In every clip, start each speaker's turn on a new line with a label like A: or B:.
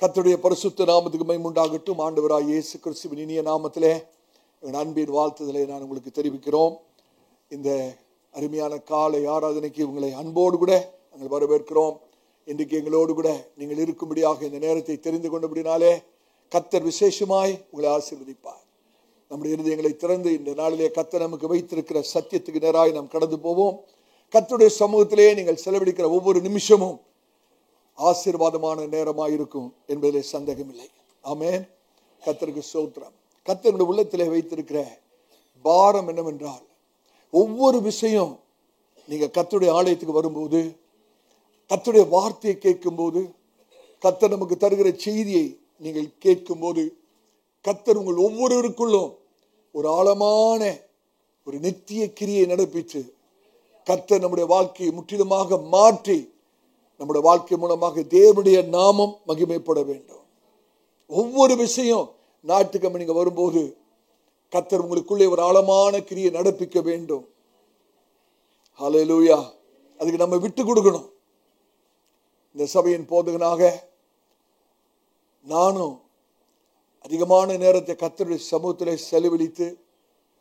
A: கர்த்தருடைய பரிசுத்த நாமத்துக்கு மகிமை உண்டாகட்டும். ஆண்டவராய் இயேசு கிறிஸ்துவின் இனிய நாமத்திலே என் அன்பின் வாழ்த்துதலை நான் உங்களுக்கு தெரிவிக்கிறோம். இந்த அருமையான காலை ஆராதனைக்கு உங்களை அன்போடு கூட நாங்கள் வரவேற்கிறோம். இன்றைக்கு எங்களோடு கூட நீங்கள் இருக்கும்படியாக இந்த நேரத்தை தெரிந்து கொண்டபடினாலே கர்த்தர் விசேஷமாய் உங்களை ஆசீர்வதிப்பார். நம்முடைய இருதயங்களை திறந்து இந்த நாளிலே கர்த்தர் நமக்கு வைத்திருக்கிற சத்தியத்துக்கு நேராய் நாம் கடந்து போவோம். கர்த்தருடைய சமூகத்திலே நீங்கள் செலவழிக்கிற ஒவ்வொரு நிமிஷமும் ஆசீர்வாதமான நேரமாயிருக்கும் என்பதிலே சந்தேகமில்லை. ஆமென். கர்த்தருக்கு ஸ்தோத்திரம். கர்த்தருடைய உள்ளத்திலே வைத்திருக்கிற பாரம் என்னவென்றால், ஒவ்வொரு விஷயம் நீங்க கர்த்தருடைய ஆலயத்துக்கு வரும்போது, கர்த்தருடைய வார்த்தையை கேட்கும்போது, கர்த்தர் நமக்கு தருகிற செய்தியை நீங்கள் கேட்கும்போது, கர்த்தர் உங்கள் ஒவ்வொருவருக்குள்ளும் ஒரு ஆழமான ஒரு நித்திய கிரியை நடப்பித்து கர்த்தர் நம்முடைய வாழ்க்கையை முற்றிலுமாக மாற்றி நம்முடைய வாழ்க்கை மூலமாக தேவனுடைய நாமம் மகிமைப்பட வேண்டும். ஒவ்வொரு விஷயம் நாட்டுக்கு நீங்க வரும்போது கர்த்தர் உங்களுக்குள்ளே ஒரு ஆழமான கிரியை நடப்பிக்க வேண்டும். ஹல்லேலூயா. அதுக்கு நம்ம விட்டு கொடுக்கணும். இந்த சபையின் போதகனாக நானும் அதிகமான நேரத்தை கர்த்தருடைய சமூகத்திலே செலவழித்து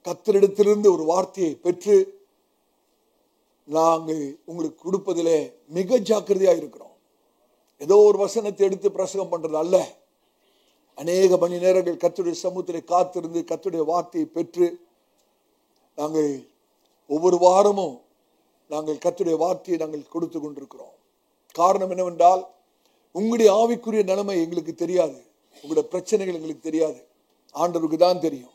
A: கர்த்தரிடத்திலிருந்து ஒரு வார்த்தையை பெற்று நாங்கள் உங்களுக்கு கொடுப்பதிலே மிக ஜாக்கிரதையா இருக்கிறோம். ஏதோ ஒரு வசனத்தை எடுத்து பிரசங்கம் பண்றது அல்ல. அநேக மணி நேரங்கள் கர்த்தருடைய சமூகத்திலே காத்திருந்து கர்த்தருடைய வார்த்தையை பெற்று நாங்கள் ஒவ்வொரு வாரமும் நாங்கள் கர்த்தருடைய வார்த்தையை நாங்கள் கொடுத்து கொண்டிருக்கிறோம். காரணம் என்னவென்றால், உங்களுடைய ஆவிக்குரிய நிலைமை எங்களுக்கு தெரியாது, உங்களுடைய பிரச்சனைகள் எங்களுக்கு தெரியாது, ஆண்டவருக்கு தான் தெரியும்.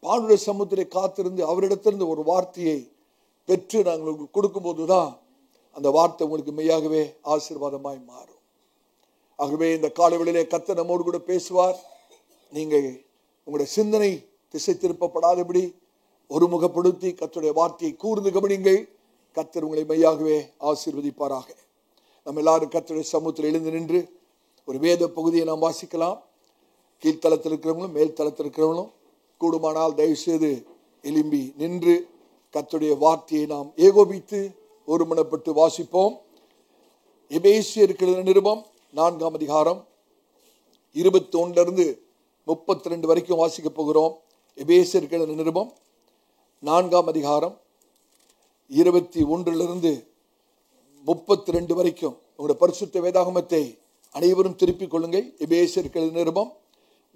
A: ஆண்டவருடைய சமூகத்திலே காத்திருந்து அவரிடத்திலிருந்து ஒரு வார்த்தையை பெற்று நாங்கள் கொடுக்கும் போதுதான் அந்த வார்த்தை உங்களுக்கு மெய்யாகவே ஆசீர்வாதமாய் மாறும். ஆகவே இந்த காலவெளியிலே கர்த்தர் நம்மோடு கூட பேசுவார். நீங்கள் உங்களுடைய சிந்தனை திசை திருப்பப்படாதபடி ஒருமுகப்படுத்தி கர்த்தருடைய வார்த்தையை கூர்ந்து கவனிங்கள். கர்த்தர் உங்களை மெய்யாகவே ஆசீர்வதிப்பாராக. நம்ம எல்லாரும் கர்த்தருடைய சமூகத்தில் எழுந்து நின்று ஒரு வேத பகுதியை நாம் வாசிக்கலாம். கீழ்த்தளத்தில் இருக்கிறவங்களும் மேல் தளத்தில் இருக்கிறவங்களும் கூடுமானால் தயவு செய்து எழும்பி நின்று கர்த்தருடைய வார்த்தையை நாம் ஏகோபித்து ஒருமனப்பட்டு வாசிப்போம். எபேசியருக்கு நிருபம் 4ஆம் அதிகாரம் 21 32 வரைக்கும் வாசிக்க போகிறோம். எபேசியருக்கு நிருபம் 4ஆம் அதிகாரம் 21 32 வரைக்கும். உங்களுடைய பரிசுத்த வேதாகமத்தை அனைவரும் திருப்பிக் கொள்ளுங்கள். எபேசியருக்கு நிருபம்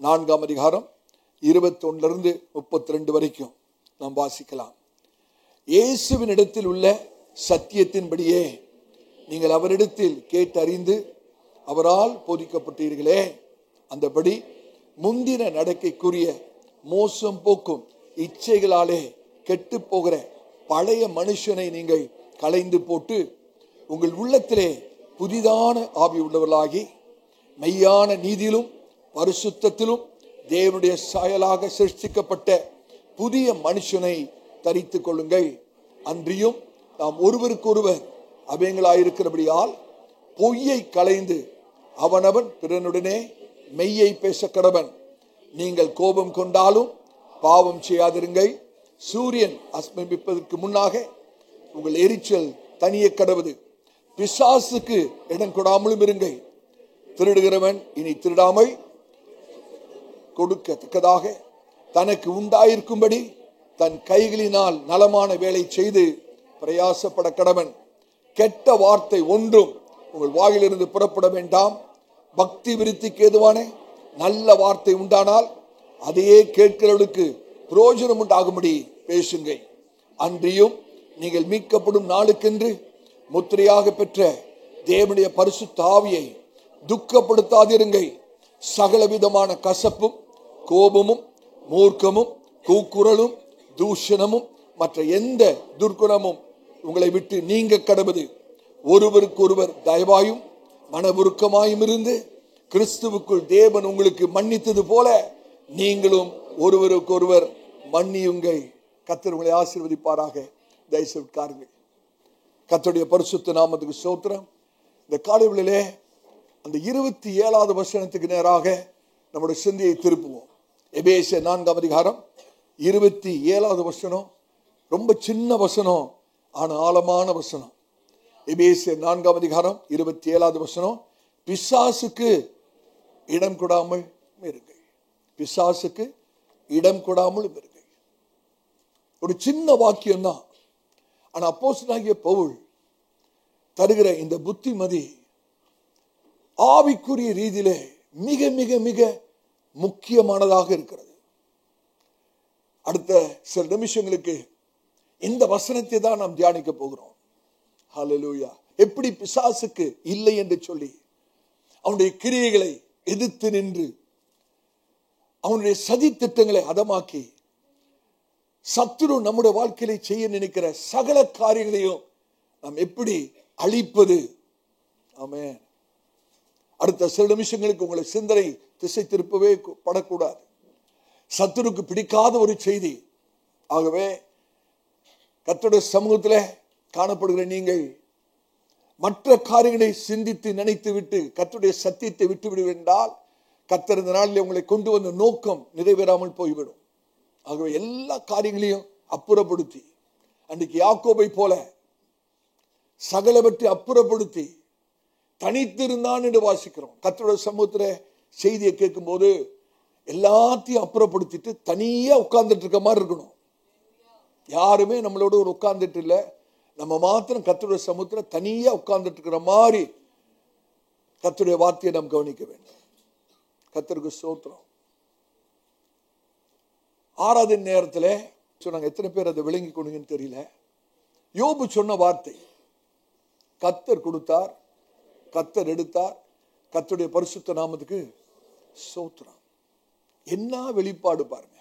A: 4ஆம் அதிகாரம் 21 32 வரைக்கும் நாம் வாசிக்கலாம். இயேசுவின் இடத்தில் உள்ள சத்தியத்தின்படியே நீங்கள் அவரிடத்தில் கேட்டறிந்து அவரால் போதிக்கப்பட்டீர்களே, அந்தபடி முந்தின நடக்கைக்குரிய மோசம் போக்கும் இச்சைகளாலே கெட்டு போகிற பழைய மனுஷனை நீங்கள் களைந்து போட்டு உங்கள் உள்ளத்திலே புதிதான ஆவி உள்ளவர்களாகி மெய்யான நீதியிலும் பரிசுத்தத்திலும் தேவனுடைய சாயலாக சிருஷ்டிக்கப்பட்ட புதிய மனுஷனை தரித்துக் கொள்ளுங்கள். அன்றியும் நாம் ஒருவருக்கொருவர் அபயங்களாயிருக்கிறபடியால் பொய்யை களைந்து அவனவன் பிறனுடனே மெய்யை பேச கடவன். நீங்கள் கோபம் கொண்டாலும் பாவம் செய்யாதிருங்கள். சூரியன் அஸ்தமிப்பதற்கு முன்னாக உங்கள் எரிச்சல் தனிய கடவுது. பிசாசுக்கு இடம் கொடாமலும் இருங்கள். திருடுகிறவன் இனி திருடாமல் கொடுக்கத்தக்கதாக தனக்கு உண்டாயிருக்கும்படி தன் கைகளினால் நலமான வேலை செய்து பிரயாசப்பட கடவன். கெட்ட வார்த்தை ஒன்றும் உங்கள் வாயிலிருந்து புறப்பட வேண்டாம். பக்தி விருத்திக்கு ஏதுவான நல்ல வார்த்தை உண்டானால் அதையே கேட்கிறவர்களுக்கு பிரயோஜனம் உண்டாகும்படி பேசுங்கள். அன்றியும் நீங்கள் மீட்கப்படும் நாளுக்கென்று முத்திரையாக பெற்ற தேவனுடைய பரிசுத்த ஆவியை துக்கப்படுத்தாதிருங்கள். சகலவிதமான கசப்பும் கோபமும் மூர்க்கமும் கூக்குரலும் தூஷணமும் மற்ற எந்த துர்க்குணமும் உங்களை விட்டு நீங்க கடவுது. ஒருவருக்கு ஒருவர் தயவாயும் மனவுருக்கமாயும் இருந்து கிறிஸ்துவுக்குள் தேவன் உங்களுக்கு மன்னித்தது போல நீங்களும் ஒருவருக்கு ஒருவர் மன்னியுங்கள். கர்த்தர் உங்களை ஆசீர்வதிப்பாராக. தயவுசெய்து உட்காருங்கள். கர்த்தருடைய பரிசுத்த நாமத்துக்கு ஸ்தோத்திரம். இந்த காலையிலே அந்த 27வது வசனத்துக்கு நேராக நம்முடைய சிந்தையை திருப்புவோம். எபேசியர் 4ஆம் அதிகாரம் 27வது வசனம் ரொம்ப சின்ன வசனம், ஆனா ஆழமான வசனம். எபேசியர் 4ஆம் அதிகாரம் 27வது வசனம். பிசாசுக்கு இடம் கொடாமல் இருங்கள். பிசாசுக்கு இடம் கொடாமல் இருங்கள். ஒரு சின்ன வாக்கியம் தான். ஆனா அப்போஸ்தலனாகிய பவுல் தருகிற இந்த புத்திமதி ஆவிக்குரிய ரீதியிலே மிக மிக மிக முக்கியமானதாக இருக்கிறது. அடுத்த சில நிமிஷங்களுக்கு இந்த வசனத்தை தான் நாம் தியானிக்க போகிறோம். ஹல்லேலூயா. எப்படி பிசாசுக்கு இல்லை என்று சொல்லி அவனுடைய கிரியைகளை எதிர்த்து நின்று அவனுடைய சதி திட்டங்களை அதமாக்கி சத்துரு நம்முடைய வாழ்க்கையில செய்ய நினைக்கிற சகல காரியங்களையும் நாம் எப்படி அழிப்பது. ஆமென். அடுத்த சில நிமிஷங்களுக்கு உங்களை சிந்தனை திசை திருப்பவே படக்கூடாது. சத்துருக்கு பிடிக்காத ஒரு செய்தி. ஆகவே கர்த்தருடைய சமூகத்தில் காணப்படுகிற நீங்கள் மற்ற காரியங்களை சிந்தித்து நினைத்து விட்டு கர்த்தருடைய சத்தியத்தை விட்டு விடுவென்றால் கர்த்தர் இந்த நாளில் உங்களை கொண்டு வந்த நோக்கம் நிறைவேறாமல் போய்விடும். ஆகவே எல்லா காரியங்களையும் அப்புறப்படுத்தி அன்றைக்கு யாக்கோபை போல சகலவற்றை அப்புறப்படுத்தி தனித்திருந்தான் என்று வாசிக்கிறோம். கர்த்தருடைய சமூகத்தில் செய்தியை கேட்கும் போது எல்லாத்தையும் அப்புறப்படுத்திட்டு தனியா உட்கார்ந்துட்டு இருக்க மாதிரி இருக்கணும். யாருமே நம்மளோட ஒரு உட்கார்ந்துட்டு இல்லை, நம்ம மாத்திரம் கர்த்தருடைய சமூகத்தில் தனியா உட்கார்ந்துட்டு இருக்கிற மாதிரி கர்த்தருடைய வார்த்தையை நாம் கவனிக்க வேண்டும். கர்த்தருக்கு ஸ்தோத்திரம். ஆராதனை நேரத்தில் சொன்னாங்க, எத்தனை பேர் அதை விளங்கி கொண்டீங்கன்னு தெரியல. யோபு சொன்ன வார்த்தை, கர்த்தர் கொடுத்தார், கர்த்தர் எடுத்தார், கர்த்தருடைய பரிசுத்த நாமத்துக்கு ஸ்தோத்திரம். என்ன வெளிப்பாடு பாருங்க.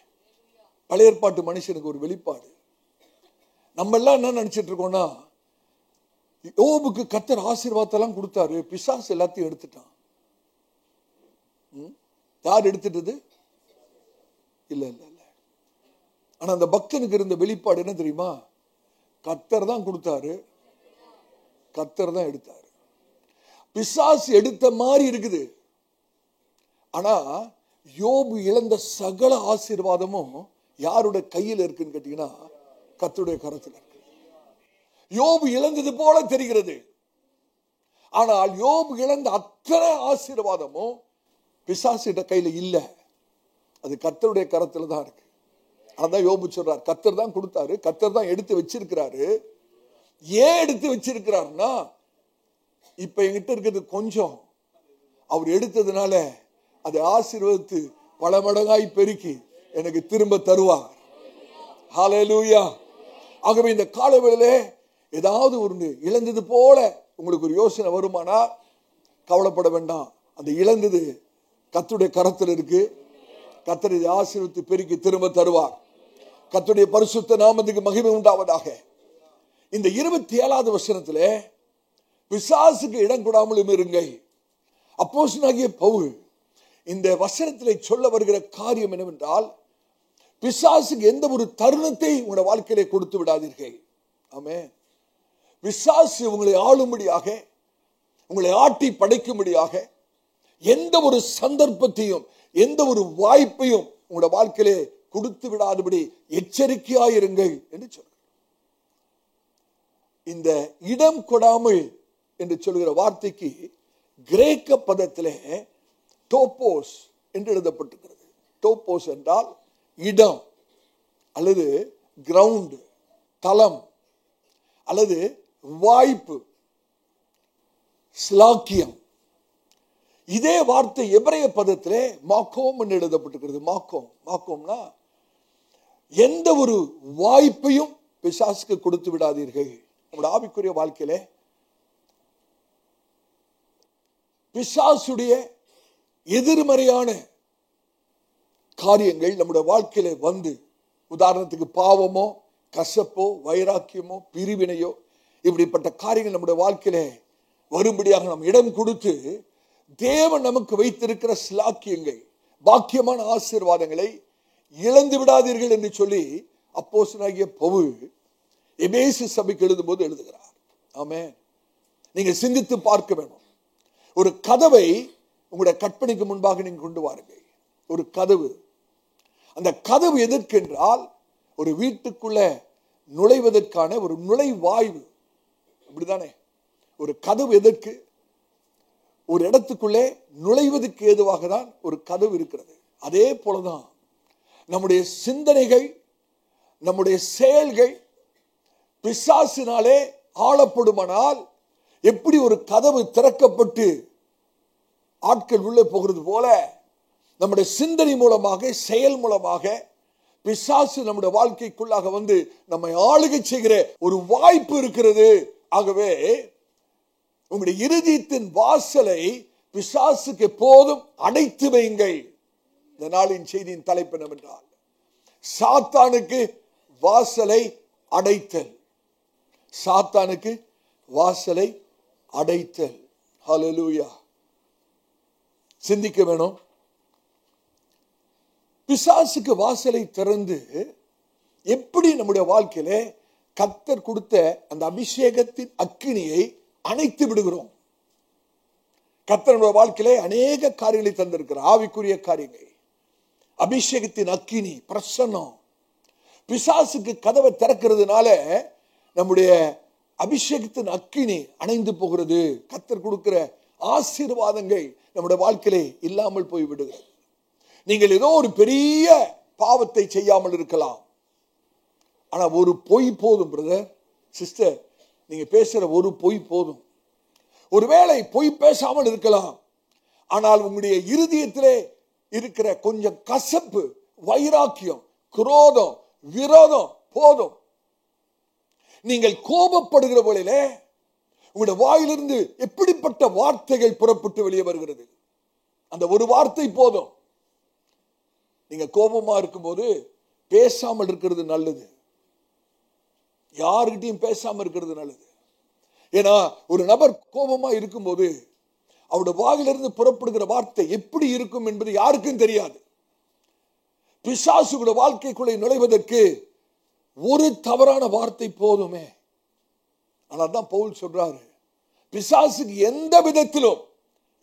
A: பழைய ஏற்பாட்டு மனுஷனுக்கு ஒரு வெளிப்பாடு. நம்ம எல்லாம் என்ன நினைச்சிட்டு இருக்கோம்னா, யோபுக்கு கர்த்தர் ஆசீர்வாதத்தெல்லாம் கொடுத்தாரு, பிசாசு எல்லாத்தையும் எடுத்துட்டான். யார் எடுத்துட்டது? இல்ல இல்ல இல்ல. ஆனா அந்த பக்தனுக்கு இருந்த வெளிப்பாடு என்ன தெரியுமா? கர்த்தர் தான் கொடுத்தாரு, கர்த்தர் தான் எடுத்தாரு. பிசாசு எடுத்த மாதிரி இருக்குது. ஆனா யோபு இழந்த சகல ஆசீர்வாதமும் யாருடைய கையில் இருக்குன்னு கேட்டீங்கன்னா கர்த்தருடைய கரத்தில் இருக்கு. யோபு இழந்தது போல தெரிகிறது. ஆனால் யோபு இழந்த அத்தனை ஆசீர்வாதமும் பிசாசிட்ட கையில இல்ல, அது கர்த்தருடைய கரத்துல தான் இருக்கு. அதான் யோபு சொல்றார், கர்த்தர் தான் கொடுத்தாரு, கர்த்தர் தான் எடுத்து வச்சிருக்கிறாரு. ஏன் எடுத்து வச்சிருக்கிறாருன்னா, இப்ப என்கிட்ட இருக்கிறது கொஞ்சம், அவர் எடுத்ததுனால அதை ஆசீர்வதித்து பல மடங்காய் பெருக்கி எனக்கு திரும்ப தருவார். ஹல்லேலூயா. ஆகவே இந்த காலவேளையிலே ஏதாவது ஒரு இழந்தது போல உங்களுக்கு ஒரு யோசனை வருமானா கவலைப்பட வேண்டாம். அந்த இழந்தது கர்த்தருடைய கரத்தில் இருக்கு. கர்த்தர் இதை ஆசீர்வதித்து பெருக்கி திரும்ப தருவார். கர்த்தருடைய பரிசுத்த நாமத்துக்கு மகிமை உண்டாவதாக. இந்த 27வது வசனத்திலே பிசாசுக்கு இடம் கொடாமலும் இருங்கள். அப்போஸ்தலனாகிய பவுல் இந்த வசனத்திலே சொல்ல வருகிற காரியம் என்னவென்றால், பிசாசுக்கு எந்த ஒரு தருணத்தை உங்களுடைய வாழ்க்கையிலே கொடுத்து விடாதீர்கள். ஆமென். பிசாசு உங்களை ஆளும்படியாக, உங்களை ஆட்டி படைக்கும்படியாக எந்த ஒரு சந்தர்ப்பத்தையும் எந்த ஒரு வாய்ப்பையும் உங்களுடைய வாழ்க்கையிலே கொடுத்து விடாதபடி எச்சரிக்கையாயிருங்கள் என்று சொல்கிறார். இந்த இடம் கொடாமல் என்று சொல்கிற வார்த்தைக்கு கிரேக்க பதத்திலே டோபோஸ் என்று எழுதப்பட்டிருக்கிறது. டோபோஸ் என்றால் இடம் அல்லது கிரவுண்ட், தளம் அல்லது வாய்ப்பு, ஸ்லாக்கியம். இதே வார்த்தை எபிரேய பதத்திலே மாக்கோம் என்று எழுதப்பட்டிருக்கிறது. மாக்கோம்னா எந்த ஒரு வாய்ப்பையும் பிசாசுக்கு கொடுத்து விடாதீர்கள். நம்முடைய ஆவிக்குரிய வாழ்க்கையிலே பிசாசுடைய எதிர்மறையான காரியங்கள் நம்முடைய வாழ்க்கையில வந்து, உதாரணத்துக்கு பாவமோ கசப்போ வைராக்கியமோ பிரிவினையோ இப்படிப்பட்ட காரியங்கள் நம்முடைய வாழ்க்கையில வரும்படியாக நாம் இடம் கொடுத்து தேவன் நமக்கு வைத்திருக்கிற ஸ்லாக்கியங்கள், பாக்கியமான ஆசீர்வாதங்களை இழந்து விடாதீர்கள் என்று சொல்லி அப்போஸ்தலனாகிய பவுல் எபேசு சபைக்கு எழுதும் போது எழுதுகிறார். ஆமென். நீங்க சிந்தித்து பார்க்க வேணும். ஒரு கதவை உங்களுடைய கற்பனைக்கு முன்பாக நீங்க கொண்டு வாருங்கள். ஒரு கதவு. அந்த கதவு எதற்கென்றால் ஒரு வீட்டுக்குள்ள நுழைவதற்கான ஒரு நுழைவாய்வு. அப்படிதானே? ஒரு கதவு எதற்கு? ஒரு இடத்துக்குள்ளே நுழைவதற்கு ஏதுவாக தான் ஒரு கதவு இருக்கிறது. அதே போலதான் நம்முடைய சிந்தனைகள், நம்முடைய செயல்கள் பிசாசினாலே ஆளப்படுமானால் எப்படி ஒரு கதவு திறக்கப்பட்டு ஆட்கள் உள்ளே போகிறது போல நம்முடைய சிந்தனை மூலமாக, செயல் மூலமாக பிசாசு நம்முடைய வாழ்க்கைக்குள்ளாக வந்து நம்மை ஆளுகை செய்கிற ஒரு வாய்ப்பு இருக்கிறது. ஆகவே உங்களுடைய இருதயத்தின் வாசலை பிசாசுக்கு எப்போதும் அடைத்து வையுங்கள். இந்த நாளின் செய்தியின் தலைப்பு என்னவென்றால், சாத்தானுக்கு வாசலை அடைத்தல். சாத்தானுக்கு வாசலை அடைத்தல். ஹல்லேலூயா. சிந்திக்க வேணும். பிசாசுக்கு வாசலை திறந்து எப்படி நம்முடைய வாழ்க்கையில கர்த்தர் கொடுத்த அந்த அபிஷேகத்தின் அக்கினியை அணைத்து விடுகிறோம். கர்த்தருடைய வாழ்க்கையிலே அநேக காரியங்களை தந்திருக்கிறார். ஆவிக்குரிய காரியங்கள், அபிஷேகத்தின் அக்கினி, பிரசன்னம். பிசாசுக்கு கதவை திறக்கிறதுனால நம்முடைய அபிஷேகத்தின் அக்கினி அணைந்து போகிறது. கர்த்தர் கொடுக்கிற ஆசீர்வாதங்கள் நம்முடைய வாழ்க்கையிலே இல்லாமல் போய்விடுகிறது. நீங்கள் ஏதோ ஒரு பெரிய பாவத்தை செய்யாமல் இருக்கலாம், ஆனா ஒரு பொய் போதும். பிரதர், சிஸ்டர், நீங்க பேசுற ஒரு பொய் போதும். ஒருவேளை பொய் பேசாமல் இருக்கலாம், ஆனால் உங்களுடைய இருதயத்திலே இருக்கிற கொஞ்சம் கசப்பு, வைராக்கியம், குரோதம், விரோதம் போதும். நீங்கள் கோபப்படுகிற போலே உங்களுடைய வாயிலிருந்து எப்படிப்பட்ட வார்த்தைகள் புறப்பட்டு வெளியே வருகிறது. அந்த ஒரு வார்த்தை போதும். நீங்க கோபமா இருக்கும்போது பேசாமல் இருக்கிறது நல்லது. யாருக்கிட்டையும் பேசாம இருக்கிறது நல்லது. ஏன்னா ஒரு நபர் கோபமா இருக்கும்போது அவருடைய வாயிலிருந்து புறப்படுகிற வார்த்தை எப்படி இருக்கும் என்பது யாருக்கும் தெரியாது. பிசாசுடைய வாழ்க்கைக்குள்ளே நுழைவதற்கு ஒரு தவறான வார்த்தை போதுமே. ஆனால் தான் பவுல் சொல்றாரு, பிசாசுக்கு எந்த விதத்திலும்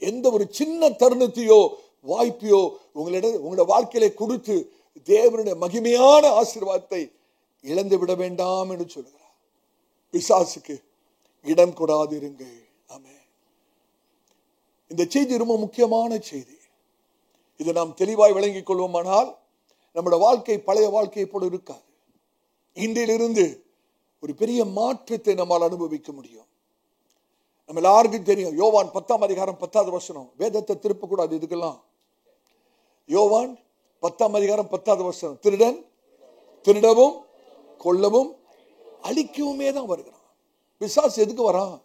A: எந்த ஒரு சின்ன தருணத்தையோ வாய்ப்பையோ உங்களுடைய வாழ்க்கையில கொடுத்து தேவனுடைய மகிமையான ஆசீர்வாதத்தை இழந்து விட வேண்டாம் என்று சொல்கிறார். பிசாசுக்கு இடம் கொடாதிருங்கள். ஆமென். இந்த செய்தி ரொம்ப முக்கியமான செய்தி. இதை நாம் தெளிவாய் விளங்கிக் கொள்வோமானால் நம்முடைய வாழ்க்கை பழைய வாழ்க்கையை போல இருக்காது. இன்றிலிருந்து ஒரு பெரிய மாற்றத்தை நம்மால் அனுபவிக்க முடியும். நம்ம எல்லாருக்கும் தெரியும், யோவான் 10:10 வேதத்தை திருப்ப கூடாது இதுக்கெல்லாம். யோவான் 10:10 திருடன் திருடவும் கொல்லவும் அழிக்கவுமே தான் வருகிறான். பிசாசு எதுக்கு வரான்?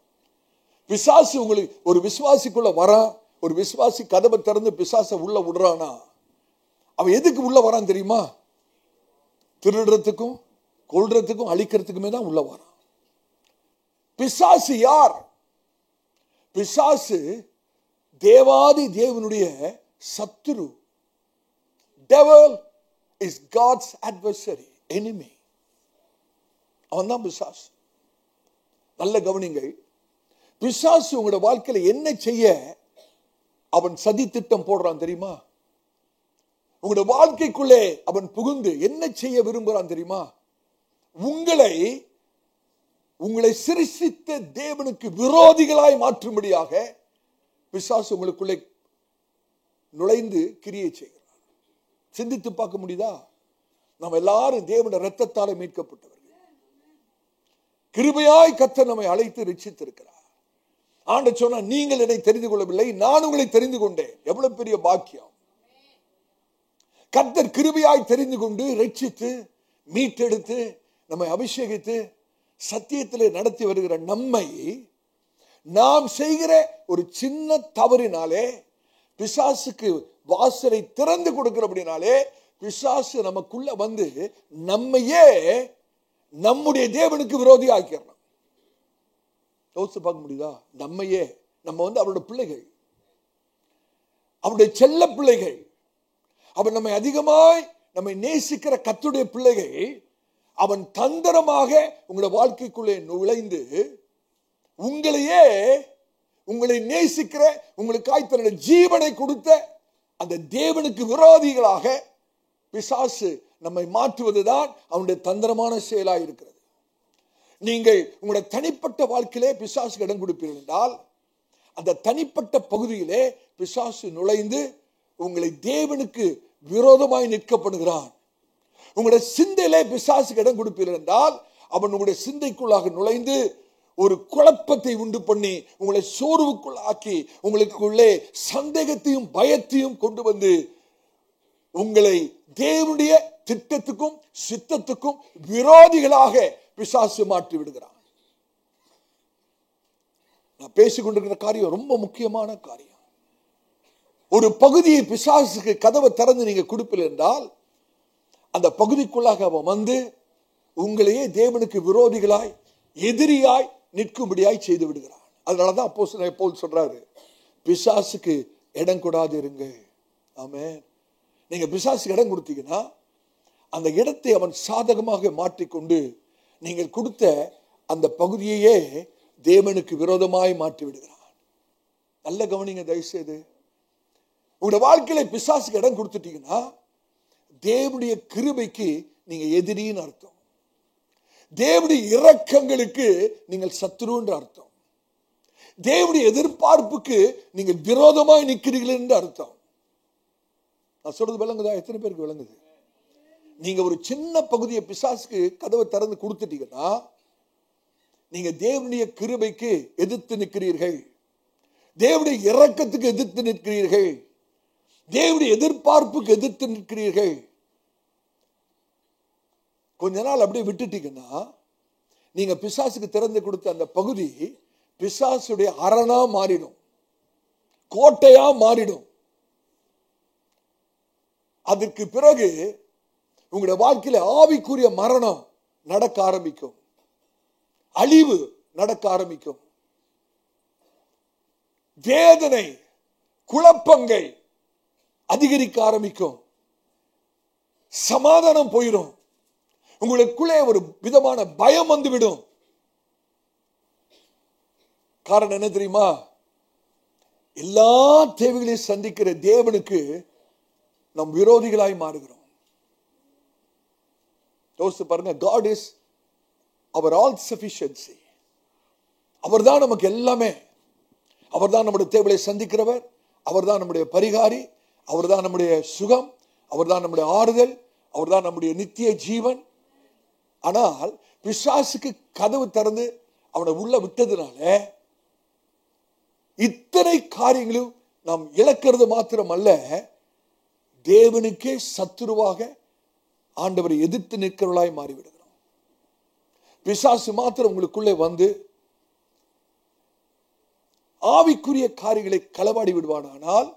A: பிசாசு உங்களுக்கு ஒரு விசுவாசிக்குள்ள வரான். ஒரு விசுவாசி கதவை திறந்து பிசாசை உள்ள விடுறானா, அவன் எதுக்கு உள்ள வரான் தெரியுமா? திருடுறதுக்கும் கொல்றதுக்கும் அழிக்கிறதுக்குமே தான் உள்ள வரான். பிசாசு யார்? பிசாசு தேவாதி தேவனுடைய சத்துரு. Devil is God's adversary, enemy. அவன் தான் பிசாசு. நல்ல கவனிங்கள். பிசாசு உங்களுடைய வாழ்க்கையில என்ன செய்ய அவன் சதி திட்டம் போடுறான் தெரியுமா? உங்களுடைய வாழ்க்கைக்குள்ளே அவன் புகுந்து என்ன செய்ய விரும்புகிறான் தெரியுமா? உங்களை சிருஷ்டித்த தேவனுக்கு விரோதிகளாய் மாற்றும்படியாக பிசாசு உங்களுக்குள்ளே நுழைந்து கிரியை செய்கிறான். சிந்தித்து பார்க்க முடியுதா? நாம் எல்லாரும் தேவனுடைய இரத்தத்தால் மீட்கப்பட்டவர்கள். கிருபையாய் கர்த்தர் நம்மை அழைத்து ரட்சித்திருக்கிறார். ஆண்டவர் சொன்னா, நீங்கள் என்னை தெரிந்து கொள்ளவில்லை, நான் உங்களை தெரிந்து கொண்டேன். எவ்வளவு பெரிய பாக்கியம்! கர்த்தர் கிருபையாய் தெரிந்து கொண்டு ரட்சித்து மீட்டெடுத்து நம்மை அபிஷேகித்து சத்தியத்திலே நடத்தி வருகிற நம்மை நாம் செய்கிற ஒரு சின்ன தவறினாலே பிசாசுக்கு வாசலை திறந்து கொடுக்கிறபடினாலே பிசாசு நமக்குள்ள வந்து நம்மையே நம்முடைய தேவனுக்கு விரோதி ஆக்கிறோம். யோசிச்சு பார்க்க முடியுதா? நம்மையே, நம்ம அவருடைய பிள்ளைகள், அவருடைய செல்ல பிள்ளைகள், அவன் நம்மை அதிகமாய் நம்மை நேசிக்கிற கர்த்தருடைய பிள்ளைகள். அவன் தந்திரமாக உங்களுடைய வாழ்க்கைக்குள்ளே நுழைந்து உங்களை நேசிக்கிற, உங்களுக்காய் தன்னுடைய ஜீவனை கொடுத்த அந்த தேவனுக்கு விரோதிகளாக பிசாசு நம்மை மாற்றுவதுதான் அவனுடைய தந்திரமான செயலாக இருக்கிறது. நீங்கள் உங்களுடைய தனிப்பட்ட வாழ்க்கையிலே பிசாசுக்கு இடம் கொடுப்பீர்கள் என்றால் அந்த தனிப்பட்ட பகுதியிலே பிசாசு நுழைந்து உங்களை தேவனுக்கு விரோதமாய் நிற்கப்படுகிறான். உங்களுடைய சிந்தையிலே பிசாசுக்கு இடம் கொடுப்பீர்கள் என்றால் அவன் உங்களுடைய சிந்தைக்குள்ளாக நுழைந்து ஒரு குழப்பத்தை உண்டு பண்ணி உங்களை சோர்வுக்குள் ஆக்கி உங்களுக்குள்ளே சந்தேகத்தையும் பயத்தையும் கொண்டு வந்து உங்களை தேவனுடைய திட்டத்துக்கும் சித்தத்துக்கும் விரோதிகளாக பிசாசு மாற்றி விடுகிறான். நான் பேசிக்கொண்டிருக்கிற காரியம் ரொம்ப முக்கியமான காரியம். ஒரு பகுதியை பிசாசுக்கு கதவை திறந்து நீங்க கொடுப்பீர்கள் என்றால் அந்த பகுதிக்குள்ளாக அவன் வந்து உங்களையே தேவனுக்கு விரோதிகளாய் எதிரியாய் நிற்கும்படியாய் செய்து விடுகிறான். அதனாலதான் அப்போஸ்தலன் பவுல் சொல்றாரு, பிசாசுக்கு இடம் கொடாது இருங்க. ஆமென். நீங்க பிசாசுக்கு இடம் கொடுத்தீங்கன்னா அந்த இடத்தை அவன் சாதகமாக மாற்றிக்கொண்டு நீங்கள் கொடுத்த அந்த பகுதியையே தேவனுக்கு விரோதமாய் மாற்றி விடுகிறான். நல்ல கவனிங்க தயவுசெய்து. உங்களுடைய வாழ்க்கையில பிசாசுக்கு இடம் கொடுத்துட்டீங்கன்னா தேவனுடைய கிருபைக்கு நீங்க எதிரின்னு அர்த்தம். தேவனுடைய இரக்கங்களுக்கு நீங்கள் சத்துருன்ற அர்த்தம். தேவனுடைய எதிர்பார்ப்புக்கு நீங்கள் விரோதமாய் நிற்கிறீர்கள் என்று அர்த்தம். நான் சொல்றது விளங்குதா? எத்தனை பேருக்கு விளங்குது? நீங்க ஒரு சின்ன பகுதியை பிசாசுக்கு கதவை திறந்து கொடுத்துட்டீங்கன்னா நீங்க தேவனுடைய கிருபைக்கு எதிர்த்து நிற்கிறீர்கள், தேவனுடைய இரக்கத்துக்கு எதிர்த்து நிற்கிறீர்கள், தேவனுடைய எதிர்பார்ப்புக்கு எதிர்த்து நிற்கிறீர்கள். கொஞ்ச நாள் அப்படியே விட்டுட்டீங்கன்னா நீங்க பிசாசுக்கு திறந்து கொடுத்த அந்த பகுதி பிசாசுடைய அரணா மாறிடும், கோட்டையா மாறிடும். அதற்கு பிறகு உங்களுடைய வாழ்க்கையில ஆவிக்குரிய மரணம் நடக்க ஆரம்பிக்கும், அழிவு நடக்க ஆரம்பிக்கும், வேதனை குழப்பங்கள் அதிகரிக்க ஆரம்பிக்கும், சமாதானம் போயிடும், உங்களுக்குள்ளே ஒரு விதமான பயம் வந்துவிடும். காரணம் என்ன தெரியுமா? எல்லா தேவைகளையும் சந்திக்கிற தேவனுக்கு நம் விரோதிகளாய் மாறுகிறோம். யோசித்து பாருங்க. God is our all sufficiency. அவர் தான் நமக்கு எல்லாமே. அவர் தான் நம்முடைய தேவைகளை சந்திக்கிறவர், அவர் தான் நம்முடைய பரிகாரி, அவர் தான் நம்முடைய சுகம், அவர் தான் நம்முடைய ஆறுதல், அவர் தான் நம்முடைய நித்திய ஜீவன். ஆனால் பிசாசுக்கு கதவு திறந்து அவனை உள்ள விட்டதுனால இத்தனை காரியங்களும் நாம் இழக்கிறது மாத்திரம் அல்ல, தேவனுக்கே சத்துருவாக ஆண்டவரை எதிர்த்து நிற்கிறவர்களாய் மாறிவிடுகிறோம். பிசாசு மாத்திரம் உங்களுக்குள்ளே வந்து ஆவிக்குரிய காரியங்களை களவாடி விடுவானால்,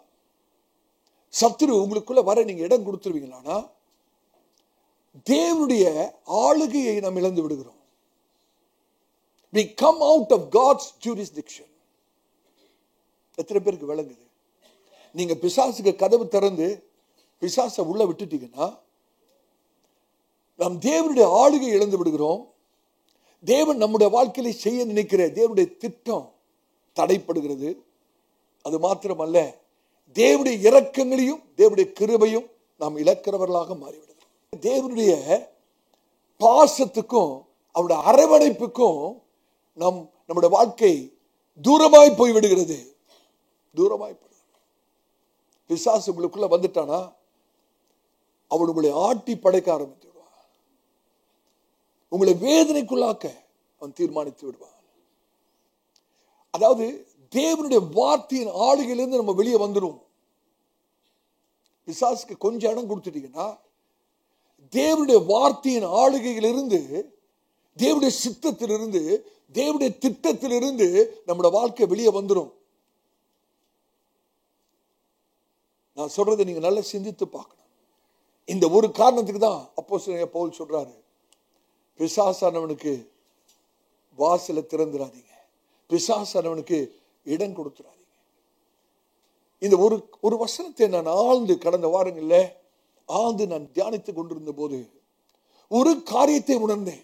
A: சத்துரு உங்களுக்குள்ள வர நீங்க இடம் கொடுத்துருவீங்களானா தேவனுடைய ஆளுகையை நாம் இழந்து விடுகிறோம். We come out of God's jurisdiction. எத்தனை பேருக்கு விளங்குது? நீங்க பிசாசுக்கு கதவு திறந்து பிசாசை உள்ள விட்டுட்டீங்கன்னா நாம் தேவனுடைய ஆளுகை இழந்து விடுகிறோம். தேவன் நம்முடைய வாழ்க்கையில செய்ய நினைக்கிற தேவனுடைய திட்டம் தடைப்படுகிறது. அது மாத்திரமல்ல, தேவனுடைய இரக்கங்களையும் தேவனுடைய கிருபையும் நாம் இழக்கிறவர்களாக மாறிவிடுகிறோம். தேவனுடைய பாசத்துக்கும் அவருடைய அரவணைப்புக்கும் நம்முடைய வாழ்க்கை தூரமாய் போய்விடுகிறது. தூரமாய் போய் பிசாசு உங்களுக்குள்ள வந்துட்டானா அவன் உங்களை ஆட்டி படைக்க ஆரம்பித்து விடுவான். உங்களை வேதனைக்குள்ளாக்க அவன் தீர்மானித்து விடுவான். அதாவது தேவனுடைய வார்த்தையின் ஆளுகையிலிருந்து நம்ம வெளியே வந்துடும். பிசாசுக்கு கொஞ்சம் இடம் கொடுத்துட்டீங்கன்னா தேவனுடைய வார்த்தையின் ஆளுகையிலிருந்து, தேவனுடைய சித்தத்திலிருந்து, தேவனுடைய திட்டத்திலிருந்து நம்முடைய வாழ்க்கை வெளியே வந்துடும். நான் சொல்றதை நீங்க நல்லா சிந்தித்து பார்க்கணும். இந்த ஒரு காரணத்துக்கு தான் அப்போஸ்தலன் பவுல் சொல்றாரு, பிசாசானவனுக்கு வாசலை திறந்துடாதீங்க, பிசாசானவனுக்கு இடம் கொடுத்துடாதீங்க. இந்த ஒரு வசனத்தை நான் ஆழ்ந்து கடந்த வாரங்கள்ல ஆழ்ந்து நான் தியானித்துக் கொண்டிருந்த போது ஒரு காரியத்தை உணர்ந்தேன்.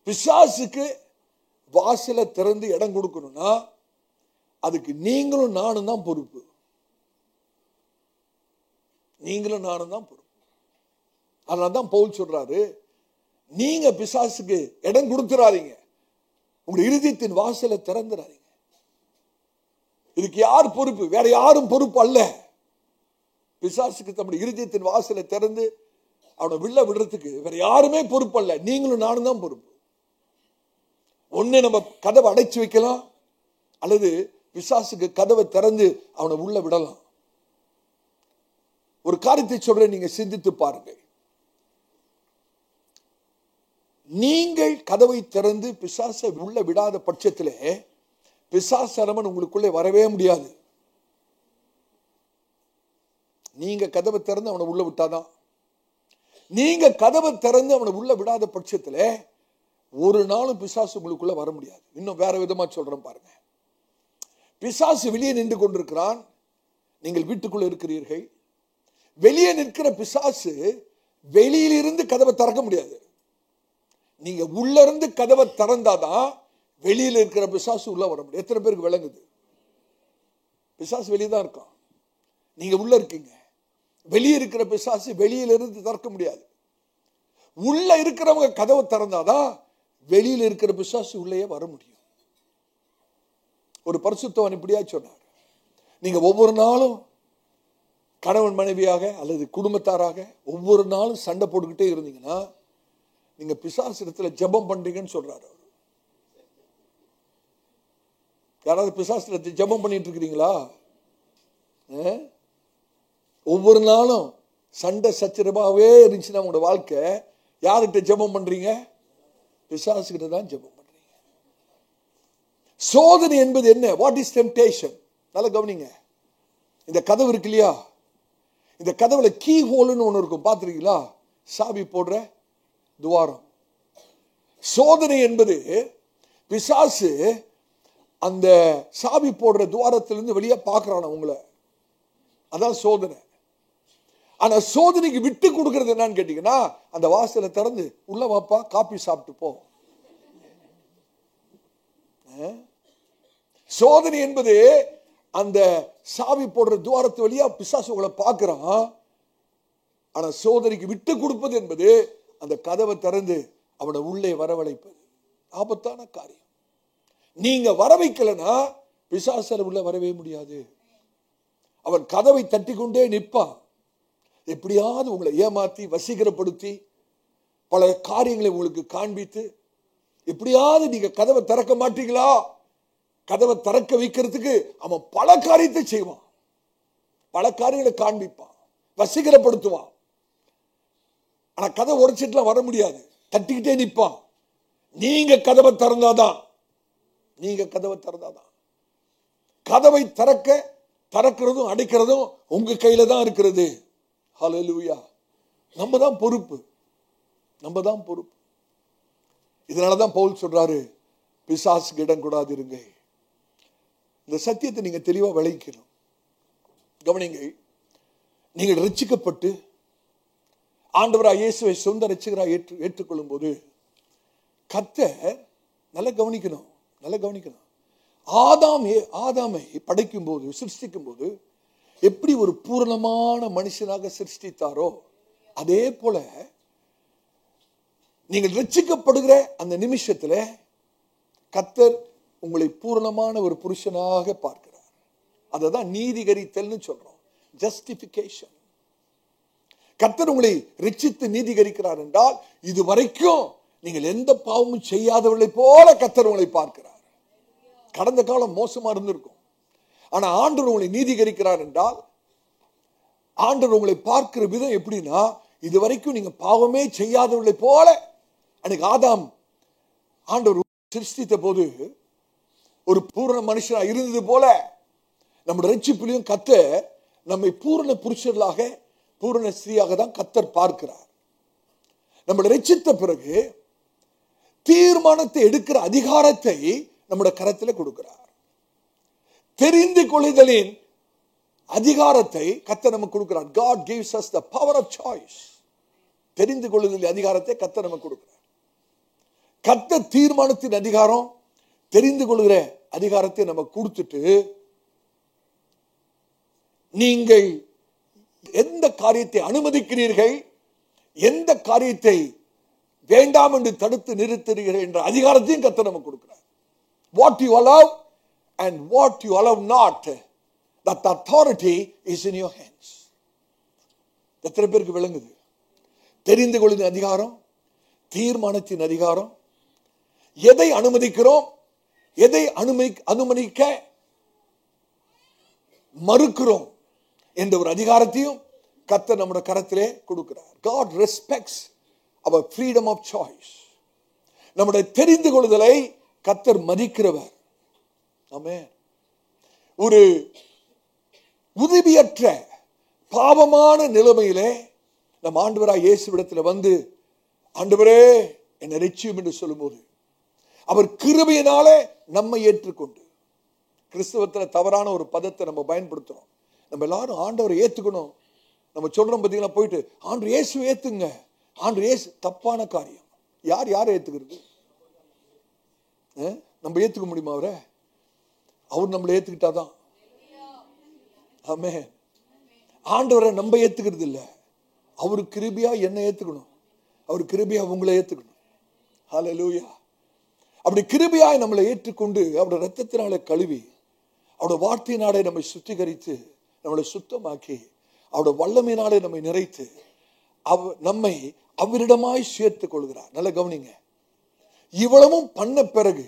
A: பிசாசுக்கு வாசலை திறந்து இடம் கொடுக்கணும்னா அதுக்கு நீங்களும் நானும் தான் பொறுப்பு. நீங்களும் நானும் தான் பொறுப்பு. அதனால்தான் பவுல் சொல்றாரு, நீங்க பிசாசுக்கு இடம் கொடுத்துறாதீங்க, உங்களுடைய இருதயத்தின் வாசலை திறந்துடாதீங்க. இதுக்கு யார் பொறுப்பு? வேற யாரும் பொறுப்பு அல்ல. பிசாசுக்கு தம்முடைய இருதயத்தின் வாசலை திறந்து அவனை விடுறதுக்கு வேற யாருமே பொறுப்பு அல்ல. நீங்களும் நானும் தான் பொறுப்பு. ஒண்ணு நம்ம கதவை அடைச்சு வைக்கலாம், அல்லது பிசாசுக்கு கதவை திறந்து அவனை உள்ள விடலாம். ஒரு காரியத்தை சொல்றேன், நீங்க சிந்தித்து பாருங்க. நீங்கள் கதவை திறந்து பிசாசை உள்ள விடாத பட்சத்திலே பிசாசரமன் உங்களுக்குள்ளே வரவே முடியாது. நீங்க கதவை திறந்து அவனை உள்ள விட்டாதான். நீங்க கதவை திறந்து அவனை உள்ள விடாத பட்சத்துல ஒரு நாளும் பிசாசு உங்களுக்குள்ள வர முடியாது. இன்னும் வேற விதமா சொல்றேன் பாருங்க. பிசாசு வெளியே நின்று கொண்டிருக்கிறான், நீங்கள் வீட்டுக்குள்ள இருக்கிறீர்கள். வெளியே நிற்கிற பிசாசு வெளியிலிருந்து கதவை திறக்க முடியாது. நீங்க உள்ள இருந்து கதவை திறந்தாதான் வெளியில இருக்கிற பிசாசு உள்ள வர முடியும். எத்தனை பேருக்கு விளங்குது? பிசாசு வெளியே தான் இருக்கான், நீங்க உள்ள இருக்கீங்க. வெளியே இருக்கிற பிசாசு வெளியில இருந்து திறக்க முடியாது. உள்ள இருக்கிறவங்க கதவை திறந்தாதான் வெளியில இருக்கிற பிசாசு உள்ளே வர முடியும். ஒரு பரிசுத்தவன் இப்படியா சொன்னார், நீங்க ஒவ்வொரு நாளும் கணவன் மனைவியாக அல்லது குடும்பத்தாராக ஒவ்வொரு நாளும் சண்டை போட்டுக்கிட்டே இருந்தீங்கன்னா நீங்க பிசாசு இடத்துல ஜெபம் பண்றீங்கன்னு சொல்றாரு அவர். யாராவது பிசாசு இடத்துல ஜெபம் பண்ணிட்டு இருக்கிறீங்களா? ஒவ்வொரு நாளும் சண்டை சச்சரவாவே இருந்துச்சுன்னா உங்களோட வாழ்க்கை யார்கிட்ட ஜெபம் பண்றீங்க? பிசாசு கிட்ட தான் ஜெபம் பண்றீங்க. சோதனை என்பது என்ன? What is temptation? நல்லா கவனிங்க. இந்த கதவு இருக்கு இல்லையா, இந்த கதவுல கீ ஹோல்னு ஒண்ணு இருக்கும், பார்த்திருக்கீங்களா? சாவி போடுற துவாரம். சோதனை என்பது பிசாசு அந்த சாவி போடுற துவாரத்திலிருந்து வெளியே பார்க்கறான உங்களை, அதான் சோதனை. ஆனா சோதனைக்கு விட்டு கொடுக்கிறது என்னன்னு கேட்டீங்கன்னா, அந்த வாசலை திறந்து உள்ள வாப்பா காபி சாப்பிட்டு போ. சோதனை என்பது அந்த சாவி போடுற துவாரத்து வழியா பிசாசு உங்களை பார்க்கிறான். ஆனா சோதனைக்கு விட்டு கொடுப்பது என்பது அந்த கதவை திறந்து அவனை உள்ளே வரவழைப்பது. ஆபத்தான காரியம். நீங்க வர வைக்கலன்னா பிசாசு உள்ள வரவே முடியாது. அவன் கதவை தட்டி கொண்டே நிற்பான். எப்படியாவது உங்களை ஏமாத்தி வசீகரப்படுத்தி பல காரியங்களை உங்களுக்கு காண்பித்து எப்படியாவது நீங்க கதவை திறக்க மாட்டீங்களா, கதவை திறக்க வைக்கிறதுக்கு அவன் பல காரியத்தை செய்வான், பல காரியங்களை காண்பிப்பான், வசீகரப்படுத்துவான். ஆனா கதவை உடைச்சிட்டுலாம் வர முடியாது, தட்டிக்கிட்டே நிற்பான். நீங்க கதவை திறந்தாதான், நீங்க கதவை திறந்தாதான். கதவை திறக்கிறதும் அடைக்கிறதும் உங்க கையில தான் இருக்கிறது. ஹல்லேலூயா. நம்ம தான் பொறுப்பு, நம்ம தான் பொறுப்பு. இதனாலதான் பவுல் சொல்றாரு, பிசாசுக்கு இடம் கூடாதிருங்க. இந்த சத்தியத்தை நீங்க தெளிவா விளங்கிக்கணும். கவனிங்க, நீங்கள் ரட்சிக்கப்பட்டு ஆண்டவராகிய இயேசுவை சொந்த ரட்சகராக ஏற்றுக்கொள்ளும் போது கர்த்தர் நல்லா கவனிக்கணும், நல்லா கவனிக்கணும். ஆதாமை படைக்கும் போது, சிருஷ்டிக்கும் போது எப்படி ஒரு பூரணமான மனுஷனாக சிருஷ்டித்தாரோ அதே போல நீங்கள் ரட்சிக்கப்படுகிற அந்த நிமிஷத்துல கர்த்தர் உங்களை பூரணமான ஒரு புருஷனாக பார்க்கிறார். அததான் நீதிகரித்தல்னு சொல்றோம், ஜஸ்டிபிகேஷன். கர்த்தர் உங்களை ரட்சித்து நீதிகரிக்கிறார் என்றால் இதுவரைக்கும் நீங்கள் எந்த பாவமும் செய்யாதவர்களை போல கர்த்தர் உங்களை பார்க்கிறார். கடந்த காலம் மோசமா இருந்திருக்கும், ஆனா ஆண்டவர் உங்களை நீதிகரிக்கிறார் என்றால் ஆண்டவர் உங்களை பார்க்கிற விதம் எப்படின்னா, இதுவரைக்கும் நீங்க பாவமே செய்யாதவர்களை போல. அன்னைக்கு ஆதாம் ஆண்டவர் சிருஷ்டித்த போது ஒரு பூரண மனுஷனா இருந்தது போல நம்முடைய ரட்சிப்பிலையும் கர்த்தர் நம்மை பூரண புருஷர்களாக பூரண ஸ்திரீயாக தான் கர்த்தர் பார்க்கிறார். நம்மளை ரட்சித்த பிறகு தீர்மானத்தை எடுக்கிற அதிகாரத்தை நம்முடைய கரத்தில் கொடுக்கிறார். தெரிந்து கொள்ளுதலின் அதிகாரத்தை கர்த்தர் நமக்கு கொடுக்கிறார். God gives us the power of choice. தெரிந்து கொள்ளுதலின் அதிகாரத்தை கர்த்தர் நமக்கு கொடுக்கிறார். கர்த்தர் தீர்மானத்தின் அதிகாரம், தெரிந்து கொள்கிற அதிகாரத்தை நமக்கு கொடுத்துட்டு, நீங்கள் எந்த காரியத்தை அனுமதிக்கிறீர்கள், எந்த காரியத்தை வேண்டாம் என்று தடுத்து நிறுத்துகிறீர்கள் என்ற அதிகாரத்தையும் கர்த்தர் நமக்கு கொடுக்கிறார். What you allow and what you allow not, that authority is in your hands. எத்தனை பேருக்கு விளங்குது? தெரிந்து கொள்ளும் அதிகாரம், தீர்மானத்தின் அதிகாரம், எதை அனுமதிக்கிறோம், எதை அனுமதிக்க மறுக்கிறோம் என்ற ஒரு அதிகாரத்தையும் கர்த்தர் நம்முடைய கரத்திலே கொடுக்கிறார். God respects our freedom of choice. நம்முடைய தெரிந்து கொள்ளுதலை கர்த்தர் மதிக்கிறவர். ஆமென். ஒரு உதவியற்ற பாவமான நிலைமையிலே நம் ஆண்டவராய் இயேசுவிடத்தில் வந்து, ஆண்டவரே என்னை ரட்சியும் என்று சொல்லும்போது, அவர் கிருபையினாலே நம்மை ஏற்றுக்கொண்டு, கிறிஸ்தவத்தில் தவறான ஒரு பதத்தை நம்ம பயன்படுத்துறோம். நம்ம எல்லாரும் ஆண்டவரை ஏற்றுக்கணும். நம்ம சொல்றோம் பார்த்தீங்களா, போயிட்டு ஆண்டவர் இயேசு ஏத்துங்க, ஆண்டவர் இயேசு. தப்பான காரியம். யாரை ஏத்துக்கிறது? நம்ம ஏத்துக்க முடியுமா அவரை? அவர் நம்மளை ஏத்துக்கிட்டாதான். ஆமென். ஆண்டவரை நம்ம ஏத்துக்கிறது இல்லை. அவரு கிருபையா என்ன ஏத்துக்கணும், அவர் கிருபையா உங்களை ஏத்துக்கணும். ஹல்லேலூயா. அப்படி கிருபையாய் நம்மளை ஏற்றுக்கொண்டு அவருடைய ரத்தத்தினாலே கழுவி, அவருடைய வார்த்தையினாலே நம்மை சுத்திகரித்து, நம்மளை சுத்தமாக்கி, அவருடைய வல்லமையினாலே நம்மை நிறைத்து, நம்மை அவரிடமாய் சேர்த்துக் கொள்கிறார். நல்ல கவனிங்க. இவ்வளவும் பண்ண பிறகு,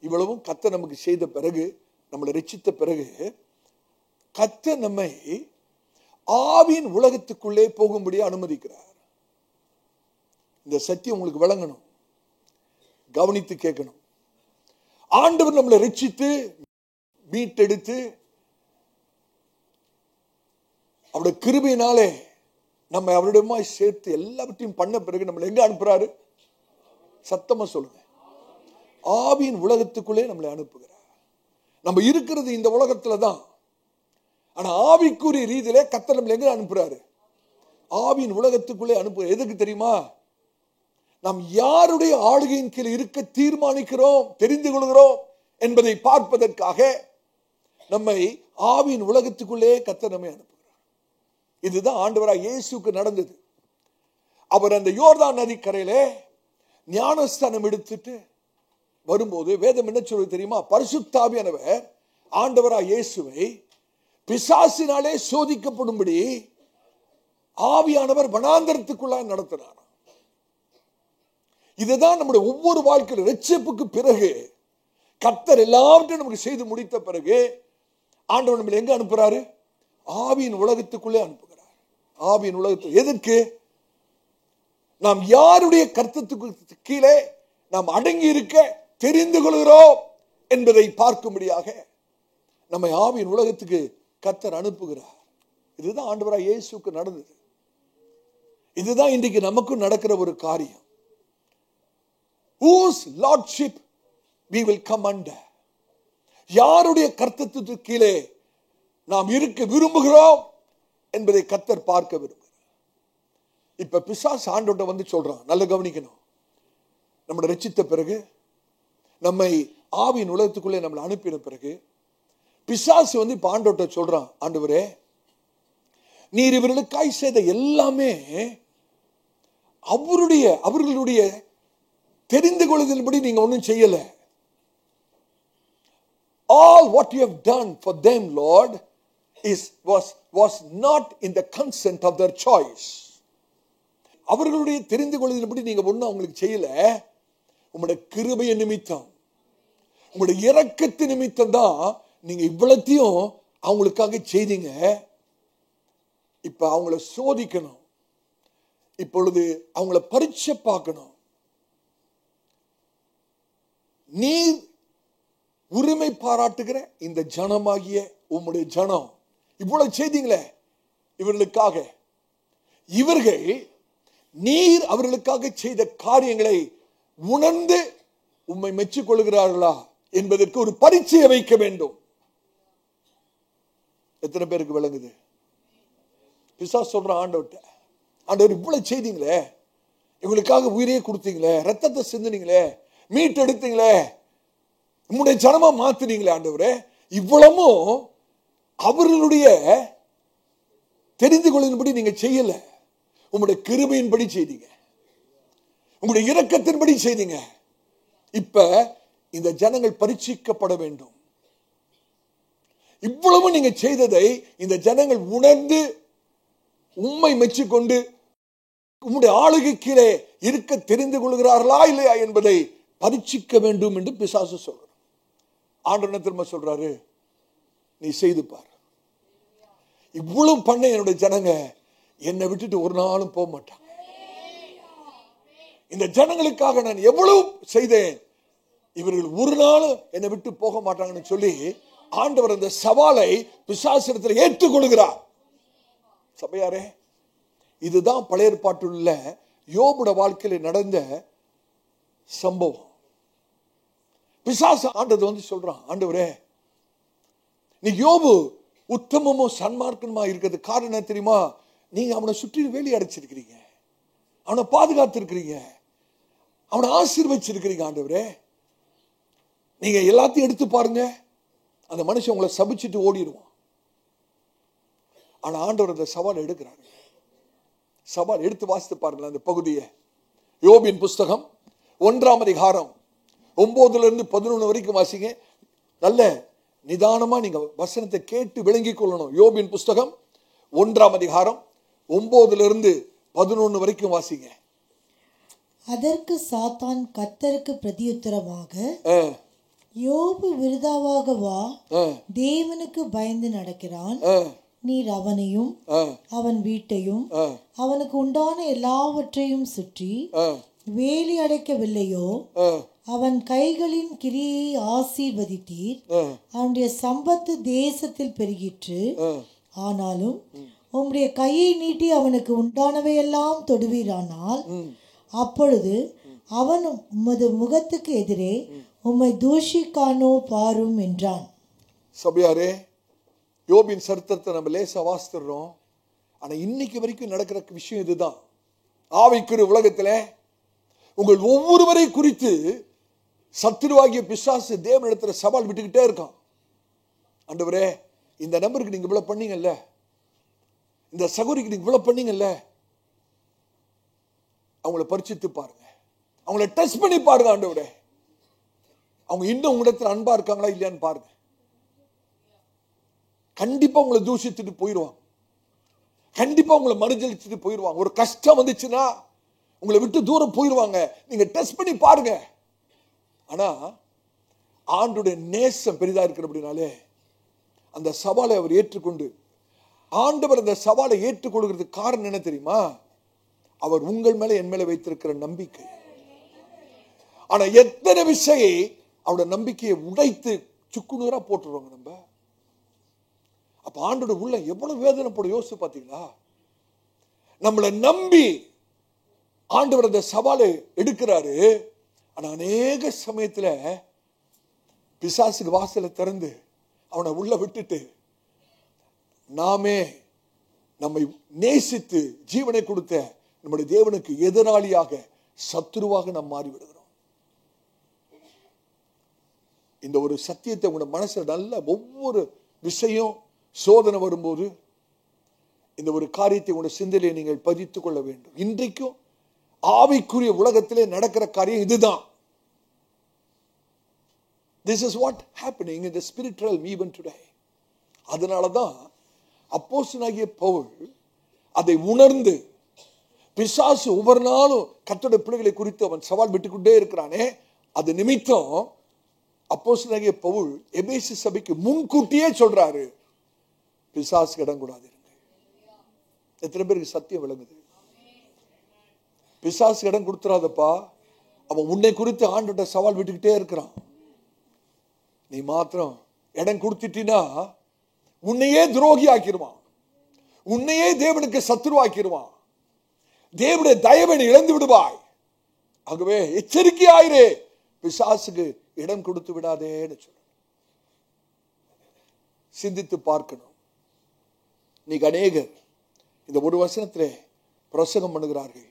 A: இவ்வளவும் கர்த்தர் நமக்கு செய்த பிறகு, நம்மளை ரட்சித்த பிறகு, கர்த்தர் நம்மை ஆவியின் உலகத்துக்குள்ளே போகும்படி அனுமதிக்கிறார். இந்த சத்தியம் உங்களுக்கு விளங்கணும், கவனித்து கேட்கணும். ஆண்டவர் நம்மளை ரட்சித்து மீட்டெடுத்து அவருடைய கிருபையினாலே நம்ம அவரிடமாய் சேர்த்து எல்லாவற்றையும் பண்ண பிறகு நம்மளை எங்க அனுப்புறாரு? சத்தமா சொல்லுங்க. ஆவியின் உலகத்துக்குள்ளே நம்மளை அனுப்புகிறார். நம்ம இருக்கிறது இந்த உலகத்துல தான். ஆனா ஆவிக்குரிய ரீதியிலே கர்த்தர் நம்மளை எங்க அனுப்புறாரு? ஆவியின் உலகத்துக்குள்ளே அனுப்புறாரு. எதுக்கு தெரியுமா? நாம் யாருடைய ஆளுகையின் கீழ் இருக்க தீர்மானிக்கிறோம், தெரிந்து கொள்கிறோம் என்பதை பார்ப்பதற்காக நம்மை ஆவியின் உலகத்துக்குள்ளே கர்த்தர் நம்மை அனுப்புகிறார். இதுதான் ஆண்டவராய் இயேசுவுக்கு நடந்தது. அவர் அந்த யோர்தான் நதிக்கரையிலே ஞானஸ்தானம் எடுத்துட்டு வரும்போது வேதம் என்ன சொல்வது தெரியுமா? பரிசுத்த ஆவியானவர் ஆண்டவராய் இயேசுவை பிசாசினாலே சோதிக்கப்படும்படி ஆவியானவர் வனாந்தரத்துக்குள்ளாய் நடத்தினார். இதுதான் நம்முடைய ஒவ்வொரு வாழ்க்கையில் ரட்சிப்புக்கு பிறகு கர்த்தர் எல்லாவற்றையும் நமக்கு செய்து முடித்த பிறகு ஆண்டவர் நம்மளை எங்க அனுப்புறாரு? ஆவியின் உலகத்துக்குள்ளே அனுப்புகிறார். ஆவியின் உலகத்துக்கு எதற்கு? நாம் யாருடைய கர்த்தத்துக்கு கீழே நாம் அடங்கி இருக்க தெரிந்து கொள்கிறோம் என்பதை பார்க்கும்படியாக நம்மை ஆவியின் உலகத்துக்கு கர்த்தர் அனுப்புகிறார். இதுதான் ஆண்டவராய் இயேசுவுக்கு நடந்தது. இதுதான் இன்றைக்கு நமக்கும் நடக்கிற ஒரு காரியம். Whose lordship we will come under? யாருடைய கர்த்தத்துக்கு கீழே நாம் இருக்க விரும்புகிறோம் என்பதை கர்த்தர் பார்க்க விரும்புகிறார். இப்ப பிசாசு ஆண்டவர்ட்ட வந்து சொல்றான், நல்ல கவனிக்கணும். நம்மளை ரட்சித்த பிறகு, நம்மை ஆவியின் உலகத்துக்குள்ளே நம்மளை அனுப்பின பிறகு, பிசாசு வந்து இப்ப ஆண்டவர்ட்ட சொல்றான், ஆண்டவரே நீர் இவர்களுக்காய் செய்த எல்லாமே அவர்களுடைய தெரிந்து கொள்ளுதல்படி நீங்க ஒன்றும் செய்யல. All what you have done for them, Lord, was not in the consent of their choice. அவர்களுடைய தெரிந்து கொள்ளுதல்படி நீங்க ஒன்றும் அவங்களுக்கு செய்யல. உங்களுடைய கிருபை நிமித்தம், உங்களுடைய இரக்கத்து நிமித்தம் தான் நீங்க இவ்வளத்தையும் அவங்களுக்காக செய்தீங்க. இப்ப அவங்கள சோதிக்கணும், இப்பொழுது அவங்கள பரீட்சை பார்க்கணும். நீ உரிமை பாராட்டுகிற இந்த ஜனமாகிய உம்முடைய ஜனம் இவ்வளவு செய்தீங்களே இவர்களுக்காக, இவர்கள் நீர் அவர்களுக்காக செய்த காரியங்களை உணர்ந்து உம்மை மெச்சிக் கொள்கிறார்களா என்பதற்கு ஒரு பரீட்சையை வைக்க வேண்டும். எத்தனை பேருக்கு விளங்குது? பிசாசு சொல்ற ஆண்டவர்ட்ட, ஆண்டவர் இவ்வளவு செய்தீங்களே, இவங்களுக்காக உயிரையே கொடுத்தீங்களே, ரத்தத்தை சிந்தினீங்களே, மீட் எடுத்தீங்களே, உங்களுடைய ஜனமா மாத்தினீங்களே ஆண்டவரே, இவ்வளவும் அவர்களுடைய தெரிந்து கொள்ளும்படி நீங்க செய்யல, உங்களுடைய கிருபையின்படி செய்தீங்க, உங்களுடைய இரக்கத்தின்படி செய்தீங்க. இப்ப இந்த ஜனங்கள் பரீட்சிக்கப்பட வேண்டும். இவ்வளவு நீங்க செய்ததை இந்த ஜனங்கள் உணர்ந்து உம்மை மெச்சிக்கொண்டு உம்முடைய ஆளுகை கீழே இருக்க தெரிந்து கொள்கிறார்களா இல்லையா என்பதை பரீட்சிக்க வேண்டும் என்று பிசாசு சொல்றார். ஆண்டவர் என்ன திரும்ப சொல்றாரு, நீ செய்து பார். இவ்வளவு பண்ண என்னுடைய ஜனங்க என்னை விட்டுட்டு ஒரு நாளும் போக மாட்டாங்க. இந்த ஜனங்களுக்காக நான் எவ்வளவு செய்தேன், இவர்கள் ஒரு நாளும் என்னை விட்டு போக மாட்டாங்கன்னு சொல்லி ஆண்டவர் அந்த சவாலை பிசாசிடத்தில் ஏற்றுக்கொள்கிறார். சபையாரே, இதுதான் பழைய ஏற்பாட்டில் யோபுட வாழ்க்கையில் நடந்த சம்பவம். பிசாசு ஆண்டது சொல்றான், ஆண்டவரே நீ யோபு உத்தமமும் சன்மார்க்கமா இருக்கிறது காரணம் என்ன தெரியுமா, நீங்க அவனை சுற்றி வேலி அடைச்சிருக்கிறீங்க, அவனை பாதுகாத்து இருக்கிறீங்க, அவனை ஆசீர்வச்சிருக்கிறீங்க. ஆண்டவரே நீங்க எல்லாத்தையும் எடுத்து பாருங்க, அந்த மனுஷன் உங்களை சபிச்சுட்டு ஓடிடுவான். ஆனா ஆண்டவர் அந்த சவால் எடுக்கிறாரு. சவால் எடுத்து வாசித்து பாருங்களேன் அந்த பகுதியை. யோபின் புஸ்தகம் 1ஆம் அதிகாரம் 9-11 வரைக்கும் வாசிங்க. நல்ல நிதானமா நீங்க வசனத்தை கேட்டு விளங்கிக் கொள்ளணும். யோபின் புஸ்தகம் 1ஆம் அதிகாரம் 9-11 வரைக்கும் வாசிங்க.
B: அதற்கு சாத்தான் கர்த்தருக்கு பிரதியுத்தரமாக, யோபு விருதாவாகவா தேவனுக்கு பயந்து நடக்கிறான், நீர் அவனையும் அவன் வீட்டையும் அவனுக்கு உண்டான எல்லாவற்றையும் சுற்றி வேலி அடைக்கவில்லையோ, அவன் கைகளின் கிரியை ஆசீர்வதித்தீர், அவனுடைய சம்பத்து தேசத்தில் பெருகிற்று, ஆனாலும் உம்முடைய கையை நீட்டி அவனுக்கு உண்டானவையெல்லாம் தொடுவீரானால் அப்பொழுது அவன் உமது முகத்துக்கு எதிரே உம்மை தூஷிக்கானோ பாரும் என்றான்.
A: சபையாரே, யோபின் சரித்திரத்தை நம்ம லேசா வாசித்துறோம். ஆனா இன்னைக்கு வரைக்கும் நடக்கிற விஷயம் இதுதான். ஆவிக்குரிய உலகத்துல உங்கள் ஒவ்வொருவரை குறித்து சத்துருவாகிய பிசாசு தேவனிடத்துல சவால் விட்டுக்கிட்டே இருக்கான். ஆண்டவரே இந்த நம்பருக்கு நீங்க இவ்வளவு பண்ணீங்கல்ல, இந்த சகோதரிக்கு நீங்க இவ்வளவு பண்ணீங்கல்ல, அவங்கள பரிசித்து பாருங்க, அவங்கள டெஸ்ட் பண்ணி பாருங்க. ஆண்டவரே அவங்க இன்னும் உங்களிடத்துல அன்பா இருக்காங்களா இல்லையான்னு பாருங்க. கண்டிப்பா உங்களை தூஷித்துட்டு போயிடுவாங்க, கண்டிப்பா உங்களை மறுஜலிச்சுட்டு போயிடுவாங்க. ஒரு கஷ்டம் வந்துச்சுன்னா உங்களை விட்டு தூரம் போயிடுவாங்க. நீங்க டெஸ்ட் பண்ணி பாருங்க. ஆனா ஆண்டுடைய நேசம் பெரிதா இருக்கிறபடினாலே அந்த சவாலை அவர் ஏற்றுக்கொண்டு, ஆண்டவர் அந்த சவாலை ஏற்றுக்கொள்கிறதுக்கு காரணம் என்ன தெரியுமா, அவர் உங்கள் மேல என் மேல வைத்திருக்கிற நம்பிக்கை. ஆனா எத்தனை விஷயம் அவருடைய நம்பிக்கையை உடைத்து சுக்குநூறா போட்டுருவாங்க நம்ம. அப்ப ஆண்டோட உள்ள எவ்வளவு வேதனை போட யோசிச்சு பாத்தீங்களா. நம்மளை நம்பி ஆண்டவர் அந்த சவாலை எடுக்கிறாரு. ஆனா அநேக சமயத்துல பிசாசுக்கு வாசலை திறந்து அவனை உள்ள விட்டுட்டு நாமே நம்மை நேசித்து ஜீவனை கொடுத்த நம்முடைய தேவனுக்கு எதிராளியாக சத்துருவாக நாம் மாறிவிடுகிறோம். இந்த ஒரு சத்தியத்தை உங்க மனசுல நல்ல ஒவ்வொரு விஷயம் சோதனை வரும்போது இந்த ஒரு காரியத்தை உங்க சிந்தையிலே நீங்கள் பதித்துக் கொள்ள வேண்டும். இன்றைக்கும் ஆவிக்குரிய உலகத்திலே நடக்கிற காரியம் இதுதான். This is what happening in the spirit realm even today. அதனாலதான் அப்போஸ்தலனாகிய பவுல் அதை உணர்ந்து, பிசாசு ஒவ்வொரு நாளும் கர்த்தருடைய பிள்ளைகளை குறித்து அவன் சவால் விட்டுக்கொண்டே இருக்கிறானே, அது நிமித்தம் அப்போஸ்தலனாகிய பவுல் எபேசு சபைக்கு முன்கூட்டியே சொல்றாரு, பிசாசுக்கு இடம் கூடாது. எத்தனை பேருக்கு சத்தியம் விளங்குது? பிசாசுக்கு இடம் கொடுத்துறாதப்பா. அவன் உன்னை குறித்து ஆண்டவர்ட்ட சவால் விட்டுக்கிட்டே இருக்கிறான். நீ மாத்திரம் இடம் கொடுத்துட்டீன்னா உன்னையே துரோகி ஆக்கிடுவான், உன்னையே தேவனுக்கு சத்துருவாக்கிடுவான், தேவனுடைய தயவை இழந்து விடுவாய். ஆகவே எச்சரிக்கையாயிரே, பிசாசுக்கு இடம் கொடுத்து விடாதேன்னு சொல்ல. சிந்தித்து பார்க்கணும். இன்னைக்கு அநேகர் இந்த ஒரு வசனத்திலே பிரசங்கம் பண்ணுகிறார்கள்.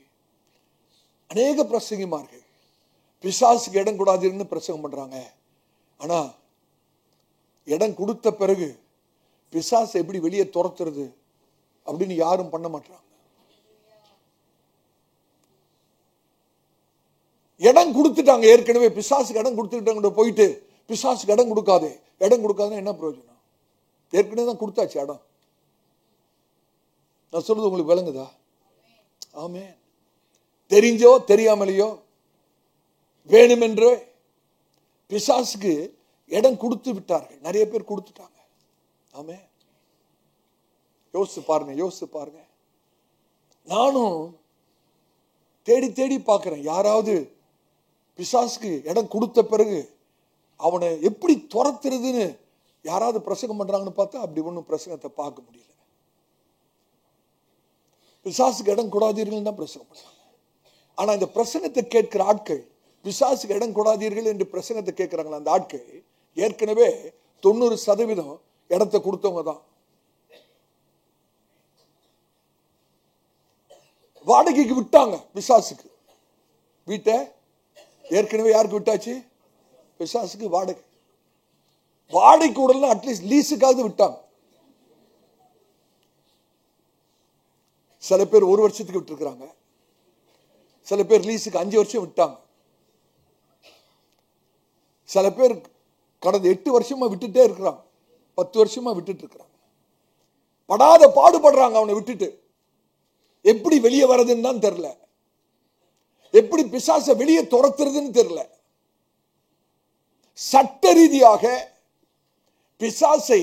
A: அநேக பிரசங்கிமார்கள் பிசாசுக்கு இடம் கூடாதுன்னு பிரசங்கம் பண்றாங்க. ஆனா இடம் கொடுத்த பிறகு பிசாசு எப்படி வெளியே துரத்துறது அப்படின்னு யாரும் பண்ண மாட்டாங்க. இடம் கொடுத்துட்டாங்க, ஏற்கனவே பிசாசுக்கு இடம் கொடுத்துட்டாங்க. போயிட்டு பிசாசுக்கு இடம் கொடுக்காதே, இடம் கொடுக்காதுன்னா என்ன பிரயோஜனம்? ஏற்கனவே தான் கொடுத்தாச்சு இடம். நான் சொல்றது உங்களுக்கு விளங்குதா? ஆமென். தெரிஞ்சோ தெரியாமலையோ வேணுமென்றோ பிசாசுக்கு இடம் கொடுத்து விட்டார்கள். நிறைய பேர் கொடுத்துட்டாங்க. ஆமென். யோசிச்சு பாருங்க. நானும் தேடி தேடி பார்க்கிறேன். யாராவது பிசாசுக்கு இடம் கொடுத்த பிறகு அவனை எப்படி துரத்துறதுன்னு யாராவது பிரசங்கம் பண்றாங்கன்னு பார்த்தா அப்படி ஒன்றும் பிரசங்கத்தை பார்க்க முடியல. பிசாசுக்கு இடம் கொடாதீர்கள் தான் பிரசங்கம் பண்றாங்க. ஆனா இந்த பிரசங்கத்தை கேட்கிற ஆட்கள், பிசாசுக்கு இடம் கொடாதீர்கள் என்று பிரசங்கத்தை கேட்கிறாங்களா, அந்த ஆட்கள் ஏற்கனவே 90% இடத்தை கொடுத்தவங்க தான். வாடகைக்கு விட்டாங்க பிசாசுக்கு. வீட்டை ஏற்கனவே யாருக்கு விட்டாச்சு? பிசாசுக்கு வாடகைக்கு விடலாம், அட்லீஸ்ட் லீஸுக்காவது விட்டாங்க. சில பேர் 1 வருஷத்துக்கு விட்டுருக்காங்க, சில பேர் லீஸுக்கு 5 வருஷம் விட்டாங்க, சில பேர் கடந்த 8 வருஷமா விட்டுட்டே இருக்கிறாங்க, 10 வருஷமா விட்டுட்டு இருக்கிறாங்க. படாத பாடுபடுறாங்க அவனை விட்டுட்டு. எப்படி வெளியே வர்றதுன்னு தான் தெரியல, எப்படி பிசாசை வெளியே துரத்துறதுன்னு தெரியல. சட்ட ரீதியாக பிசாசை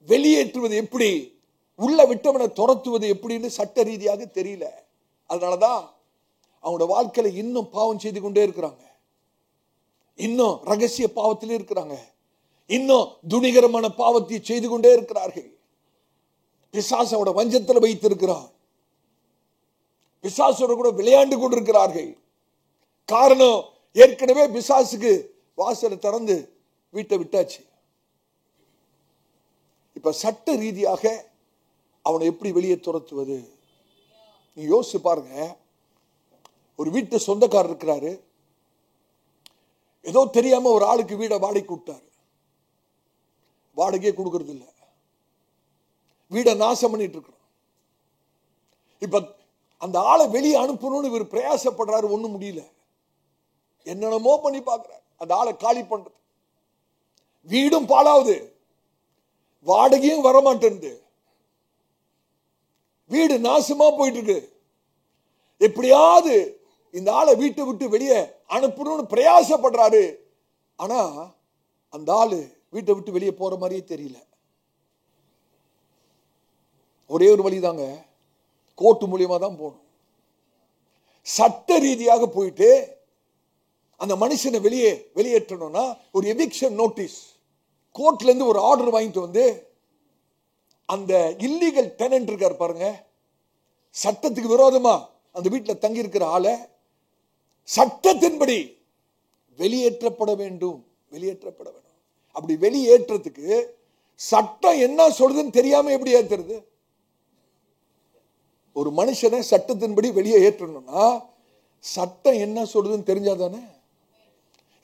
A: வெளியேற்றுவது எப்படி, உள்ள விட்டவனை துரத்துவது எப்படின்னு சட்ட ரீதியாக தெரியல. அதனாலதான் அவங்களோட வாழ்க்கையில இன்னும் பாவம் செய்து கொண்டே இருக்கிறாங்க, இன்னும் ரகசிய பாவத்திலே இருக்கிறாங்க, இன்னும் துணிகரமான பாவத்தை செய்து கொண்டே இருக்கிறார்கள். பிசாசோட வஞ்சத்தில் வைத்திருக்கிறார், பிசாசோட கூட விளையாண்டு கொண்டிருக்கிறார்கள். காரணம், ஏற்கனவே பிசாசுக்கு வாசலை திறந்து வீட்டை விட்டாச்சு. இப்ப சட்ட ரீதியாக அவனை எப்படி வெளியே துரத்துவது? நீ யோசிச்சு பாருங்க. ஒரு வீட்டு சொந்தக்காரர் இருக்கிறாரு, ஏதோ தெரியாம ஒரு ஆளுக்கு வீடை வாடகைக்கு விட்டாரு, வாடகையே கொடுக்கறது இல்லை, வீடை நாசம் பண்ணிட்டு இருக்கிறோம். இப்ப அந்த ஆளை வெளியே அனுப்பணும்னு இவர் பிரயாசப்படுறாரு, ஒண்ணும் முடியல, என்னென்னமோ பண்ணி பார்க்கிறார் அந்த ஆளை காலி பண்றது. வீடும் பாழாவது, வாடகையும் வரமாட்டேன், வீடு நாசமா போயிட்டு இருக்கு. எப்படியாவது இந்த ஆளை வீட்டை விட்டு வெளியே அனுப்பணும்னு பிரயாசப்படுறாரு. ஆனா அந்த ஆளு வீட்டை விட்டு வெளியே போற மாதிரியே தெரியல. ஒரே ஒரு வழிதாங்க, கோர்ட்டு மூலியமா தான் போகணும். சட்ட ரீதியாக போயிட்டு அந்த மனுஷனை வெளியேற்றணும்னா ஒரு எவிக்ஷன் நோட்டீஸ், கோர்ட்ல இருந்து ஒரு ஆர்டர் வாங்கிட்டு வந்து அந்த இல்லீகல் டெனன்ட் இருக்கார் பாருங்க, சட்டத்துக்கு விரோதமா அந்த வீட்டில் தங்கி இருக்கிற ஆளை சட்டத்தின்படி வெளியேற்றப்பட வேண்டும். அப்படி வெளியேற்றத்துக்கு சட்டம் என்ன சொல்றதுன்னு தெரியாம எப்படி ஏற்றுறது? ஒரு மனுஷனை சட்டத்தின்படி வெளியே ஏற்றணும்னா சட்டம் என்ன சொல்றதுன்னு தெரிஞ்சாதானே.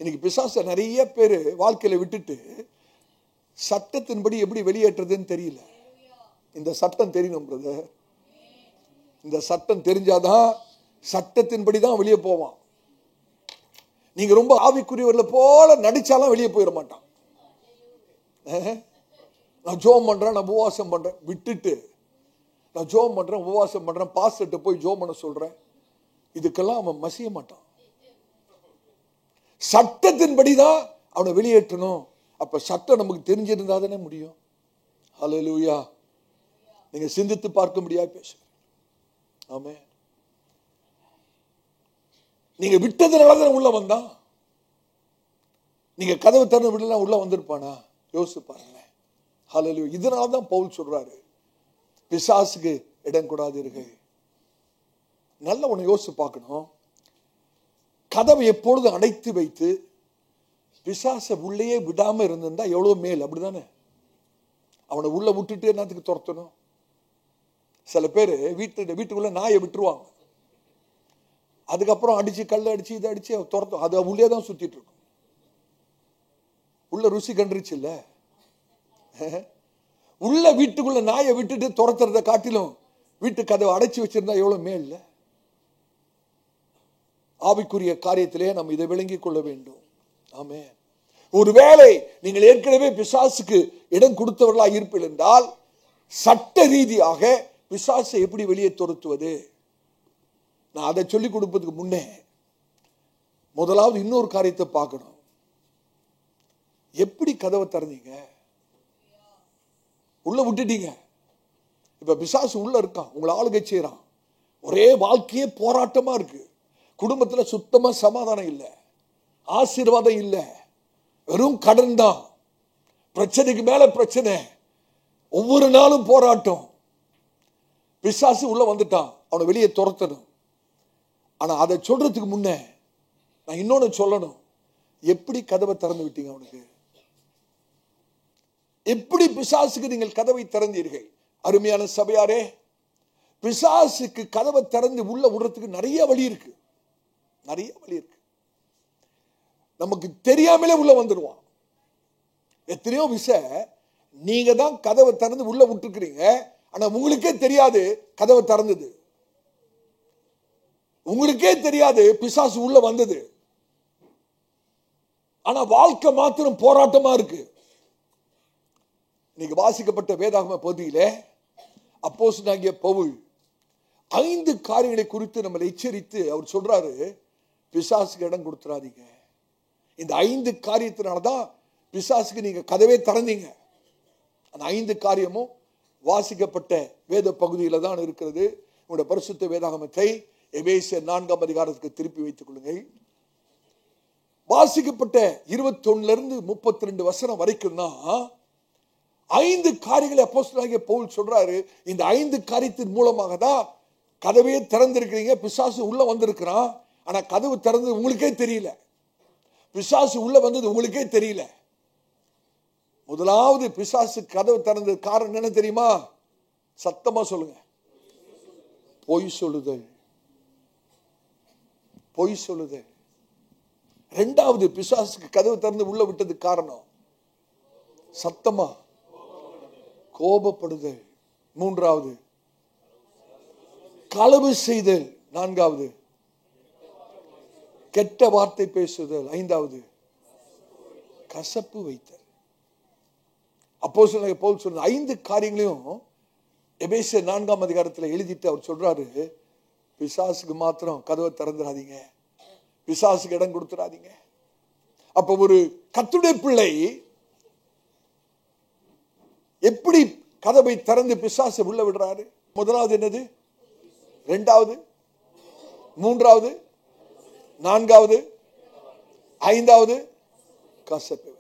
A: இன்னைக்கு பிசாச நிறைய பேர் வாழ்க்கையில விட்டுட்டு சட்டத்தின்படி எப்படி வெளியேற்றதுன்னு தெரியல. இந்த சட்டம் தெரியணும் பிரதர், இந்த சட்டம் தெரிஞ்சாதான் சட்டத்தின்படி தான் வெளியே போவான். நீங்க ரொம்ப ஆவிக்குரியவர்ல போல நடிச்சாலும் வெளியே போயிட மாட்டான். நான் ஜோம் பண்றேன், நான் உபவாசம் பண்றேன் விட்டுட்டு, நான் ஜோம் பண்றேன் உபவாசம் பண்றேன் பாஸ்டர்ட்ட போய் ஜோம் பண்ண சொல்றேன், இதுக்கெல்லாம் அவன் மசிய மாட்டான். சட்டத்தின்படிதான் அவனை வெளியேற்றணும். அப்ப சட்டம் நமக்கு தெரிஞ்சிருந்தா தானே முடியும். ஹல்லேலூயா. நீங்க சிந்தித்து பார்க்க முடியாது பேசுறேன். ஆமென். நீங்க விட்டதுனாலதான் உள்ள வந்தான். நீங்க கதவு திறந்து விடலாம் உள்ள வந்திருப்பானா? யோசிச்சு பாருங்க. ஹல்லேலூயா. இதனாலதான் பவுல் சொல்றாரு, பிசாசுக்கு இடம் கொடாதீர்கள். நல்ல ஒண்ணு யோசிச்சு பார்க்கணும். கதவை எப்பொழுதும் அடைத்து வைத்து பிசாச உள்ளேயே விடாம இருந்திருந்தா எவ்வளவு மேல், அப்படிதானே? அவனை உள்ள விட்டுட்டு என்னத்துக்கு துரத்தணும்? சில பேர் வீட்டுக்குள்ள நாயை விட்டுருவாங்க, அதுக்கப்புறம் அடிச்சு கல்ல அடிச்சு இதை அடிச்சு துரத்தும், அது உள்ளே தான் சுத்திட்டு இருக்கும். உள்ள ருசி கண்டுருச்சு இல்ல. உள்ள வீட்டுக்குள்ள நாயை விட்டுட்டு துரத்துறத காட்டிலும் வீட்டு கதவை அடைச்சு வச்சிருந்தா எவ்வளவு மேல் இல்ல. ஆவிக்குரிய காரியத்திலே நம்ம இதை விளங்கிக் கொள்ள வேண்டும். ஆமென். ஒருவேளை நீங்கள் ஏற்கனவே பிசாசுக்கு இடம் கொடுத்தவர்களாக இருப்பீர்கள் என்றால் சட்ட ரீதியாக பிசாசை எப்படி வெளியே துரத்துவது? நான் அதை சொல்லிக் கொடுப்பதுக்கு முன்னே முதலாவது இன்னொரு காரியத்தை பார்க்கணும். எப்படி கதவை திறந்தீங்க? உள்ள விட்டுட்டீங்க. இப்ப பிசாசு உள்ள இருக்கான், உங்களை ஆளுகை செய்யறான். ஒரே வாழ்க்கையே போராட்டமா இருக்கு. குடும்பத்துல சுத்தமா சமாதானம் இல்லை, ஆசீர்வாதம் இல்லை, வெறும் கடன் தான், பிரச்சனைக்கு மேல பிரச்சனை, ஒவ்வொரு நாளும் போராட்டம். பிசாசு உள்ள வந்துட்டான், அவனை வெளியே துரத்தணும். ஆனா அதை சொல்றதுக்கு முன்ன நான் இன்னொன்னு சொல்லணும். எப்படி கதவை திறந்து விட்டீங்க? அவனுக்கு எப்படி பிசாசுக்கு நீங்கள் கதவை திறந்தீர்கள்? அருமையான சபையாரே, பிசாசுக்கு கதவை திறந்து உள்ள விடுறதுக்கு நிறைய வழி இருக்கு, நிறைய வழி இருக்கு. நமக்கு தெரியாமலே உள்ள வந்துடுவான். எத்தனையோ விஷயம் நீங்க தான் கதவை திறந்து உள்ள விட்டுருக்கிறீங்க, ஆனா உங்களுக்கே தெரியாது கதவை திறந்தது, உங்களுக்கே தெரியாது பிசாசு உள்ள வந்தது. ஆனா வாழ்க்கை மாத்திரம் போராட்டமா இருக்கு. இன்னைக்கு வாசிக்கப்பட்ட வேதாகம பகுதியிலே அப்போஸ்தலனாகிய பவுல் 5 காரியங்களை குறித்து நம்மளை எச்சரித்து அவர் சொல்றாரு, பிசாசுக்கு இடம் கொடுத்துறாதீங்க. இந்த 5 காரியத்தினாலதான் பிசாசுக்கு நீங்க கதவே திறந்தீங்க. அந்த 5 காரியமும் வாசிக்கப்பட்ட வேத பகுதியில தான் இருக்கிறது. உங்களுடைய பரிசுத்த வேதாகமத்தை எபேசியர் 4ஆம் அதிகாரத்துக்கு திருப்பி வைத்துக் கொள்ளுங்கள். வாசிக்கப்பட்ட 21 32 வசனம் வரைக்கும் தான் 5 காரியங்களை அப்போஸ்தலனாகிய பவுல் சொல்றாரு. இந்த 5 காரியத்தின் மூலமாக தான் கதவே திறந்திருக்கிறீங்க. பிசாசு உள்ள வந்திருக்கிறான், ஆனா கதவு திறந்தது உங்களுக்கே தெரியல. பிசாசு உள்ள வந்தது உங்களுக்கே தெரியல. முதலாவது பிசாசு கதவு திறந்தது காரணம் என்ன தெரியுமா? சத்தமா சொல்லுங்க. பொய் சொல்லுதல், பொய் சொல்லுதல். இரண்டாவது பிசாசுக்கு கதவு திறந்து உள்ள விட்டது காரணம் சத்தமா கோபப்படுதல். மூன்றாவது களவு செய்தல். நான்காவது கெட்ட வார்த்தை பேசுதல். ஐந்தாவது கசப்பு வைத்தல். அப்போஸ்தலனாகிய பவுல் சொன்ன 5 காரியங்களையும் எபேசியர் 4ஆம் அதிகாரத்தில் எழுதிட்டு அவர் சொல்றாரு, பிசாசுக்கு மாத்திரம் கதவை திறந்துடாதீங்க, பிசாசுக்கு இடம் கொடுத்துடாதீங்க. அப்ப ஒரு கர்த்தருடைய பிள்ளை எப்படி கதவை திறந்து பிசாசை உள்ள விடுறாரு? முதலாவது என்னது? இரண்டாவது, மூன்றாவது, நான்காவது, ஐந்தாவது கசப்பு.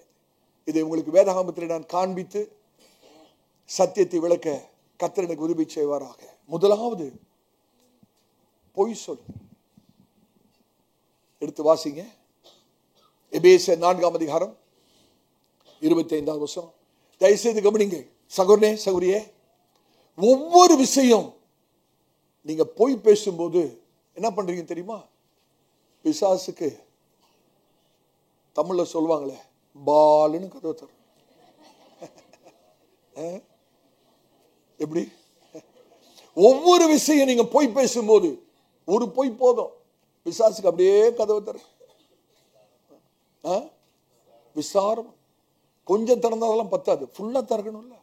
A: இதை உங்களுக்கு வேதாகமத்தில் நான் காண்பித்து சத்தியத்தை விளக்க கர்த்தர் எனக்கு உதவி செய்வாராக. முதலாவது பொய் சொல். எடுத்து வாசிங்க. எபேசியர் 4ஆம் அதிகாரம் 25ஆம் வசனம். தயவுசெய்து கவனிங்க சகோதரனே, சகோதரியே. ஒவ்வொரு விஷயம் நீங்க பொய் பேசும்போது என்ன பண்றீங்க தெரியுமா? பிசாசுக்கு தமிழ்ல சொல்லுவாங்களே பாலுன்னு கதவை தரும். எப்படி? ஒவ்வொரு விஷயம் நீங்க பொய் பேசும்போது ஒரு பொய் போதும், பிசாசுக்கு அப்படியே கதவை தரும். விசாரம் கொஞ்சம் திறந்தாலும் பத்தாது, ஃபுல்லா திறக்கணும்ல.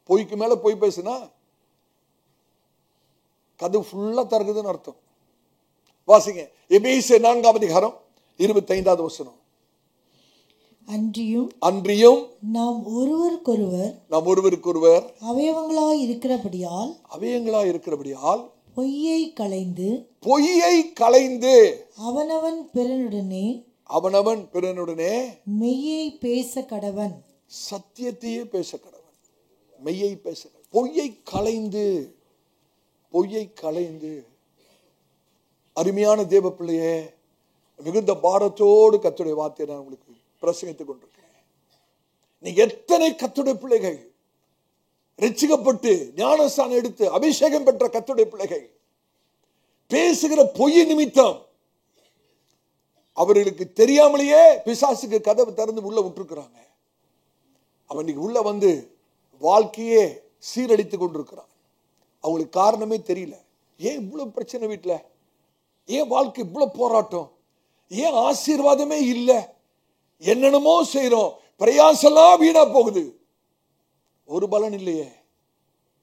A: பொய்க்கு மேல பொய் பேசுனா கதவு ஃபுல்லா திறக்குதுன்னு அர்த்தம். வாசிங்க எபேசியர் 4ஆம் அதிகாரம் 25ஆவது வசனம். அன்றியும் நாம் ஒருவருக்கொருவர் அவயவங்களாய் இருக்கிறபடியால் பொய்யை களைந்து அவனவன் பிறனுடனே மெய்யை பேச கடவன். சத்தியத்தையே பேச கடவன், மெய்யை பேச. பொய்யை களைந்து. அருமையான தேவ பிள்ளையே, மிகுந்த பாரத்தோடு கர்த்தருடைய வார்த்தையை நான் உங்களுக்கு பிரசங்கித்துக் கொண்டிருக்கிறேன். நீங்க எத்தனை கர்த்தருடைய பிள்ளைகள் ரட்சிக்கப்பட்டு ஞானஸ்நானம் எடுத்து அபிஷேகம் பெற்ற கர்த்தருடைய பிள்ளைகள் பேசுகிற பொய் நிமித்தம் அவர்களுக்கு தெரியாமலேயே பிசாசுக்கு கதவு திறந்து உள்ள விட்டுருக்கிறாங்க. அவன் உள்ள வந்து வாழ்க்கையே சீரழித்துக் கொண்டிருக்கிறான். அவங்களுக்கு காரணமே தெரியல. ஏன் இவ்வளவு பிரச்சனை வீட்டுல? ஏன் வாழ்க்கை இவ்வளவு போராட்டம்? ஏன் ஆசீர்வாதமே இல்லை? என்னென்னமோ செய்யறோம், பிரயாசெல்லாம் வீணா போகுது, ஒரு பலன் இல்லையே.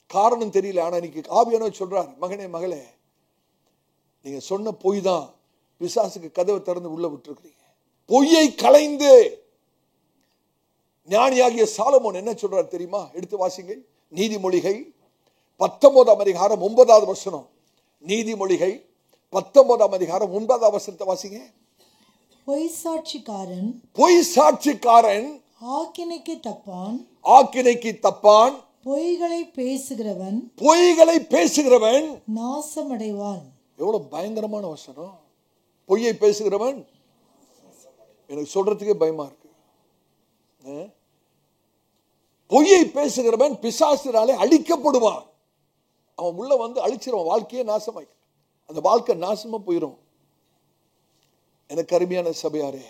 A: காரணம் தெரியல. ஆனா இன்னைக்கு ஆவியானவர் சொல்றார், மகனே மகளே, நீங்க சொன்ன பொய் தான் பிசாசுக்கு கதவை திறந்து உள்ள விட்டுருக்கீங்க. பொய்யை களைந்து. ஞானியாகிய சாலமோன் என்ன சொல்றார் தெரியுமா? எடுத்து வாசிங்க. நீதிமொழிகள் 19ஆம் அதிகாரம் 9வது வசனம். நீதிமொழிகள் 19ஆம் அதிகாரம் 9வது வசனத்தை வாசிங்க. பொய் சாட்சிக்காரன்
B: ஆக்கினைக்கு
A: தப்பான்,
B: பொய்களை பேசுகிறவன் நாசமடைவான்.
A: எவ்வளவு பயங்கரமான வசனம். பொய்யை பேசுகிறவன், எனக்கு சொல்றதுக்கே பயமா இருக்கு. பொய்யை பேசுகிறவன் பிசாசினாலே அழிக்கப்படுவான். அவன் உள்ள வந்து அழிச்சிருவான், வாழ்க்கையே நாசமாய், அந்த வாழ்க்கை நாசமா போயிடும். எனக்கு அருமையான சபையாரே,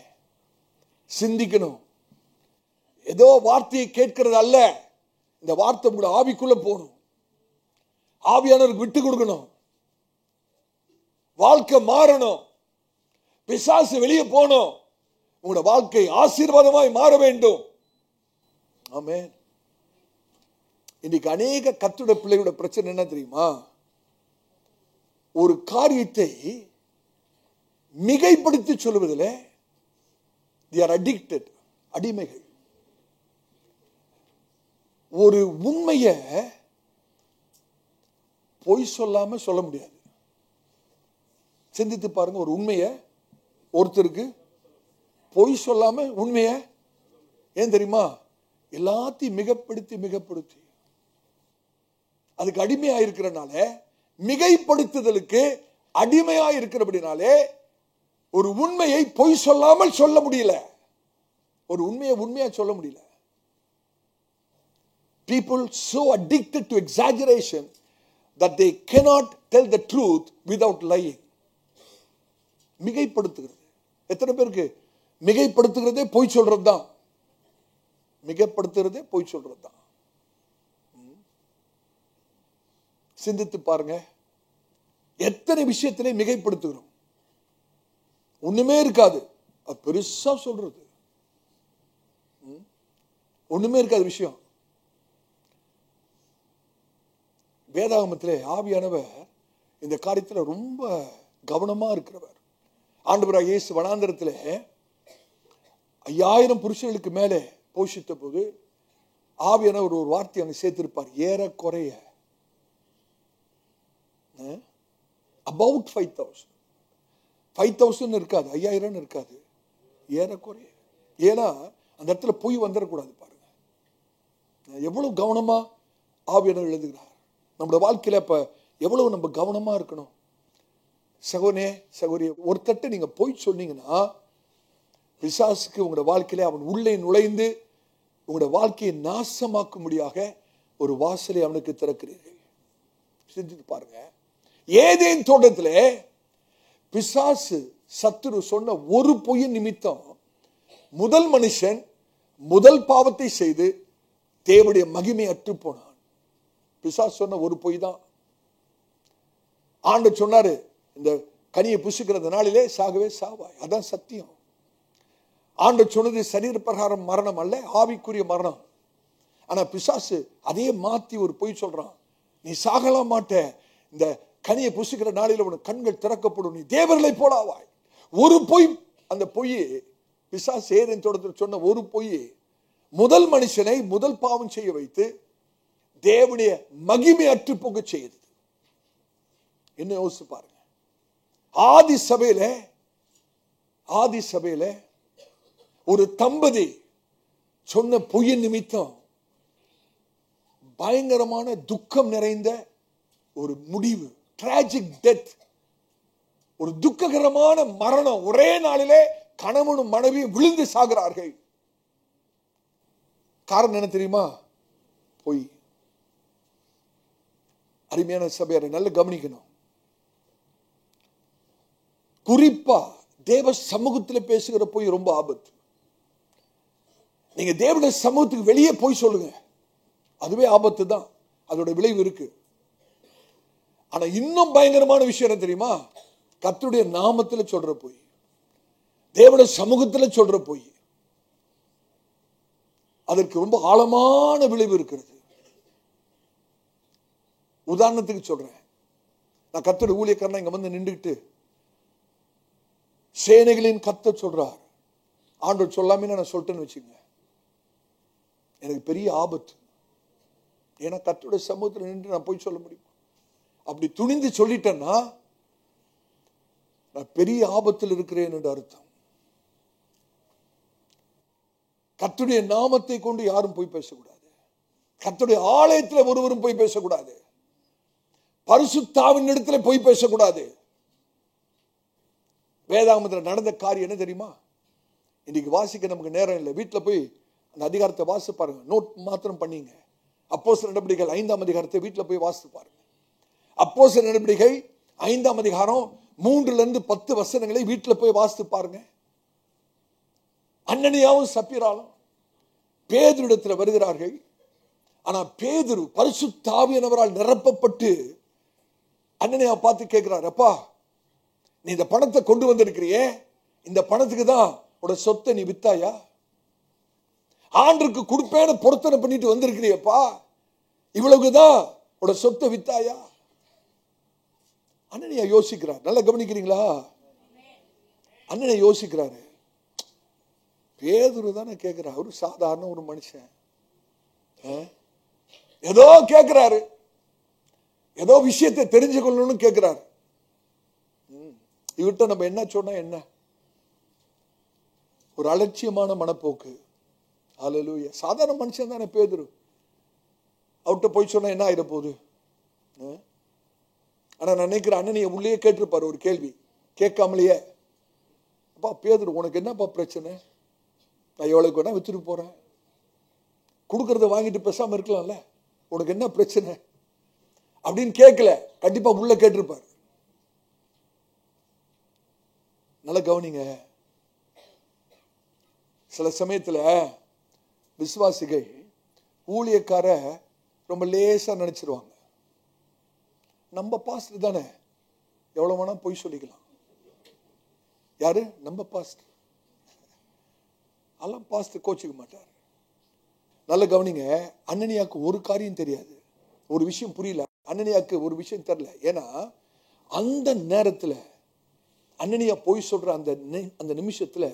A: சிந்திக்கணும். ஏதோ வார்த்தையை கேட்கிறது அல்ல, இந்த வார்த்தை கூட ஆவிக்குள்ள போகணும். ஆவியானவருக்கு விட்டு கொடுக்கணும். வாழ்க்கை மாறணும், பிசாசு வெளியே போகணும், உங்களோட வாழ்க்கை ஆசீர்வாதமாய் மாற வேண்டும். ஆமென். இன்னைக்கு அநேக கர்த்தருடைய பிள்ளைகளோட பிரச்சனை என்ன தெரியுமா? ஒரு காரியத்தை மிகைப்படுத்தி சொல்லுவதில் they are addicted, அடிமைகள். ஒரு உண்மையை பொய் சொல்லாம சொல்ல முடியாது. சிந்தித்து பாருங்க. ஒரு உண்மையை ஒருத்தருக்கு பொய் சொல்லாம உண்மையை, ஏன் தெரியுமா? எல்லாத்தையும் மிகப்படுத்தி அதுக்கு அடிமையா இருக்கிறனால, மிகைப்படுத்துதலுக்கு அடிமையா இருக்கிறபடினாலே ஒரு உண்மையை பொய் சொல்லாமல் சொல்ல முடியல. ஒரு உண்மையை உண்மையா சொல்ல முடியல. People so addicted to exaggeration that they cannot tell the truth without lying. மிகைப்படுத்துகிறது. எத்தனை பேருக்கு மிகைப்படுத்துகிறதே பொய் சொல்றது தான்? மிகைப்படுத்துகிறதே பொய் சொல்றது தான். சிந்தித்து பாருங்க. எத்தனை விஷயத்திலே மிகைப்படுத்துகிறோம். ஒண்ணுமே இருக்காது, அது பெருசா சொல்றது. ஒண்ணுமே இருக்காது விஷயம். வேதாகமத்திலே ஆவியானவர் இந்த காரியத்துல ரொம்ப கவனமா இருக்கிறவர். ஆண்டவராகிய இயேசு வனாந்தரத்திலே 5000 புருஷர்களுக்கு மேலே போஷித்த போது ஆவியானவர் ஒரு வார்த்தை அங்க சேர்த்திருப்பார். ஏறக்குறைய about 5,000 இருக்காது, 5000 இருக்காது, ஏறக்குறைய. ஏன்னா அந்த இடத்துல பொய் வந்துடக்கூடாது. பாருங்க எவ்வளவு கவனமா ஆவியானவர் எழுதுகிறார். நம்மளோட வாழ்க்கையில இப்ப எவ்வளவு நம்ம கவனமா இருக்கணும். சகோனே சகோதரிய, ஒரு தட்டு நீங்க பொய் சொன்னீங்கன்னா பிசாசுக்கு உங்களோட வாழ்க்கையில அவன் உள்ளே நுழைந்து உங்களோட வாழ்க்கையை நாசமாக்கும்படியாக ஒரு வாசலை அவனுக்கு திறக்கிறீர்கள். சிந்தித்து பாருங்க. ஏதேன் தோட்டத்திலே பிசாசு சத்துரு சொன்ன ஒரு பொய்யின் நிமித்தம் முதல் மனுஷன் முதல் பாவத்தை செய்து தேவனுடைய மகிமை அற்று போனான். பிசாசு சொன்ன ஒரு பொய் தான். ஆண்டவர் சொன்னாரு, இந்த கனியை புசிக்கிற நாளிலே சாகவே சாவாய். அதான் சத்தியம். ஆண்டவர் சொன்னது சரீர பிரகாரம் மரணம் அல்ல, ஆவிக்குரிய மரணம். ஆனா பிசாசு அதே மாத்தி ஒரு பொய் சொல்றான். நீ சாகலாம் மாட்ட, இந்த கனியை புசிக்கிற நாளில் உனக்கு கண்கள் திறக்கப்படும், நீ தேவர்களை போலாவாய். ஒரு பொய். அந்த பொய் பிசாசு ஏதேன் தோட்டத்தில் சொன்ன ஒரு பொய் முதல் மனுஷனை முதல் பாவம் செய்ய வைத்து தேவனுடைய மகிமை அற்று போக செய்யுது. என்ன யோசிச்சு பாருங்க. ஆதி சபையில ஒரு தம்பதி சொன்ன பொய்யின் நிமித்தம் பயங்கரமான துக்கம் நிறைந்த ஒரு முடிவு, டிராஜிக் டெத், ஒரு துக்ககரமான மரணம். ஒரே நாளிலே கணவனும் மனைவியும் விழுந்து சாகிறார்கள். காரணம் என்ன தெரியுமா? பொய். அருமையான சபையாரை நல்ல கவனிக்கணும். குறிப்பா தேவ சமூகத்தில் பேசுகிற பொய் ரொம்ப ஆபத்து. நீங்க தேவனுடைய சமூகத்துக்கு வெளியே போய் சொல்லுங்க, அதுவே ஆபத்து தான். அதோட விளைவு இருக்கு. ஆனா இன்னும் பயங்கரமான விஷயம் என்ன தெரியுமா? கர்த்தருடைய நாமத்துல சொல்ற பொய், தேவனுடைய சமூகத்துல சொல்ற பொய். அதற்கு ரொம்ப ஆழமான விளைவு இருக்கிறது. உதாரணத்துக்கு சொல்றேன், நான் கர்த்தருடைய ஊழியக்காரனா இங்க வந்து நின்றுட்டு சேனைகளின் கர்த்தர் சொல்றார், ஆண்டவர் சொல்லாமே நான் சொல்லிட்டேன்னு வச்சுங்க, எனக்கு பெரிய ஆபத்து. ஏன்னா கர்த்தருடைய சமூகத்தில் நின்று நான் போய் சொல்ல முடியும். அப்படி துணிந்து சொல்லிட்டேன்னா நான் பெரிய ஆபத்தில் இருக்கிறேன் என்று அர்த்தம். கர்த்தருடைய நாமத்தை கொண்டு யாரும் போய் பேசக்கூடாது. கர்த்தருடைய ஆலயத்தில் ஒருவரும் போய் பேசக்கூடாது. பரிசுத்தாவின் இடத்துல போய் பேசக்கூடாது. வேதாகமத்தில் நடந்த காரியம் என்ன தெரியுமா? இன்னைக்கு வாசிக்க நமக்கு நேரம் இல்லை. வீட்டில் போய் அந்த அதிகாரத்தை வாசித்து பாருங்க, நோட் மாத்திரம் பண்ணீங்க. அப்போஸ்தலர் நடபடிகள் 5ஆம் அதிகாரத்தை வீட்டில் போய் வாசித்து பாருங்க. அப்போஸ்தலர் நடபடிகள் 5ஆம் அதிகாரம் 3-10 வசனங்களை வீட்டில் போய் வாசித்து பாருங்க. அனனியாவும் சப்பீராலும் பேதுருவிடத்தில் வருகிறார்கள். ஆனா பேதுரு பரிசுத்த ஆவியானவரால் நிரப்பப்பட்டு அனனியா பார்த்து கேட்கிறார், அப்பா நீ இந்த பணத்தை கொண்டு வந்திருக்கிறியே, இந்த பணத்துக்கு தான் உட சொத்தை நீ வித்தாயா? ஆண்டுக்கு கொடுப்பேன்னு பொருத்தனை பண்ணிட்டு வந்திருக்கிறியப்பா, இவ்வளவுதான் உட சொத்தை வித்தாயா? அனனியா யோசிக்கிறார். நல்லா கவனிக்கிறீங்களா? அனனியா யோசிக்கிறாரு. பேதுரு தானே கேட்கிறார், ஒரு சாதாரண ஒரு மனுஷன், ஏதோ கேட்கிறாரு, ஏதோ விஷயத்தை தெரிஞ்சு கொள்ளணும்னு கேட்கிறாரு. இவர்கிட்ட நம்ம என்ன சொன்னா என்ன? ஒரு அலட்சியமான மனப்போக்கு. அல்லேலூயா. சாதாரண மனுஷன் தானே பேதுரு. அவர்கிட்ட போய் சொன்னா என்ன ஆயிட போகுது? ஆனா நான் நினைக்கிறேன் அண்ணனைய உள்ளே கேட்டிருப்பாரு ஒரு கேள்வி, கேட்காமலேயே, அப்பா பேதுரு உனக்கு என்னப்பா பிரச்சனை? நான் எவ்வளவுக்கு வேணா வித்துட்டு போறேன், கொடுக்கறத வாங்கிட்டு பேசாம இருக்கலாம்ல, உனக்கு என்ன பிரச்சனை அப்படின்னு கேட்கல. கண்டிப்பா உள்ள கேட்டிருப்பாரு. நல்ல கவனிங்க, சில சமயத்துல விசுவாசிகள் ஊழியக்கார ரொம்ப லேசா நினைச்சிருவாங்க. நம்ம பாஸ்டர் தானே, எவ்வளவு வேணா போய் சொல்லிக்கலாம். யாரு? நம்ம பாஸ்டர். எல்லாம் பாஸ்டர் கோச்சிக்க மாட்டார். நல்ல கவனிங்க, அனனியாக்கு ஒரு காரியம் தெரியாது, ஒரு விஷயம் புரியல. அனனியாக்கு ஒரு விஷயம் தெரியல. ஏன்னா அந்த நேரத்துல அனனியா போய் சொல்ற அந்த நிமிஷத்துல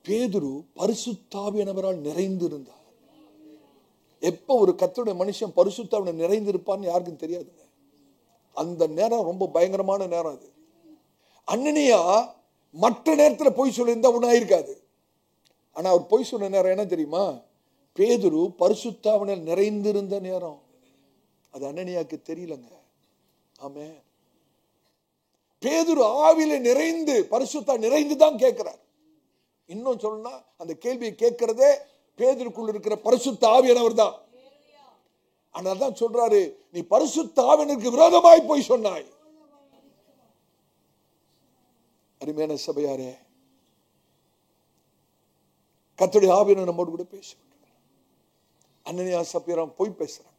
A: பேதுரு பரிசுத்த ஆவியானவரால் நிறைந்து இருந்தார். எப்ப ஒரு கர்த்தருடைய மனுஷன் பரிசுத்த ஆவியானவரால் நிறைந்து இருப்பான்னு யாருக்கும் தெரியாதுங்க. அந்த நேரம் ரொம்ப பயங்கரமான நேரம் அது. அனனியா மற்ற நேரத்துல போய் சொல்லியிருந்தா ஒன்னும் ஆயிருக்காது. ஆனா அவர் போய் சொன்ன நேரம் என்ன தெரியுமா? பேதுரு பரிசுத்த ஆவியானவரால் நிறைந்திருந்த நேரம். அது அனனியாக்கு தெரியலங்க. ஆமென். பேதுரு ஆவியில நிறைந்து பரிசுத்த நிறைந்து தான் கேட்கிறார். இன்னும் சொல்லணும்னா அந்த கேள்வியை கேட்கிறதே பேதுருக்குள்ள இருக்கிற பரிசுத்த ஆவியானவர் தான். ஆனாதான் சொல்றாரு, நீ பரிசுத்த ஆவியானவருக்கு விரோதமாய் போய் சொன்னாய். அருமையான சபையாரே, கர்த்தருடைய ஆவியானவர் நம்மோடு கூட பேசுகிறார். அனனியா சப்பீராம் போய் பேசுறாங்க.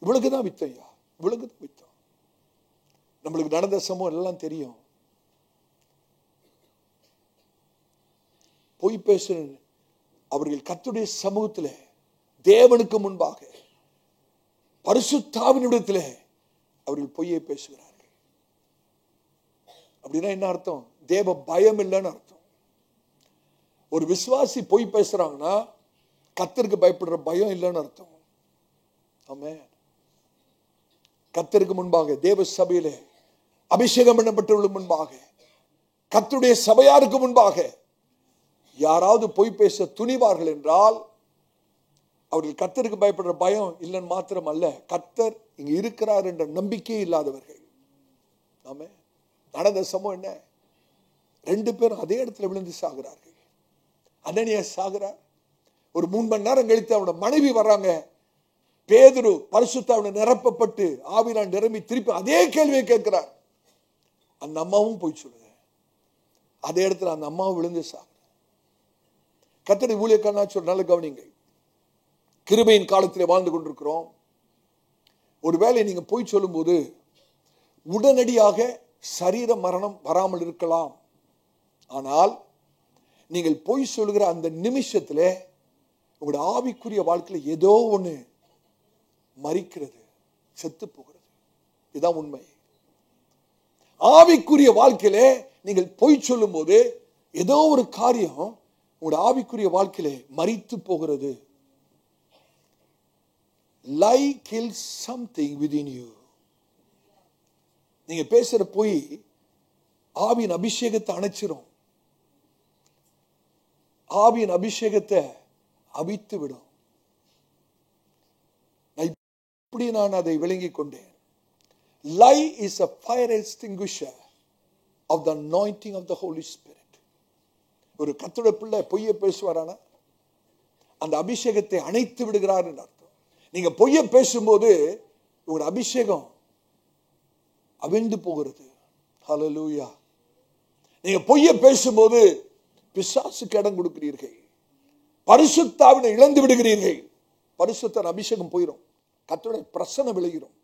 A: இவ்வளவுதான் வித்தையா, இவ்வளவுதான் வித்தம். நம்மளுக்கு நடந்த சம்பவம் எல்லாம் தெரியும். பொய் பேச அவர்கள் கர்த்தருடைய சமூகத்தில் தேவனுக்கு முன்பாக பரிசுத்த ஆவியினிடத்தில் அவர்கள் பொய்யை பேசுகிறார்கள். அப்படின்னா என்ன அர்த்தம்? தேவ பயம் இல்லைன்னு அர்த்தம். ஒரு விசுவாசி பொய் பேசுறாங்கன்னா கர்த்தருக்கு பயப்படுற பயம் இல்லைன்னு அர்த்தம். ஆமென். கர்த்தருக்கு முன்பாக, தேவ சபையிலே அபிஷேகம் பண்ணப்பட்டவர்களுக்கு முன்பாக, கர்த்தருடைய சபையாருக்கு முன்பாக யாராவது பொய் பேச துணிவார்கள் என்றால் அவர்கள் கர்த்தருக்கு பயப்படுற பயம் இல்லைன்னு மாத்திரம் அல்ல, கர்த்தர் இங்க இருக்கிறார் என்ற நம்பிக்கை இல்லாதவர்கள். ஆமென். நடந்த சம்பவம் என்ன? 2 பேரும் அதே இடத்துல விழுந்து சாகிறார்கள். அனனியா சாகிறார். ஒரு 3 மணி நேரம் கழித்து அவனோட மனைவி வர்றாங்க. பேதுரு பரிசுத்த ஆவியானவரால் நிரப்பப்பட்டு ஆவியால் நிரம்பி திருப்பி அதே கேள்வியை கேட்கிறார். அந்த அம்மாவும் போய் சொல்லுங்க, அதே இடத்துல அந்த அம்மாவும் விழுந்து சாகுற. கர்த்தருடைய ஊழியக்காரனா சொல்ற, நல்ல கவனிங்க, கிருபையின் காலத்திலே வாழ்ந்து கொண்டிருக்கிறோம். ஒருவேளை நீங்க போய் சொல்லும் போது உடனடியாக சரீர மரணம் வராமல் இருக்கலாம். ஆனால் நீங்கள் பொய் சொல்லுகிற அந்த நிமிஷத்திலே உங்களுடைய ஆவிக்குரிய வாழ்க்கையில் ஏதோ ஒண்ணு மரிக்கிறது, செத்து போகிறது. இதுதான் உண்மை. ஆவிக்குரிய வாழ்க்கையிலே நீங்கள் பொய் சொல்லும் போது ஏதோ ஒரு காரியம் உங்களுடைய ஆவிக்குரிய வாழ்க்கையிலே மரித்து போகிறது. Lie kills something within you. நீங்க பேசுற பொய் ஆவியின் அபிஷேகத்தை அணைச்சிரும், ஆவியின் அபிஷேகத்தை அவித்து விடும். இப்படி நான் அதை விளங்கிக் கொண்டேன். Lie is a fire extinguisher of the anointing of the Holy Spirit. ஒரு கர்த்தருடைய பிள்ளை பொய்யை பேசுவாரானா அந்த அபிஷேகத்தை அணைத்து விடுகிறார் என்று அர்த்தம். நீங்க பொய்யை பேசும்போது உங்களுடைய அபிஷேகம் அவிழ்ந்து போகிறது. ஹல்லேலூயா. நீங்க பொய்யை பேசும்போது பிசாசுக்கு இடம் கொடுக்கிறீர்கள், பரிசுத்த ஆவியை இழந்து விடுகிறீர்கள். பரிசுத்த அபிஷேகம் போயிடும், கர்த்தருடைய பிரசன்னம் விலகிடும்.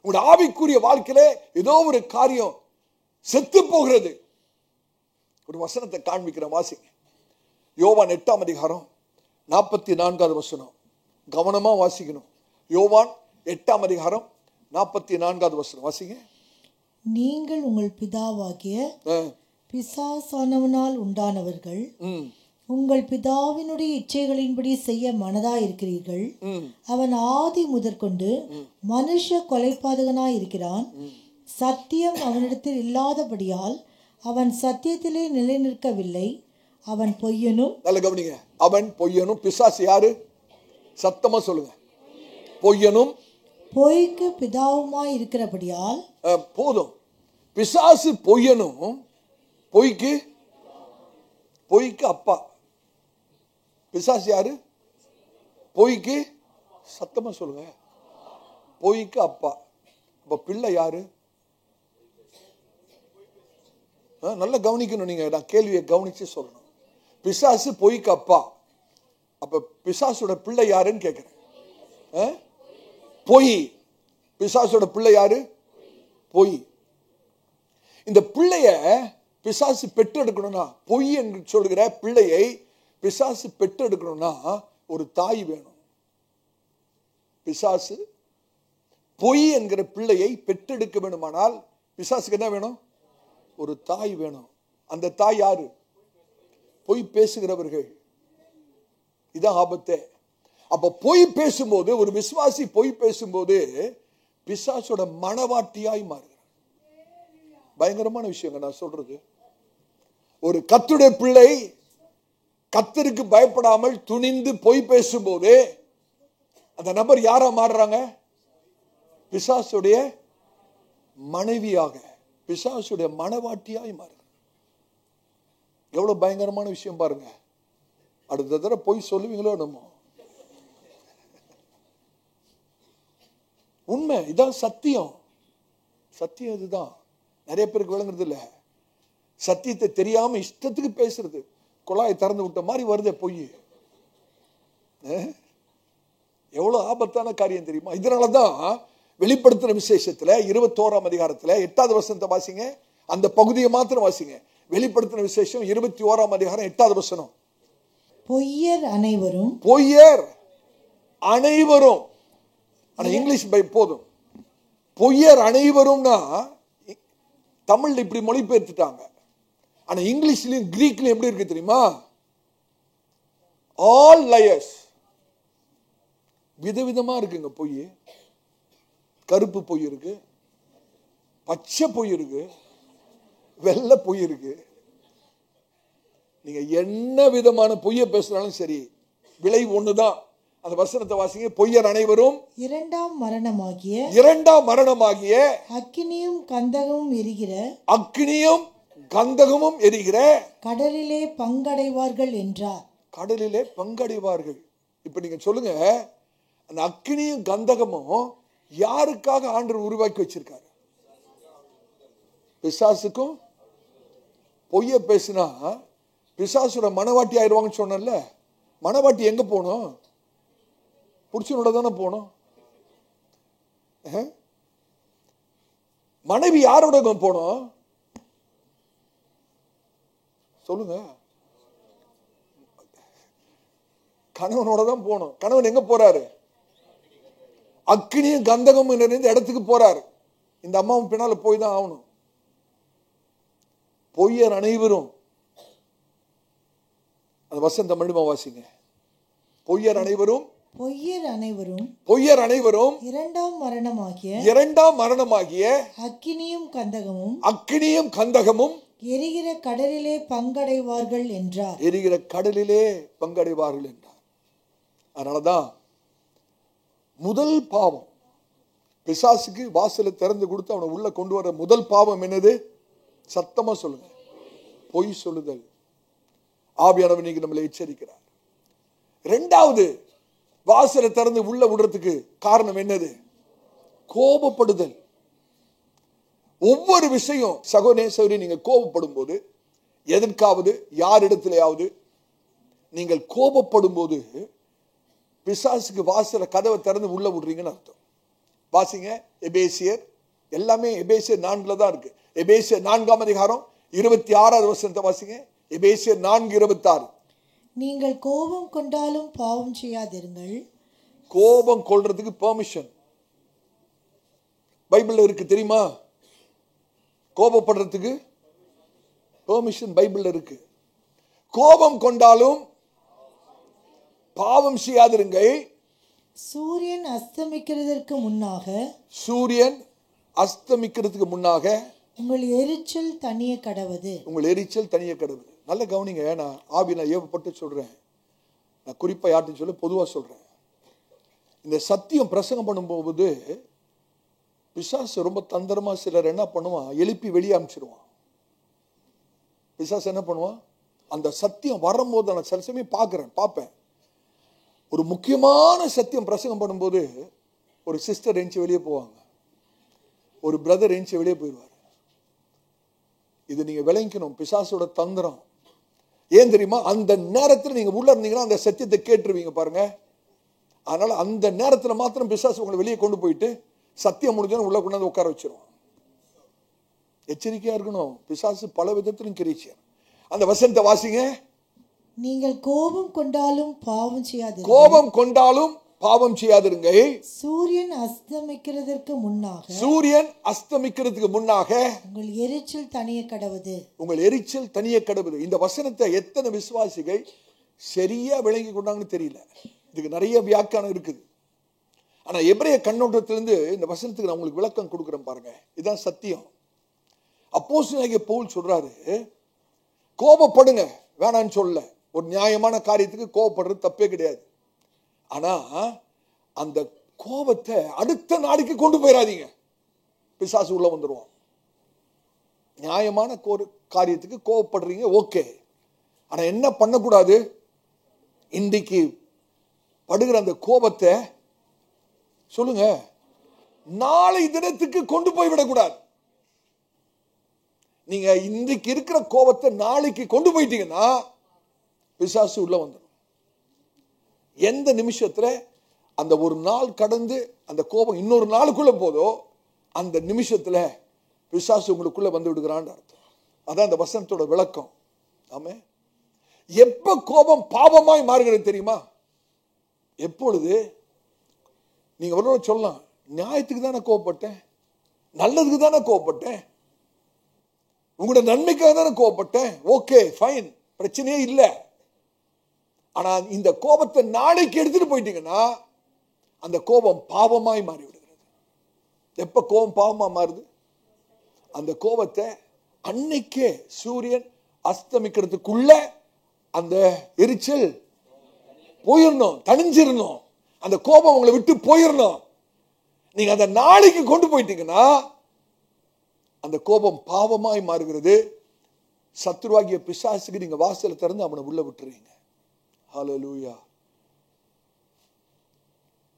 A: உங்களுடைய ஆவிக்குரிய வாழ்க்கையில ஏதோ ஒரு காரியம் செத்து போகிறது. ஒரு வசனத்தை காண்பிக்கிற வாசிங்க. யோவான் 8ஆம் அதிகாரம் 44வது வசனம். கவனமா வாசிக்கணும். யோவான் 8ஆம் அதிகாரம் 44வது வசனம் வாசிங்க.
B: நீங்கள் உங்கள் பிதாவாகிய பிசாசானவனால் உண்டானவர்கள், உங்கள் பிதாவினுடைய இச்சைகளின்படி செய்ய மனதாய் இருக்கிறீர்கள். அவன் ஆதி முதற்கொண்டு மனுஷ கொலைபாதகனாய் இருக்கிறான். சத்தியம் அவனிடத்தில் இல்லாதபடியால் அவன் சத்தியத்திலே நிலை நிற்கவில்லை. அவன் பொய்யனும்.
A: நல்ல கவனிங்க. அவன் பொய்யனும். பிசாசு யாரு? சத்தமா சொல்லுங்க. பொய்யனும்
B: பொய்க்கு பிதாவுமாய் இருக்கிறபடியால்.
A: போதும். பிசாசு பொய்யனும், பொய்க்கு அப்பா. பிசாசு யாரு? பொய்க்கு, சத்தமா சொல்லுங்க, பொய்க்கு அப்பா. அப்ப பிள்ளை யாரு? நல்ல கவனிக்கணும். நீங்க நான் கேள்வியை கவனிச்சு சொல்லணும். பிசாசு பொய்க்கு அப்பா. அப்ப பிசாசோட பிள்ளை யாருன்னு கேட்கிறேன். பொய். பிசாசோட பிள்ளை யாரு? பொய். இந்த பிள்ளைய பிசாசு பெற்றெடுக்கணும்னா, பொய் என்று சொல்கிற பிள்ளையை பிசாசு பெற்றெடுக்கணும்னா ஒரு தாய் வேணும். பிசாசு பொய் என்கிற பிள்ளையை பெற்றெடுக்க வேணுமானால் பிசாசுக்கு என்ன வேணும்? ஒரு தாய் வேணும். அந்த தாய் யாரு? பொய் பேசுகிறவர்கள். இதான் ஆபத்தே. அப்ப பொய் பேசும்போது, ஒரு விசுவாசி பொய் பேசும்போது பிசாசோட மனவாட்டியாய் மாறுகிறார். பயங்கரமான விஷயங்க நான் சொல்றது. ஒரு கர்த்தருடைய பிள்ளை கர்த்தருக்கு பயப்படாமல் துணிந்து பொய் பேசும்போது அந்த நபர் யாரா மாறுறாங்க? பிசாசுடைய மனைவியாக, பிசாசுடைய மனவாட்டியாய் மாறுகிறார். எவ்வளவு பயங்கரமான விஷயம் பாருங்க. அடுத்த தடவை பொய் சொல்லுவீங்களோ நம்ம. உண்மை இதான், சத்தியம். சத்தியம் இதுதான். நிறைய பேருக்கு விளங்குறது இல்ல. சத்தியத்தை தெரியாம இஷ்டத்துக்கு பேசுறது. குழாயை திறந்து விட்ட மாதிரி வருது பொய். எவ்வளவு ஆபத்தான காரியம் தெரியுமா? இதனாலதான் வெளிப்படுத்தின விசேஷத்துல 21ஆம் அதிகாரத்துல 8வது வசனத்தை வாசிங்க. அந்த பகுதியை மாத்திரம் வாசிங்க. வெளிப்படுத்தின விசேஷம் 21ஆம் அதிகாரம் 8வது வசனம்.
B: பொய்யர் அனைவரும்.
A: பொய்யர் அனைவரும். ஆனா இங்கிலீஷ் போதும். பொய்யர் அனைவரும்னா தமிழ்ல இப்படி மொழிபெயர்த்துட்டாங்க. ஆனா இங்கிலீஷ்லயும் கிரீக்லயும் எப்படி இருக்கு தெரியுமா? All liars. விதவிதமா இருக்குங்க பொய். கருப்பு பொய் இருக்கு, பச்சை பொய் இருக்கு, வெள்ளை பொய் இருக்கு. நீங்க என்ன விதமான பொய்யை பேசினாலும் சரி, விலை ஒண்ணுதான். அந்த வசனத்தை வாசிங்க. பொய்யர் அனைவரும்
B: இரண்டாம் மரணமாகிய
A: அக்கினியும் கந்தகமும் எரிகிற
B: கடலிலே பங்கடைவார்கள் என்றார்.
A: கடலிலே பங்கடைவார்கள். இப்ப நீங்க சொல்லுங்க, அந்த அக்கினியும் கந்தகமும் யாருக்காக ஆண்டவர் உருவாக்கி வச்சிருக்காரு? பிசாசுக்கும். பொய்ய பேசினா பிசாசுட மனவாட்டி ஆயிடுவாங்கன்னு சொன்னல. மனவாட்டி எங்க போகணும்? புருஷனோட தானே போகணும். மனைவி யாரோட போகணும்? சொல்லுங்க. கணவனோட தான் போகணும். கணவன் எங்க போறாரு? அக்கினியும் கந்தகமும் நிறைந்த இடத்துக்கு போறாரு. இந்த அம்மாவும் பின்னால போய் தான் ஆகணும். பொய்யர் அனைவரும், அந்த வசந்த மணிமா வாசிங்க. பொய்யர் அனைவரும் இரண்டாம் மரணமாகிய அக்கினியும் கந்தகமும்
B: எரிகிற கடலிலே பங்கடைவார்கள் என்றார்.
A: அதனாலதான் முதல் பாவம், பிசாசுக்கு வாசலை திறந்து கொடுத்து அவனை உள்ள கொண்டு வர முதல் பாவம் என்னது? சத்தமா சொல்லுங்க, பொய் சொல்லுதல். ஆவியானவர் இன்னைக்கு நம்மளை எச்சரிக்கிறார். இரண்டாவது, வாசலை திறந்து உள்ள விடுறதுக்கு காரணம் என்னது? கோபப்படுதல். ஒவ்வொரு விஷயம் சகோதரி, நீங்க கோபப்படும் போது, எதற்காவது யாரிடத்திலேயாவது நீங்கள் கோபப்படும் போது பிசாசுக்கு வாசல கதவை திறந்து உள்ள விடுறீங்கன்னு அர்த்தம். வாசிங்க எபேசியர், எல்லாமே எபேசியர் 4 தான் இருக்கு. எபேசியர் 4ஆம் அதிகாரம் 26வது வசனத்தை வாசிங்க. எபேசியர் 4:26.
B: நீங்கள் கோபம் கொண்டாலும் பாவம் செய்யாதிருங்கள்.
A: கோபம் கொள்றதுக்கு பெர்மிஷன் பைபிள்ல இருக்கு தெரியுமா? கோபப்படுறதுக்கு பெர்மிஷன் பைபிள்ல இருக்கு. கோபம் கொண்டாலும் பாவம் செய்யாதிருங்கள்.
B: சூரியன் அஸ்தமிக்கிறதுக்கு முன்னாக உங்கள் எரிச்சல் தனிய கடவது.
A: நல்ல கவனிங்க. நான் ஆவியில ஏவப்பட்டு சொல்றேன். நான் குறிப்பா யார்ட்டும் சொல்ல, பொதுவா சொல்றேன். இந்த சத்தியம் பிரசங்கம் பண்ணும்போது பிசாசு ரொம்ப தந்திரமா சிலர் என்ன பண்ணுவான், எழுப்பி வெளியே அனுப்பிச்சிடுவான். பிசாசு என்ன பண்ணுவான், அந்த சத்தியம் வரும்போது நான் சில சமயம் பார்ப்பேன். ஒரு முக்கியமான சத்தியம் பிரசங்கம் பண்ணும்போது ஒரு சிஸ்டர் எஞ்சி வெளியே போவாங்க, ஒரு பிரதர் எஞ்சி வெளியே போயிடுவார். இது நீங்க விளங்கிக்கணும், பிசாசோட தந்திரம். ஏன் தெரியுமா? அந்த நேரத்தில் நீங்க உள்ள இருந்தீங்கன்னா அந்த சத்தியத்தை கேட்டுருவீங்க பாருங்க. அதனால அந்த நேரத்தில் மாத்திரம் பிசாசு உங்களை வெளியே கொண்டு போயிட்டு சத்தியம் முடிஞ்சோன்னு உள்ள கொண்டாந்து உட்கார வச்சிருவான். எச்சரிக்கையா இருக்கணும். பிசாசு பல விதத்திலும் கிரீச்சியா. அந்த வசனத்தை வாசிங்க.
B: நீங்கள் கோபம் கொண்டாலும் பாவம் செய்யாதிருங்க. சூரியன் அஸ்தமிக்கிறதுக்கு முன்னாக உங்கள் எரிச்சல் தனிய கடவுது.
A: இந்த வசனத்தை எத்தனை விசுவாசிகள் சரியா விளங்கி கொண்டாங்கன்னு தெரியல. இதுக்கு நிறைய வியாக்கியானம் இருக்குது. ஆனா எபிரேய கண்ணோட்டத்திலிருந்து இந்த வசனத்துக்கு நான் உங்களுக்கு விளக்கம் கொடுக்குறேன் பாருங்க. இதுதான் சத்தியம். அப்போஸ்தலனாகிய பவுல் சொல்றாரு, கோபப்படுங்க, வேணான்னு சொல்ல. ஒரு நியாயமான காரியத்துக்கு கோபப்படுறது தப்பே கிடையாது. ஆனா அந்த கோபத்தை அடுத்த நாளைக்கு கொண்டு போயிடாதீங்க, பிசாசு உள்ள வந்துடுவான். நியாயமான காரியத்துக்கு கோபப்படுறீங்க, ஓகே. ஆனா என்ன பண்ணக்கூடாது, இன்றைக்கு படுகிற அந்த கோபத்தை சொல்லுங்க நாளை தினத்துக்கு கொண்டு போய் விடக்கூடாது. நீங்க இன்றைக்கு இருக்கிற கோபத்தை நாளைக்கு கொண்டு போயிட்டீங்கன்னா பிசாசு உள்ள வந்துடும். எந்த நிமிஷத்துல அந்த ஒரு நாள் கடந்து அந்த கோபம் இன்னொரு நாளுக்குள்ள போதோ அந்த நிமிஷத்துல பிசாசு உங்களுக்குள்ள வந்து விடுகிறான்னு அர்த்தம். அதான் அந்த வசனத்தோட விளக்கம். ஆமே. எப்ப கோபம் பாவமாய் மாறுகிறது தெரியுமா? எப்பொழுது நீங்க ஒரு சொல்லலாம், நியாயத்துக்கு தானே கோபப்பட்டேன், நல்லதுக்கு தானே கோபப்பட்டேன், உங்களோட நன்மைக்காக தானே கோபப்பட்டேன், ஓகே ஃபைன், பிரச்சனையே இல்லை. ஆனா இந்த கோபத்தை நாளைக்கு எடுத்துட்டு போயிட்டீங்கன்னா அந்த கோபம் பாவமாய் மாறி விடுகிறது. எப்ப கோபம் பாவமா மாறுது? அந்த கோபத்தை அன்னைக்கே சூரியன் அஸ்தமிக்கிறதுக்குள்ள அந்த எரிச்சல் போயிடணும், தணிஞ்சிடணும். அந்த கோபம் உங்களை விட்டு போயிடணும். நீங்க அந்த நாளைக்கு கொண்டு போயிட்டீங்கன்னா அந்த கோபம் பாவமாய் மாறுகிறது. சத்துருவாகிய பிசாசுக்கு நீங்க வாசலை திறந்து அவனை உள்ள விட்டுறீங்க. ஹல்லேலூயா.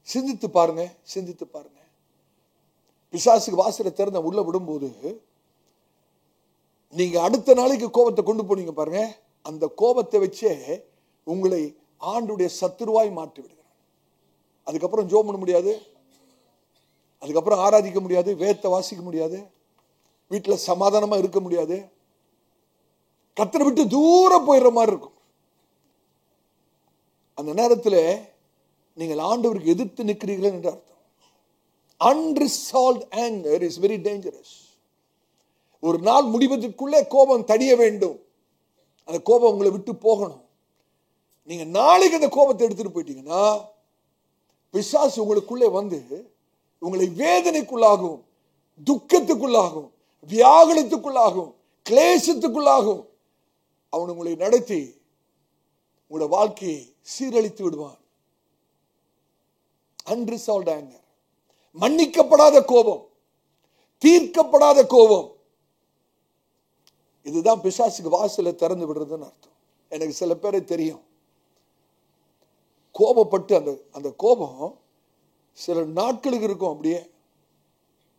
A: சிந்தித்து பாருங்க. பிசாசுக்கு வாசலை திறந்து உள்ள விடும்போது நீங்க அடுத்த நாளைக்கு கோபத்தை கொண்டு போனீங்க பாருங்க, அந்த கோபத்தை வச்சே உங்களை ஆண்டுடைய சத்துருவாய் மாற்றி விடுகிறார். அதுக்கப்புறம் ஜெபம் பண்ண முடியாது, அதுக்கப்புறம் ஆராதிக்க முடியாது, வேதத்தை வாசிக்க முடியாது, வீட்டுல சமாதானமா இருக்க முடியாது, கர்த்தரை விட்டு தூரம் போயிடுற மாதிரி இருக்கும். அந்த நேரத்தில் நீங்கள் ஆண்டவருக்கு எதிர்த்து நிற்கிறீர்கள் என்று அர்த்தம். Unresolved anger is very dangerous. ஒரு நாள் முடிவதற்குள்ளே கோபம் தடிய வேண்டும். அந்த கோபம் உங்களை விட்டு போகணும். நீங்க நாளைக்கு அந்த கோபத்தை எடுத்துட்டு போயிட்டீங்கன்னா பிசாசு உங்களுக்குள்ளே வந்து உங்களை வேதனைக்குள்ளாகும், துக்கத்துக்குள்ளாகும், வியாகுலத்துக்குள்ளாகும், கிளேசத்துக்குள்ளாகும். அவன் உங்களை நடத்தி உங்களோட வாழ்க்கையை சீரழித்து விடுவான். அன்ரிசால்வ்ட் ஆங்கர், மன்னிக்கப்படாத கோபம், தீர்க்கப்படாத கோபம், இதுதான் பிசாசுக்கு வாசலை திறந்து விடுறதுன்னு அர்த்தம். எனக்கு சில பேரை தெரியும், கோபப்பட்டு அந்த கோபம் சில நாட்களுக்கு இருக்கும், அப்படியே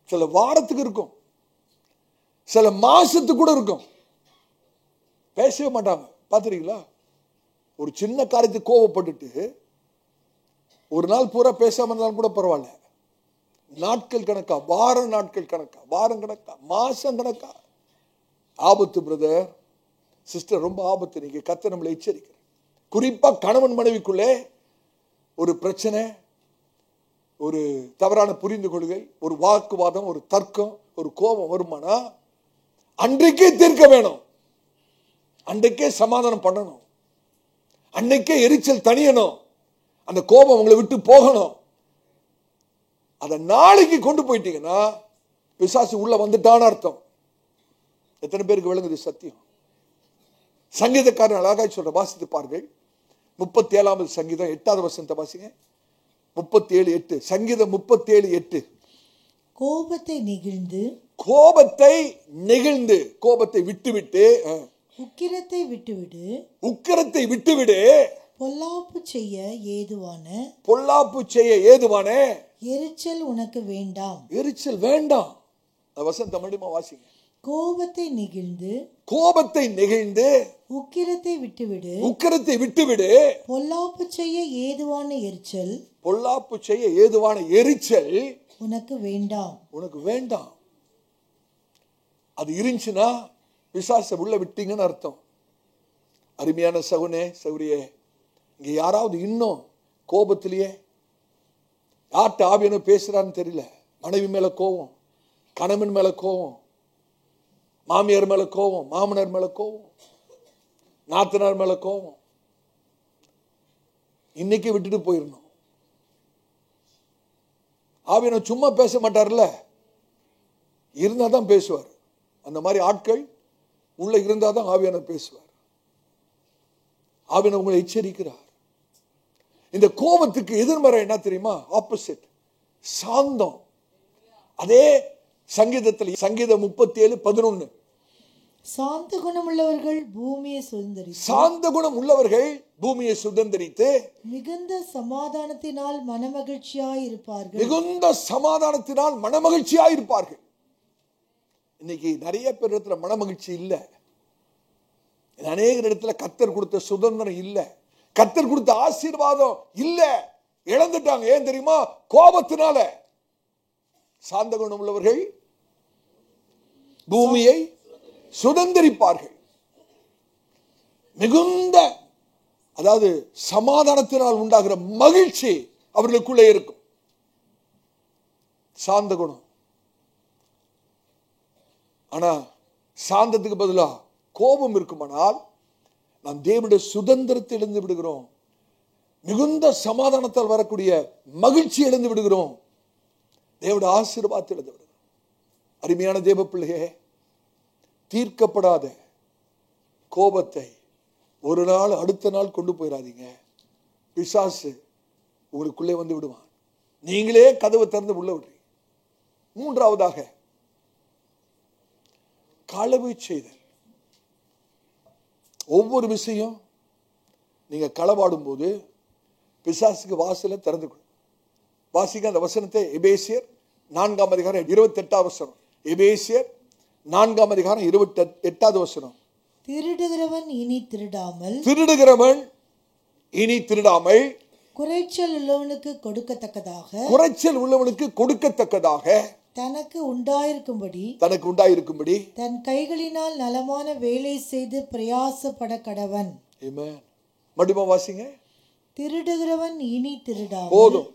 A: சில வாரத்துக்கு இருக்கும், சில மாசத்துக்கு கூட இருக்கும், பேசவே மாட்டாங்க. பார்த்துருக்கீங்களா? ஒரு சின்ன காரியத்துக்கு கோபப்பட்டுட்டு ஒரு நாள் பூரா பேசாம இருந்தாலும் கூட பரவாயில்ல, நாட்கள் கணக்கா, நாட்கள் கணக்கா, வாரம் கணக்கா, மாசம் கணக்கா. ஆபத்து பிரதர், சிஸ்டர், ரொம்ப ஆபத்து. நீங்க கர்த்தர் நம்மளை எச்சரிக்கிற. குறிப்பா கணவன் மனைவிக்குள்ளே ஒரு பிரச்சனை, ஒரு தவறான புரிந்து கொள்கை, ஒரு வாக்குவாதம், ஒரு தர்க்கம், ஒரு கோபம் வருமானா அன்றைக்கே தீர்க்க வேணும், அன்றைக்கே சமாதானம் பண்ணணும், அன்னைக்கே எரிச்சல் தணியணும், அந்த கோபம் உங்களை விட்டு போகணும். அதை நாளைக்கு கொண்டு போயிட்டீங்கன்னா பிசாசு உள்ள வந்துட்டான்னு அர்த்தம். எத்தனை பேருக்கு விளங்குது சத்தியம்? சங்கீதக்காரன் அழகாய் சொல்ற, வாசித்து பாருங்கள். 37வது சங்கீதம் 8வது வசனத்தை வாசிங்க. 37:8. சங்கீதம் 37:8.
B: கோபத்தை நெகிழ்ந்து, கோபத்தை விட்டுவிட்டு, உக்கிரத்தை விட்டுவிடு, பொல்லாப்பு செய்ய ஏதுவான எரிச்சல் உனக்கு வேண்டாம். எரிச்சல் வேண்டாம். வசந்த மடிமா வாசிங்க. கோபத்தை நெகிழ்ந்து உக்கிரத்தை விட்டுவிடு, பொல்லாப்பு செய்ய ஏதுவான எரிச்சல் உனக்கு வேண்டாம். அது இருந்துச்சுன்னா பிசாசை உள்ள விட்டீங்கன்னு அர்த்தம். அருமையான சகுனே, சௌரியே, இங்க யாராவது இன்னும் கோபத்திலேயே யார்கிட்ட ஆவியான பேசுறான்னு தெரியல, மனைவி மேல கோபம், கணவன் மேல கோபம், மாமியார் மேல கோபம், மாமனார் மேல கோபம், நாத்தனார் மேல கோபம், இன்னைக்கு விட்டுட்டு போயிடணும். ஆவியான சும்மா பேச மாட்டார்ல, இருந்தாதான் பேசுவார். அந்த மாதிரி ஆட்கள் உள்ள இருந்தாதான் ஆவியான பேசுவார். ஆவியான உங்களை எச்சரிக்கிறார். இந்த கோபத்துக்கு எதிர்மறை என்ன தெரியுமா? ஆப்போசிட், சாந்தம். அதே சங்கீதத்தில் சங்கீதம் 37:11, சாந்த குணம் உள்ளவர்கள் பூமியை சுதந்தரித்து மிகுந்த சமாதானத்தினால் மனமகிழ்ச்சியாயிருப்பார்கள். இன்னைக்கு நிறைய பேர் இடத்துல மனமகிழ்ச்சி இல்லை. அநேக இடத்துல கர்த்தர் கொடுத்த சுதந்திரம் இல்லை, கர்த்தர் கொடுத்த ஆசீர்வாதம் இல்லை, இழந்துட்டாங்க. ஏன் தெரியுமா? கோபத்தினால. சாந்த குணம் உள்ளவர்கள் பூமியை சுதந்தரிப்பார்கள். மிகுந்த, அதாவது சமாதானத்தினால் உண்டாகிற மகிழ்ச்சி அவர்களுக்குள்ளே இருக்கும். சாந்த குணம். ஆனா சாந்தத்துக்கு பதிலா கோபம் இருக்குமானால் நாம் தேவனுடைய சுதந்திரத்தை இழந்து விடுகிறோம். மிகுந்த சமாதானத்தால் வரக்கூடிய மகிழ்ச்சி இழந்து விடுகிறோம். தேவனுடைய ஆசீர்வாதத்தை இழந்து விடுகிறோம். அருமையான தேவ பிள்ளையே, தீர்க்கப்படாத கோபத்தை ஒரு நாள் அடுத்த நாள் கொண்டு போயிடாதீங்க. பிசாசு உங்களுக்குள்ளே வந்து விடுவான். நீங்களே கதவை திறந்து உள்ள விடுறீங்க. மூன்றாவதாக, களவு செய்தல். ஒவ்வொரு விஷயம் நீங்க களவாடும் போது பிசாசுக்கு வாசலை திறந்து கொடு. வாசிக்க அந்த வசனத்தை. எபேசியர் 4ஆம் அதிகாரம் 28வது வசனம். எபேசியர் 4ஆம் அதிகாரம் 28வது வசனம். திருடுகிறவன் இனி திருடாமல் குறைச்சல் உள்ளவனுக்கு கொடுக்கத்தக்கதாக தனக்கு உண்டாயிருக்கும்படி தன் கைகளினால் நலமான வேலை செய்து பிரயாசப்பட கடவன்.
A: ஆமென். மறுபடியும் வாசிங்க.
C: திருடுகிறவன் இனி திருடாமல்.
B: போதும்.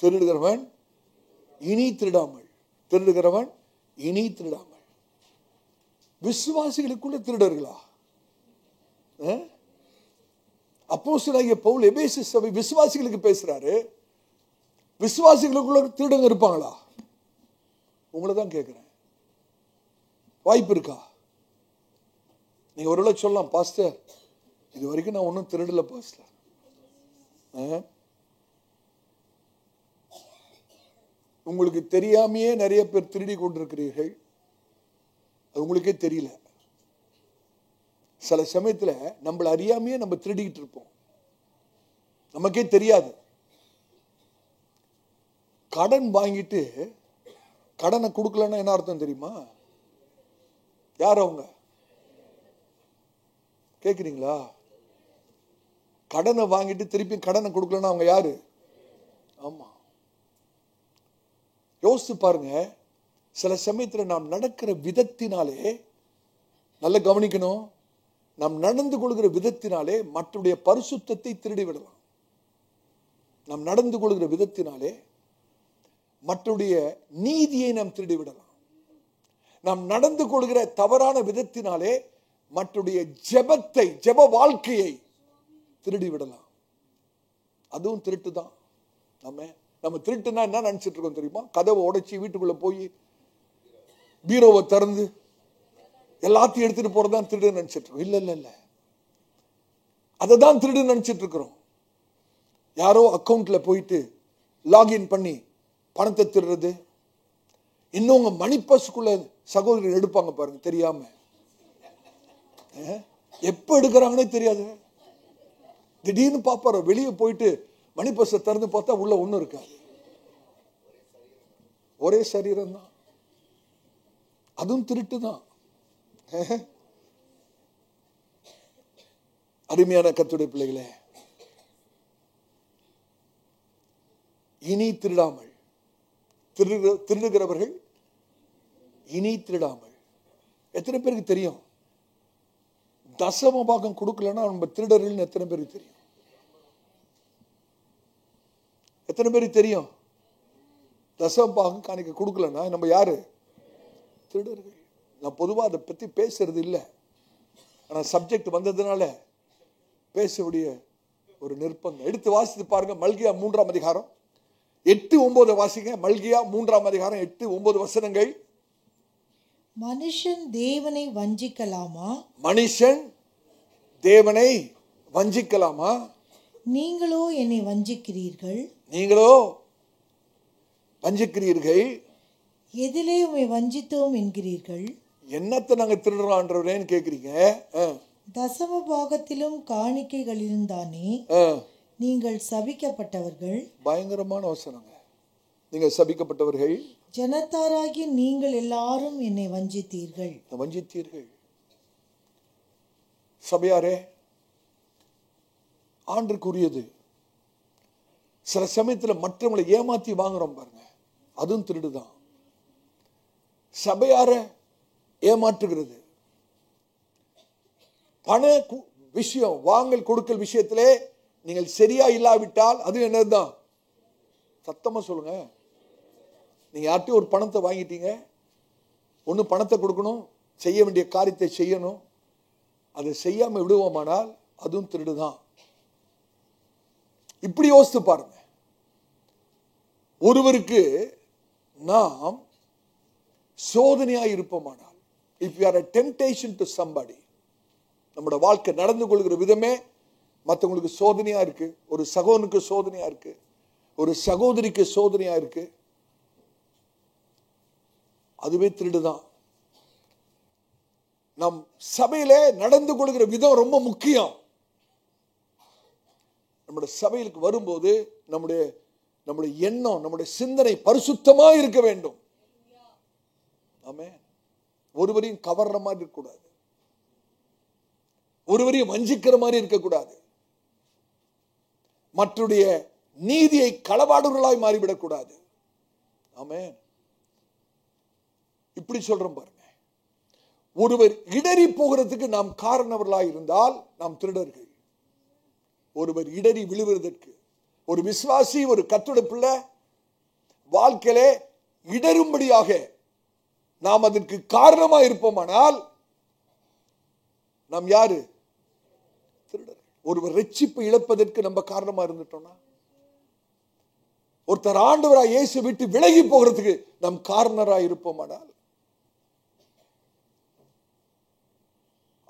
B: திருடுகிறவன் இனி திருடாமல். திருடுகிறவன் இனி திருடாமல். விசுவாசிகளுக்குள்ள திருடர்களா? அப்போஸ்தலனாகிய பவுல் எபேசு சபை விசுவாசிகளுக்கு பேசுறாரு. விசுவாசிகளுக்குள்ள திருடங்க இருப்பாங்களா? உங்களை தான் கேட்கிறேன். வாய்ப்பு இருக்கா? நீங்க ஒருவேளை சொல்லலாம், பாஸ்டர் இது வரைக்கும் நான் ஒன்றும் திருடல பாஸ்டர். உங்களுக்கு தெரியாமையே நிறைய பேர் திருடி கொண்டிருக்கிறீர்கள். அது உங்களுக்கே தெரியல. சில சமயத்துல நம்மள அறியாமையே நம்ம திருடிக்கிட்டு இருப்போம், நமக்கே தெரியாது. கடன் வாங்கிட்டு கடனை கொடுக்கலன்னா என்ன அர்த்தம் தெரியுமா? யார் அவங்க? கேக்குறீங்களா? கடனை வாங்கிட்டு திருப்பி கடனை கொடுக்கலன்னா அவங்க யாரு? ஆமா, யோசித்து பாருங்க. சில சமயத்தில் நாம் நடக்கிற விதத்தினாலே, நல்ல கவனிக்கணும், நாம் நடந்து கொள்கிற விதத்தினாலே மற்றவருடைய பரிசுத்தத்தை திருடி விடலாம். நாம் நடந்து கொள்கிற விதத்தினாலே மற்றவருடைய நீதியை நாம் திருடி விடலாம். நாம் நடந்து கொள்கிற தவறான விதத்தினாலே மற்றவருடைய ஜெபத்தை, ஜெப வாழ்க்கையை திருடி விடலாம். அதுவும் திருட்டு தான். நம்ம திருட்டுனா என்ன நினைச்சிட்டு இருக்கோம் தெரியுமா? கதவை உடைச்சி வீட்டுக்குள்ள போய் பீரோவை திறந்து எல்லாத்தையும் எடுத்துட்டு போறதான் திருடு நினைச்சிட்டு இருக்கோம். இல்ல இல்ல இல்ல, அதை தான் திருடு நினைச்சிட்டு இருக்கிறோம். யாரோ அக்கௌண்ட்ல போயிட்டு லாகின் பண்ணி பணத்தை திருடுறது. இன்னும் உங்க மணி பர்ஸுக்குள்ள சகோதரர் எடுப்பாங்க பாருங்க, தெரியாம. எப்ப எடுக்கிறாங்கன்னே தெரியாது. திடீர்னு பாப்பாரு, வெளியே போயிட்டு மணி பர்ஸை திறந்து பார்த்தா உள்ள ஒண்ணும் இருக்காது, ஒரே சரீரம் தான். அதுவும் திருட்டு தான். அருமையான கர்த்தருடைய பிள்ளைகளே, இனி திருடாமல். திருடுகிறவர்கள் இனி திருடாமல். எத்தனை பேருக்கு தெரியும் தசம பாகம் கொடுக்கலன்னா நம்ம திருடர்கள்? எத்தனை பேருக்கு தெரியும்? எத்தனை பேருக்கு தெரியும் தசம பாகம் காணிக்க கொடுக்கலன்னா நம்ம யாரு? திருடர்கள். நான் பொதுவாக அதை பற்றி பேசுறது இல்லை, ஆனால் சப்ஜெக்ட் வந்ததுனால பேசக்கூடிய ஒரு நிர்பந்தம். எடுத்து வாசித்து பாருங்க. மல்கியா 3ஆம் அதிகாரம் 8-9 வாசிங்க. மல்கியா 3ஆம் அதிகாரம் 8-9 வசனங்கள்.
C: மனுஷன் தேவனை வஞ்சிக்கலாமா?
B: மனுஷன் தேவனை வஞ்சிக்கலாமா?
C: நீங்களோ என்னை வஞ்சிக்கிறீர்கள்.
B: நீங்களோ வஞ்சிக்கிறீர்கள்.
C: எதிலே உம்மை வஞ்சித்தோம் என்கிறீர்கள்.
B: என்னத்தை நாங்க திருடுறான்றவரேன்னு கேக்குறீங்க.
C: தசம பாகத்திலும் காணிக்கைகளிலும் தானே நீங்கள் சபிக்கப்பட்டவர்கள்.
B: பயங்கரமான வசனங்க. நீங்க சபிக்கப்பட்டவர்கள்.
C: ஜனத்தாராகி நீங்கள் எல்லாரும் என்னை வஞ்சித்தீர்கள்.
B: வஞ்சித்தீர்கள். சபையாரே, ஆண்டுக்குரியது. சில சமயத்துல மற்றவங்களை ஏமாத்தி வாங்குறோம் பாருங்க, அதுவும் திருடுதான். சபையார ஏமாற்றுகிறது. பண விஷயம், வாங்கல் கொடுக்கல் விஷயத்திலே நீங்கள் சரியா இல்லாவிட்டால் அது என்னதுதான்? சத்தமா சொல்லுங்க. நீங்க யார்கிட்டயும் ஒரு பணத்தை வாங்கிட்டீங்க, ஒண்ணு பணத்தை கொடுக்கணும், செய்ய வேண்டிய காரியத்தை செய்யணும், அதை செய்யாம விடுவோமானால் அதுவும் திருடுதான். இப்படி யோசித்து பாருங்க. ஒருவருக்கு நாம் சோதனையாய் இருப்போமானால், if you are a temptation to somebody, நம்முடைய வாழ்க்கை நடந்து கொள்கிற விதமே மற்றவங்களுக்கு சோதனையா இருக்கு, ஒரு சகோதரனுக்கு சோதனையா இருக்கு, ஒரு சகோதரிக்கு சோதனையா இருக்கு, அதுவே திருடுதான். நம் சபையில நடந்து கொள்கிற விதம் ரொம்ப முக்கியம். நம்முடைய சபைக்கு வரும்போது நம்முடைய எண்ணம், நம்முடைய சிந்தனை பரிசுத்தமா இருக்க வேண்டும். ஆமென். ஒருவரையும் கவர்ற மாதிரி இருக்கக்கூடாது, ஒருவரையும் வஞ்சிக்கிற மாதிரி இருக்கக்கூடாது, மற்றுடைய நீதியை களவாடுகளாய் மாறிவிடக்கூடாது. ஆமென். இப்படி சொல்றோம் பாருங்க. ஒருவர் இடறி போகிறதுக்கு நாம் காரணவர்களாய் இருந்தால் நாம் திருடர்கள்.
A: ஒருவர் இடறி விழுவதற்கு, ஒரு விசுவாசி, ஒரு கர்த்தருடைய பிள்ளை வாழ்க்கையிலே இடரும்படியாக நாம் அதற்கு காரணமா இருப்போமானால் நாம் யாரு? திருடர். ஒருவர் ரட்சிப்பு இழப்பதற்கு நம்ம காரணமா இருந்துட்டோம்னா, ஒருத்தர் ஆண்டவராய் இயேசு விட்டு விலகி போகிறதுக்கு நம் காரணராய் இருப்போமானால்,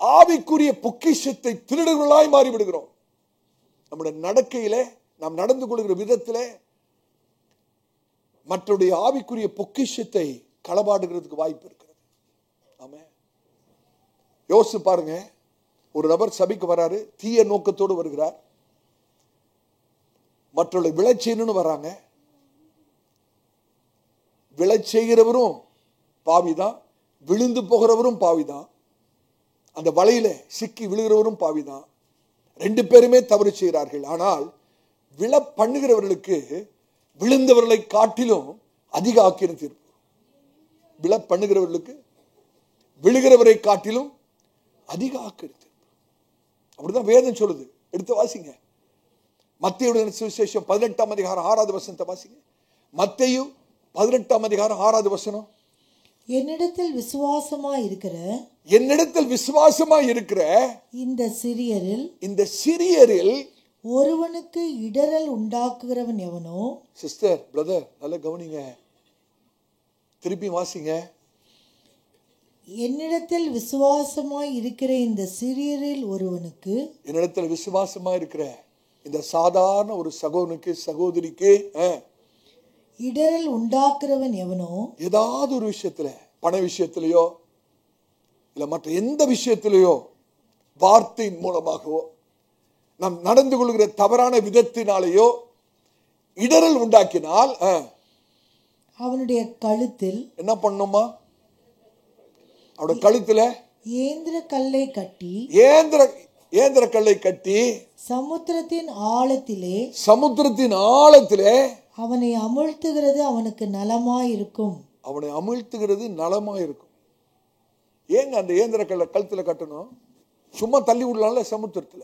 A: ஆவிக்குரிய பொக்கிஷத்தை திருடர்களாய் மாறிவிடுகிறோம். நம்முடைய நடக்கையிலே, நாம் நடந்து கொள்கிற விதத்திலே மற்றவருடைய ஆவிக்குரிய பொக்கிஷத்தை களவாடுகிறதுக்கு வாய்ப்பு இருக்கிறது. ஆமென். யோசிச்சு பாருங்க, ஒரு நபர் சபைக்கு வராரு, தீய நோக்கத்தோடு வருகிறார், மற்றவர்களை விளைச்செய்யணும்னு வராங்க. விளைச்செய்கிறவரும் பாவிதான், விழுந்து போகிறவரும் பாவிதான், அந்த வலையில சிக்கி விழுகிறவரும் பாவிதான். ரெண்டு பேருமே தவறு செய்கிறார்கள். ஆனால் விழ பண்ணுகிறவர்களுக்கு விழுந்தவர்களை காட்டிலும் அதிக ஆக்கின தீர்ப்பு. விழ பண்ணுகிறவர்களுக்கு விழுகிறவரை காட்டிலும் அதிக ஆக்கின தீர்ப்பு. அப்படிதான் வேதம் சொல்லுது. எடுத்து வாசிங்க. மத்தேயுடைய சுவிசேஷம் 18ஆம் அதிகாரம் 6வது வசனத்தை வாசிங்க. மத்தேயு 18ஆம் அதிகாரம் 6வது வசனம்.
C: என்னிடத்தில் விசுவாசமாய் இருக்கிற இந்த சிறியரில் ஒருவனுக்கு இடறல் உண்டாக்குகிறவன் எவனோ.
A: சிஸ்டர், பிரதர், நல்லா கவனிங்க, திருப்பி வாசிங்க.
C: என்னிடத்தில் விசுவாசமாய் இருக்கிற இந்த சிறியரில் ஒருவனுக்கு,
A: என்னிடத்தில் விசுவாசமாய் இருக்கிற இந்த சாதாரண ஒரு சகோதரனுக்கு, சகோதரிக்கு
C: இடரல் உண்டாக்குறவன் எவனோ.
A: ஏதாவது ஒரு விஷயத்துல, பண விஷயத்திலேயோ இல்ல மற்ற எந்த விஷயத்திலேயோ, வார்த்தையின் மூலமாகவோ, நாம் நடந்து கொள்கிற தவறான விதத்தினாலேயோ இடரல் உண்டாக்கினால்
C: அவனுடைய கழுத்தில்
A: என்ன பண்ணுமா? அவனுடைய கழுத்துல
C: ஏந்திர கல்லை கட்டி சமுத்திரத்தின் ஆழத்திலே அவனை அமிழ்த்துகிறது அவனுக்கு நலமாயிருக்கும்.
A: அவனை அமிழ்த்துகிறது நலமாயிருக்கும். ஏங்க அந்த ஏந்திர கல்லை கழுத்துல கட்டணும்? சும்மா தள்ளி விடலாம்ல சமுத்திரத்துல.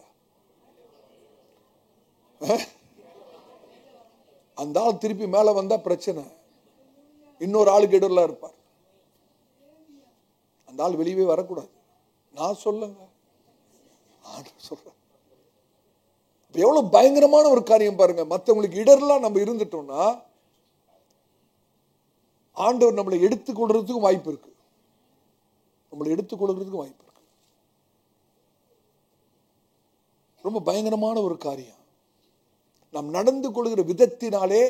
A: அந்த ஆள் திருப்பி மேல வந்தா பிரச்சனை, இன்னொரு ஆளுக்கு இடர்ல இருப்பார். அந்த ஆள் வெளியே வரக்கூடாது. நான் சொல்லுங்க, சொல்றேன். எவ்வளவு பயங்கரமான ஒரு காரியம் பாருங்க. மற்றவங்களுக்கு இடர்லாம் நம்ம இருந்துட்டோம்னா ஆண்டவர் நம்மளை எடுத்துக்கொள்றதுக்கும் வாய்ப்பு இருக்கு. ரொம்ப பயங்கரமான ஒரு காரியம். நாம் நடந்து கொள்கிற விதத்தினாலே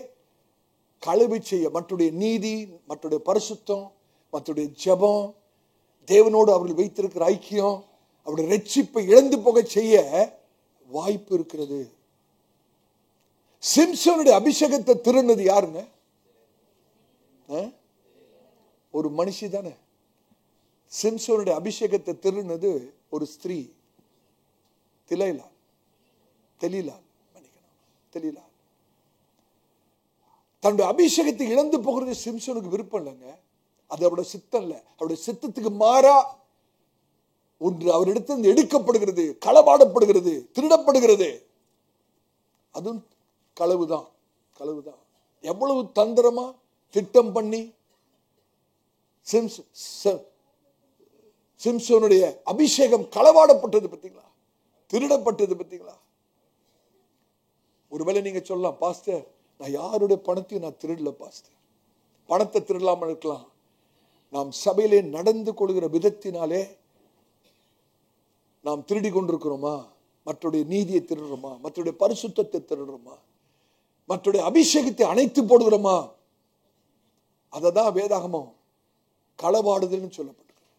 A: கழுவி செய்ய, மற்றுடைய நீதி, மற்றுடைய பரிசுத்தம், மற்றுடைய ஜெபம், தேவனோடு அவர்கள் வைத்திருக்கிற ஐக்கியம், அவருடைய ரட்சிப்பை இழந்து போக செய்ய வாய்ப்பு இருக்கிறது. சிம்சோனுடைய அபிஷேகத்தை திருநது யாருங்க? ஒரு மனுஷி தானே. சிம்சோனுடைய அபிஷேகத்தை திருநது ஒரு ஸ்திரீ, தெலீலாள். தன்னுடைய அபிஷேகத்தை இழந்து போகிறது சிம்சோனுக்கு விருப்பம் இல்லைங்க. அது அவருடைய சித்தம் இல்லை. அவருடைய சித்தத்துக்கு மாறா ஒன்று அவரிடத்தில் எடுக்கப்படுகிறது, களவாடப்படுகிறது, திருடப்படுகிறது. அதுவும் களவுதான். எவ்வளவு தந்திரமா திட்டம் பண்ணி சிம்சோனுடைய அபிஷேகம் களவாடப்பட்டது பத்தீங்களா, திருடப்பட்டது பத்தீங்களா. ஒருவேளை நீங்க சொல்லலாம், பாஸ்டர் நான் யாருடைய பணத்தையும் நான் திருடல பாஸ்டர். பணத்தை திருடலாமல் இருக்கலாம். நாம் சபையிலே நடந்து கொள்கிற விதத்தினாலே நாம் திருடி கொண்டிருக்கிறோமா? மற்றவருடைய நீதியை திருடுறோமா? மற்றவருடைய பரிசுத்தத்தை திருடுறோமா? மற்றவருடைய அபிஷேகத்தை அணைத்து போடுகிறோமா? அததான் வேதாகமம் களவாடுதல் சொல்லப்பட்டிருக்கு.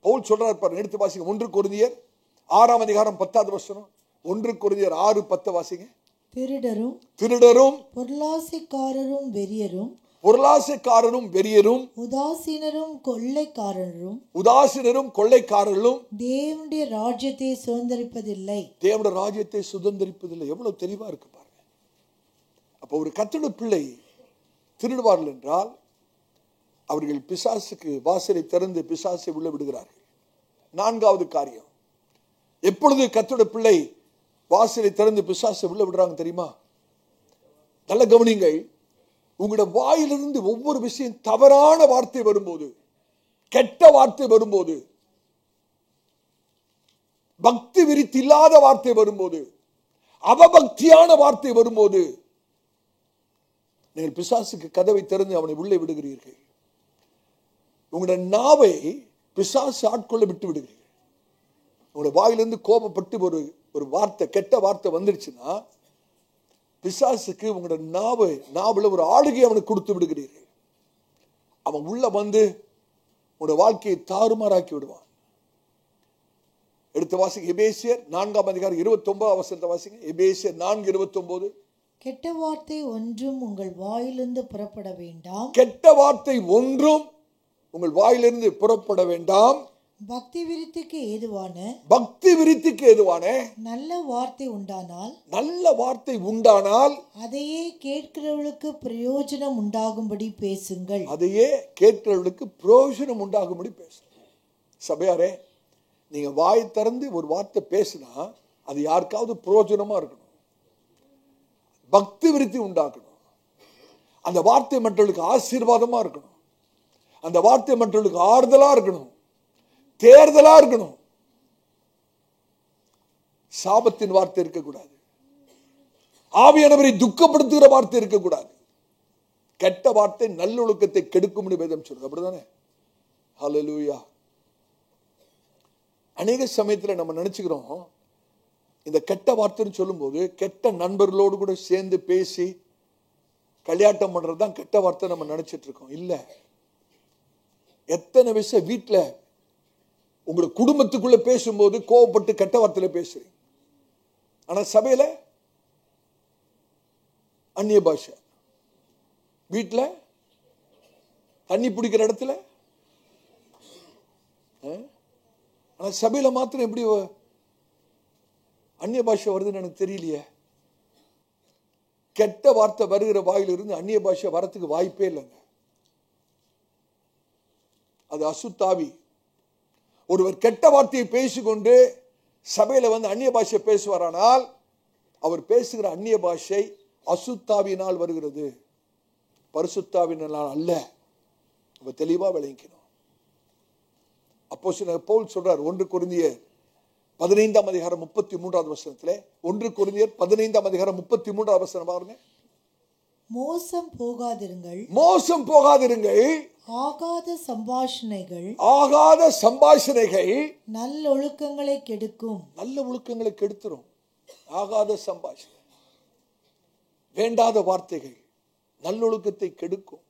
A: பவுல் சொல்றார் பாருங்க, எடுத்து வாசிங்க. 1 கொரிந்தியர் 6ஆம் அதிகாரம் 10வது வசனம். 1 கொரிந்தியர் 6:10 வாசிங்க. திருடரும் பொருளாசைக்காரரும் வெறியரும்
C: உதாசீனரும்
A: கொள்ளைக்காரரும்
C: தேவனுடைய ராஜ்யத்தை சுதந்தரிப்பதில்லை.
A: எவ்வளவு தெளிவா இருக்கு பாருங்க. அப்ப ஒரு கர்த்தருடைய பிள்ளை திருடுவார்கள் என்றால் அவர்கள் பிசாசுக்கு வாசலை திறந்து பிசாசை உள்ள விடுகிறார்கள். 4வது காரியம், எப்பொழுது கர்த்தருடைய பிள்ளை வாசலை திறந்து பிசாசை உள்ள விடுறாங்க தெரியுமா? நல்ல கவனிங்கள். உங்களோட வாயிலிருந்து ஒவ்வொரு விஷயம் தவறான வார்த்தை வரும்போது, கெட்ட வார்த்தை வரும்போது, பக்தி விருத்தி இல்லாத வார்த்தை வரும்போது, அவபக்தியான வார்த்தை வரும்போது, நீங்கள் பிசாசுக்கு கதவை திறந்து அவனை உள்ளே விடுகிறீர்கள். உங்களுடைய நாவை பிசாசு ஆட்கொள்ள விட்டு விடுகிறீர்கள். உங்களுடைய வாயிலிருந்து கோபப்பட்டு ஒரு வார்த்தை, கெட்ட வார்த்தை வந்துடுச்சுன்னா, பிசாசுக்கு உங்களுடைய நாவுல ஒரு ஆளுகை அவனுக்கு கொடுத்து விடுகிறீர்கள். அவன் உள்ள வந்து உங்களுடைய வாழ்க்கையை தாறுமாறாக்கி விடுவான். எடுத்து வாசிங்க எபேசியர் 4:29 வாசிங்க. எபேசியர் 4:29.
C: கெட்ட வார்த்தை ஒன்றும் உங்கள் வாயிலிருந்து புறப்பட வேண்டாம்.
A: கெட்ட வார்த்தை ஒன்றும் உங்கள் வாயிலிருந்து புறப்பட வேண்டாம்.
C: பக்தி விருத்திக்கு ஏதுவான நல்ல வார்த்தை உண்டானால்
A: அதையே
C: கேட்கிறவர்களுக்கு பிரயோஜனம் உண்டாகும்படி பேசுங்கள்.
A: சபையாரே, நீங்க வாய் திறந்து ஒரு வார்த்தை பேசினா அது யாருக்காவது பிரயோஜனமா இருக்கணும். பக்தி விருத்தி உண்டாக்கணும். அந்த வார்த்தை மற்றவர்களுக்கு ஆசீர்வாதமா இருக்கணும். அந்த வார்த்தை மற்றவர்களுக்கு ஆறுதலா இருக்கணும், தேர்தலா இருக்கணும். சாபத்தின் வார்த்தை இருக்கக்கூடாது. ஆவியானவரை துக்கப்படுத்துகிற வார்த்தை இருக்கக்கூடாது. கெட்ட வார்த்தை நல்லொழுக்கத்தை கெடுக்கும் வேதம் சொல்றது. அப்படிதானே? ஹல்லேலூயா. அநேக சமயத்தில் நம்ம நினைச்சுக்கிறோம், இந்த கெட்ட வார்த்தைன்னு சொல்லும் போது கெட்ட நண்பர்களோடு கூட சேர்ந்து பேசி கல்யாட்டம் பண்றதுதான் கெட்ட வார்த்தை நம்ம நினைச்சிட்டு இருக்கோம். இல்ல, எத்தனை விஷயம் வீட்டுல உங்க குடும்பத்துக்குள்ள பேசும்போது கோவப்பட்டு கெட்ட வார்த்தையில பேசுறீங்க. ஆனா சபையில அந்நிய பாஷை, வீட்டுல தண்ணி பிடிக்கிற இடத்துல, ஆனா சபையில மாத்திரம் எப்படி அந்நிய பாஷை வருதுன்னு எனக்கு தெரியலையே. கெட்ட வார்த்தை வருகிற வாயிலிருந்து அந்நிய பாஷை வரத்துக்கு வாய்ப்பே இல்லைங்க. அது அசுத்தாவி. ஒருவர் கெட்ட வார்த்தையை பேசிக்கொண்டு சபையில வந்து அந்நிய பாஷை பேசுவாரானால் அவர் பேசுகிற அந்நிய பாஷை அசுத்தாவினால் வருகிறது, பரிசுத்தாவினால் அல்ல. நம்ம தெளிவா விளங்கிக்கணும். அப்போஸ்தலர் பவுல் சொல்றார் 1 கொரிந்தியர் 15:33 1 கொரிந்தியர் 15:33 பாருங்க.
C: மோசம்
A: போகாதிருங்கள்.
C: ஆகாத
A: சம்பாஷணைகள்
C: நல்லொழுக்கங்களை கெடுக்கும்.
A: நல்ல ஒழுக்கங்களை கெடுத்துரும். ஆகாத சம்பாஷணை, வேண்டாத வார்த்தைகள் நல்லொழுக்கத்தை கெடுக்கும்.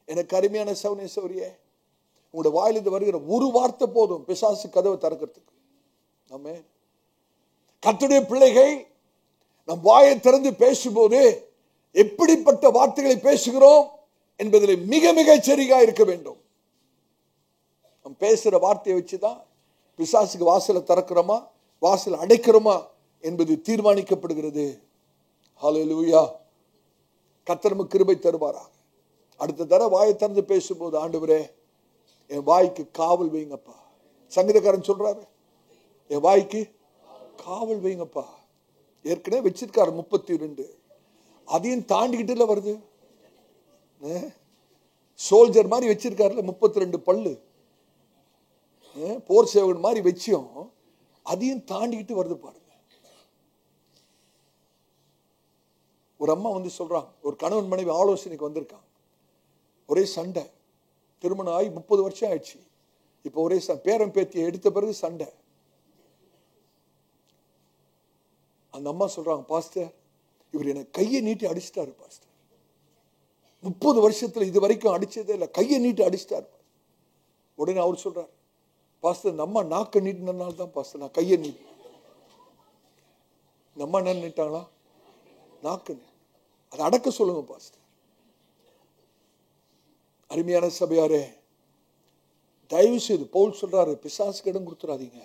A: எனக்கு அருமையான சௌரியே, உங்களோட வாயிலிருந்து வருகிற ஒரு வார்த்தை போதும் பிசாசு கதவை திறக்கிறதுக்கு. ஆமென். கர்த்தருடைய பிள்ளைகள் நம் வாயை திறந்து பேசும்போது எப்படிப்பட்ட வார்த்தைகளை பேசுகிறோம் என்பதில் மிக மிக எச்சரிக்கையா இருக்க வேண்டும். நம்ம பேசுற வார்த்தையை வச்சுதான் பிசாசுக்கு வாசலை திறக்கிறோமா வாசலை அடைக்கிறோமா என்பது தீர்மானிக்கப்படுகிறது. ஹல்லேலூயா. கர்த்தர் நமக்கு கிருபை தருவாராக. அடுத்த தடவை வாயை திறந்து பேசும்போது, ஆண்டவரே என் வாய்க்கு காவல் வைங்கப்பா. சங்கீதக்காரன் சொல்றாரு, என் வாய்க்கு காவல் வைங்கப்பா. ஏற்கனவே வச்சிருக்காரு 32, அதையும் தாண்டிக்கிட்டுல வருது. சோல்ஜர் மாதிரி வச்சிருக்காருல 32 பல்லு, போர் சேவகன் மாதிரி வச்சியும் அதையும் தாண்டிக்கிட்டு வருது பாருங்க. ஒரு அம்மா வந்து சொல்றாங்க, ஒரு கணவன் மனைவி ஆலோசனைக்கு வந்திருக்காங்க. ஒரே சண்டை. திருமணம் ஆகி 30 வருஷம் ஆயிடுச்சு. இப்ப ஒரே பேரன் பேத்தியை எடுத்த பிறகு சண்டை. அந்த அம்மா சொல்றாங்க, பாஸ்டர் இவர் எனக்கு கையை நீட்டி அடிச்சிட்டாரு பாஸ்டர். 30 வருஷத்துல இது வரைக்கும் அடிச்சதே இல்லை, கையை நீட்டி அடிச்சிட்டாரு. உடனே அவர் சொல்றாரு, பாஸ்டர் இந்த அம்மா நாக்க நீட்டினால தான் பாஸ்டர் நான் கையை நீட்டி. இந்த அம்மா என்ன நீட்டாங்களா? நாக்கு. அதை அடக்க சொல்லுங்க பாஸ்டர். அருமையான சபையாரே, தயவு செய்து பவுல் சொல்றாரு, பிசாசுக்கு இடம் கொடுத்துறாதீங்க,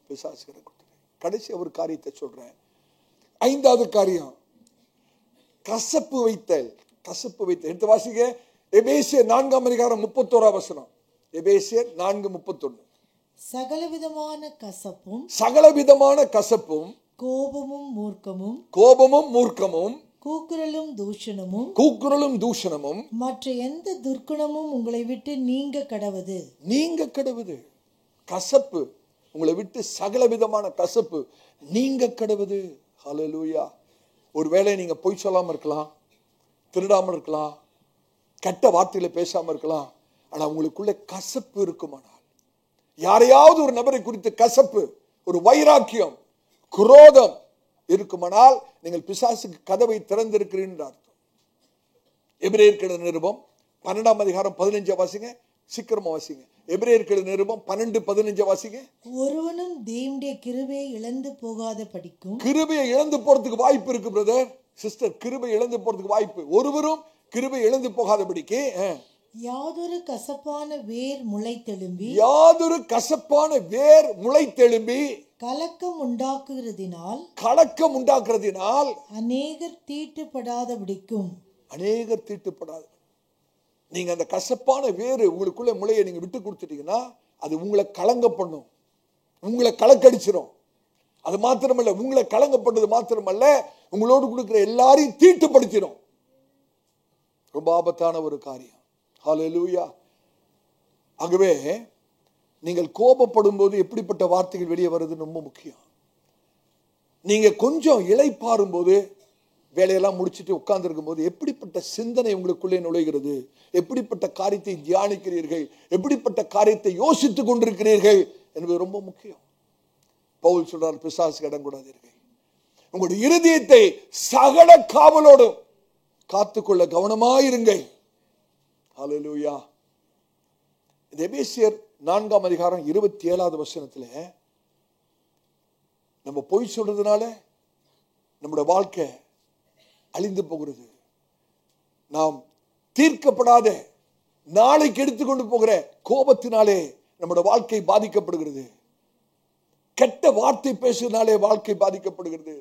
A: பிசாசுக்கு இடம் கொடுத்துறாதீங்க. கடைசி ஒரு காரியத்தை சொல்றேன். 5வது காரியம், கசப்பு வைத்தல். எடுத்து வாசிங்க. எபேசியர் 4:31. எபேசியர் 4:31.
C: சகலவிதமான கசப்பும் கோபமும் மூர்க்கமும்
A: கோபமும் மூர்க்கமும்
C: கூக்குரலும் தூஷணமும்
A: மற்ற
C: எந்த துர்க்குணமும் உங்களை விட்டு நீங்க கடவது.
A: கசப்பு உங்களை விட்டு சகல விதமான கசப்பு நீங்க கடவுது. ஹல்லேலூயா. ஒருவேளை நீங்க பொய் சொல்லாம இருக்கலாம், திருடாம இருக்கலாம், கெட்ட வார்த்தைகளை பேசாம இருக்கலாம். ஆனா உங்களுக்குள்ள கசப்பு இருக்குமானால், யாரையாவது ஒரு நபரை குறித்து கசப்பு, ஒரு வைராக்கியம், குரோதம் இருக்குமானால் நீங்கள் பிசாசுக்கு கதவை திறந்திருக்கிறீர்கள் அர்த்தம். எபிரேயர் நிருபம் 12:15 வாசிங்க, சீக்கிரமா வாசிங்க. எபிரேயர் நிருபம் 12:15 வாசிங்க.
C: ஒருவனும் தேவனுடைய கிருபையை இழந்து போகாத படிக்கும்.
A: கிருபையை இழந்து போறதுக்கு வாய்ப்பு இருக்கு பிரதர், சிஸ்டர். கிருபை இழந்து போறதுக்கு வாய்ப்பு. ஒருவரும் கிருபை இழந்து போகாதபடிக்கு
C: யாதொரு கசப்பான வேர் முளைத்தெழும்பி கலக்கம் உண்டாக்குகிறதினால் அநேகர் தீட்டுப்படாதபடிக்கும்.
A: நீங்க அந்த கசப்பான வேறு உங்களுக்குள்ள முளையை நீங்க விட்டு கொடுத்துட்டீங்கன்னா அது உங்களை கலங்க பண்ணும், உங்களை கலக்கடிச்சிடும். அது மாத்திரமல்ல, உங்களை கலங்கப்பட்டது மாத்திரமல்ல, உங்களோடு கொடுக்கிற எல்லாரையும் தீட்டுப்படுத்திடும். ரொம்ப ஆபத்தான ஒரு காரியம். ஹல்லேலூயா. ஆகவே நீங்கள் கோபப்படும் போது எப்படிப்பட்ட வார்த்தைகள் வெளியே வருதுன்னு ரொம்ப முக்கியம். நீங்க கொஞ்சம் இளைப்பாறும் போது, வேலையெல்லாம் முடிச்சுட்டு உட்கார்ந்து இருக்கும் போது எப்படிப்பட்ட சிந்தனை உங்களுக்குள்ளே நுழைகிறது, எப்படிப்பட்ட காரியத்தை தியானிக்கிறீர்கள், எப்படிப்பட்ட காரியத்தை யோசித்துக் கொண்டிருக்கிறீர்கள் என்பது ரொம்ப முக்கியம். பவுல் சொல்றார், பிசாசுக்கு இடம் கொடாதீர்கள், உங்களுடைய இருதயத்தை சகல காவலோடும் காத்துக்கொள்ள கவனமாயிருங்கள். ஹல்லேலூயா. எபேசியர் 4:27 நம்ம பொய் சொல்றதுனால நம்முடைய வாழ்க்கை அழிந்து போகிறது. நாம் தீர்க்கப்படாத, நாளைக்கு எடுத்துக்கொண்டு போகிற கோபத்தினாலே நம்முடைய வாழ்க்கை பாதிக்கப்படுகிறது. கெட்ட வார்த்தை பேசுறதுனாலே வாழ்க்கை பாதிக்கப்படுகிறது.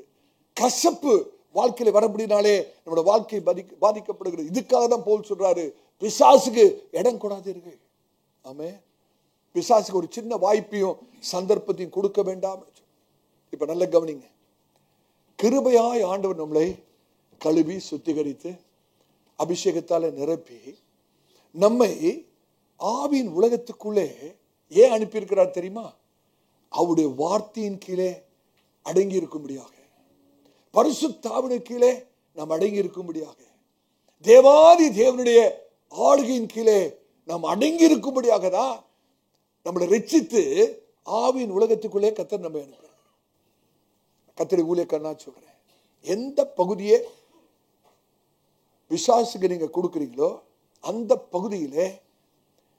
A: கசப்பு வாழ்க்கையில வரப்படினாலே நம்முடைய வாழ்க்கை பாதிக்கப்படுகிறது. இதுக்காக தான் பவுல் சொல்றாரு, பிசாசுக்கு இடம் கொடாதீர்கள். ஆமென். பிசாசுக்கு ஒரு சின்ன வாய்ப்பையும் சந்தர்ப்பத்தையும் கொடுக்க வேண்டாம். இப்ப நல்ல கவனிங்க. கிருபையாய் ஆண்டவர் நம்மளை கழுவி சுத்திகரித்து அபிஷேகத்தால நிரப்பி நம்மை ஆவியின் உலகத்துக்குள்ளே ஏன் அனுப்பியிருக்கிறார் தெரியுமா? அவருடைய வார்த்தையின் கீழே அடங்கி இருக்கும்படியாக, பரிசுத்த ஆவியின் கீழே நாம் அடங்கி இருக்கும்படியாக, தேவாதி தேவனுடைய ஆளுகையின் கீழே நாம் அடங்கி இருக்கும்படியாக தான் நம்மளை ரட்சித்து ஆவியின் உலகத்துக்குள்ளே கர்த்தர் நம்ம அனுப்புறார். கர்த்தருடைய ஊழியக்காரனா சொல்றேன், எந்த பகுதியை பிசாசுக்கு நீங்க கொடுக்கிறீங்களோ அந்த பகுதியிலே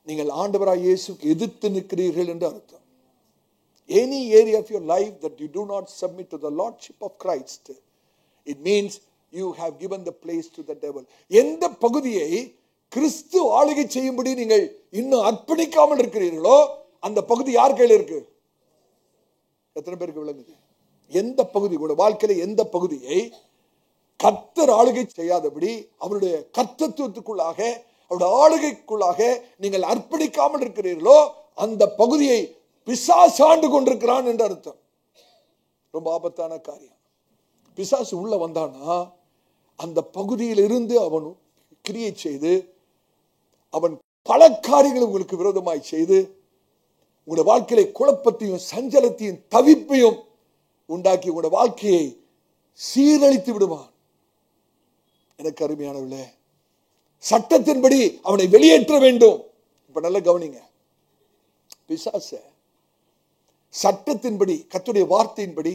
A: நீங்கள் ஆண்டவராய் இயேசுவுக்கு எதிர்த்து நிற்கிறீர்கள் என்று அர்த்தம். Any area of your life that you do not submit to the lordship of Christ, it means you have given the place to the devil. எந்த பகுதியை கிறிஸ்து ஆளுகை செய்யும்படி நீங்கள் இன்னும் அர்ப்பணிக்காமல் இருக்கிறீர்களோ அந்த பகுதி யார் கையில் இருக்கு? எத்தனை பேருக்கு விளங்குது? எந்த பகுதி கூட வாழ்க்கையில எந்த பகுதியை கர்த்தர் ஆளுகை செய்யாதபடி அவருடைய கர்த்தத்துவத்துக்குள்ளாக, அவருடைய ஆளுகைக்குள்ளாக நீங்கள் அர்ப்பணிக்காமல் இருக்கிறீர்களோ அந்த பகுதியை பிசாசு ஆண்டு கொண்டிருக்கிறான் என்று அர்த்தம். ரொம்ப ஆபத்தான காரியம். பிசாசு உள்ள வந்தானா அந்த பகுதியில் இருந்து அவன் கிரியை செய்து, அவன் பல காரியங்களை உங்களுக்கு விரோதமாய் செய்து உங்களுடைய வாழ்க்கையில குழப்பத்தையும் சஞ்சலத்தையும் தவிப்பையும் உண்டாக்கி உங்களுடைய வாழ்க்கையை சீரழித்து விடுவான். எனக்கு அருமையானவர்களே, சட்டத்தின்படி அவனை வெளியேற்ற வேண்டும். இப்ப நல்ல கவனிங்க. பிசாச சட்டத்தின்படி, கர்த்தருடைய வார்த்தையின்படி,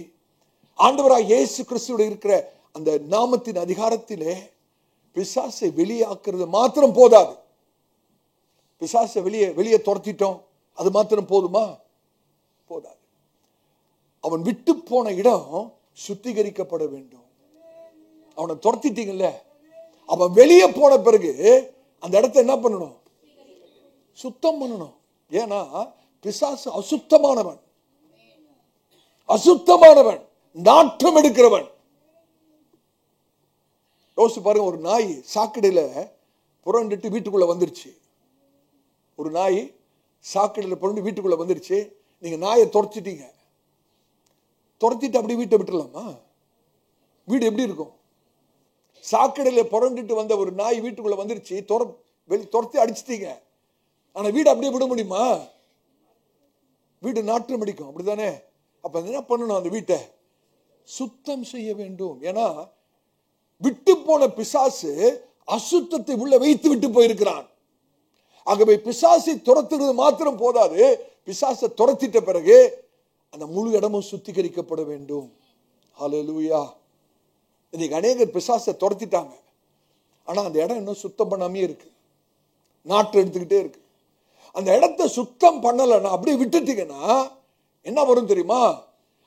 A: ஆண்டவராய் இயேசு கிறிஸ்துவோடு இருக்கிற அந்த நாமத்தின் அதிகாரத்திலே பிசாசை வெளியாக்குறது மாத்திரம் போதாது. பிசாசை வெளியே துரத்திட்டோம், அது மாத்திரம் போதுமா? போதாது. அவன் விட்டு போன இடம் சுத்திகரிக்கப்பட வேண்டும். அவனை துரத்திட்டீங்கல்ல, அவன் வெளியே போன பிறகு அந்த இடத்தை என்ன பண்ணணும்? சுத்தம் பண்ணணும். ஏன்னா பிசாசு அசுத்தமானவன், நாற்றம் எடுக்கிறவன். யோசிச்சு பாருங்க, ஒரு நாய் சாக்கடையில புரண்டுட்டு வீட்டுக்குள்ள வந்துருச்சு. ஒரு நாய் சாக்கடையில புரண்டு வீட்டுக்குள்ள வந்துருச்சு. நீங்க நாயை துரத்திட்டீங்க.
B: துரத்திட்டு அப்படி வீட்டை விட்டுடலாமா? வீடு எப்படி இருக்கும்? சாக்கடையில புரண்டுட்டு வந்த ஒரு நாய் வீட்டுக்குள்ள வந்துருச்சு, துரத்தி அடிச்சிட்டீங்க. ஆனா வீடு அப்படியே விட முடியுமா? வீடு நாற்றம் அடிக்கும், அப்படிதானே? அப்ப என்ன பண்ணணும்? அந்த வீட்டை சுத்தம் செய்ய வேண்டும். ஏன்னா விட்டு போன பிசாசு அசுத்தத்தை உள்ள வைத்து விட்டு போயிருக்கிறான். ஆகவே பிசாசை துரத்துறது மாத்திரம் போதாது, பிசாசை துரத்திட்ட பிறகு அந்த முழு இடமும் சுத்திகரிக்கப்பட வேண்டும். ஹல்லேலூயா. இன்னைக்கு அநேகர் பிசாசை துரத்திட்டாங்க, ஆனா அந்த இடம் இன்னும் சுத்தம் பண்ணாமே இருக்கு, நாற்று எடுத்துக்கிட்டே இருக்கு. அந்த இடத்தை சுத்தம் பண்ணலைன்னா, அப்படியே விட்டுட்டீங்கன்னா என்ன வரும் தெரியுமா?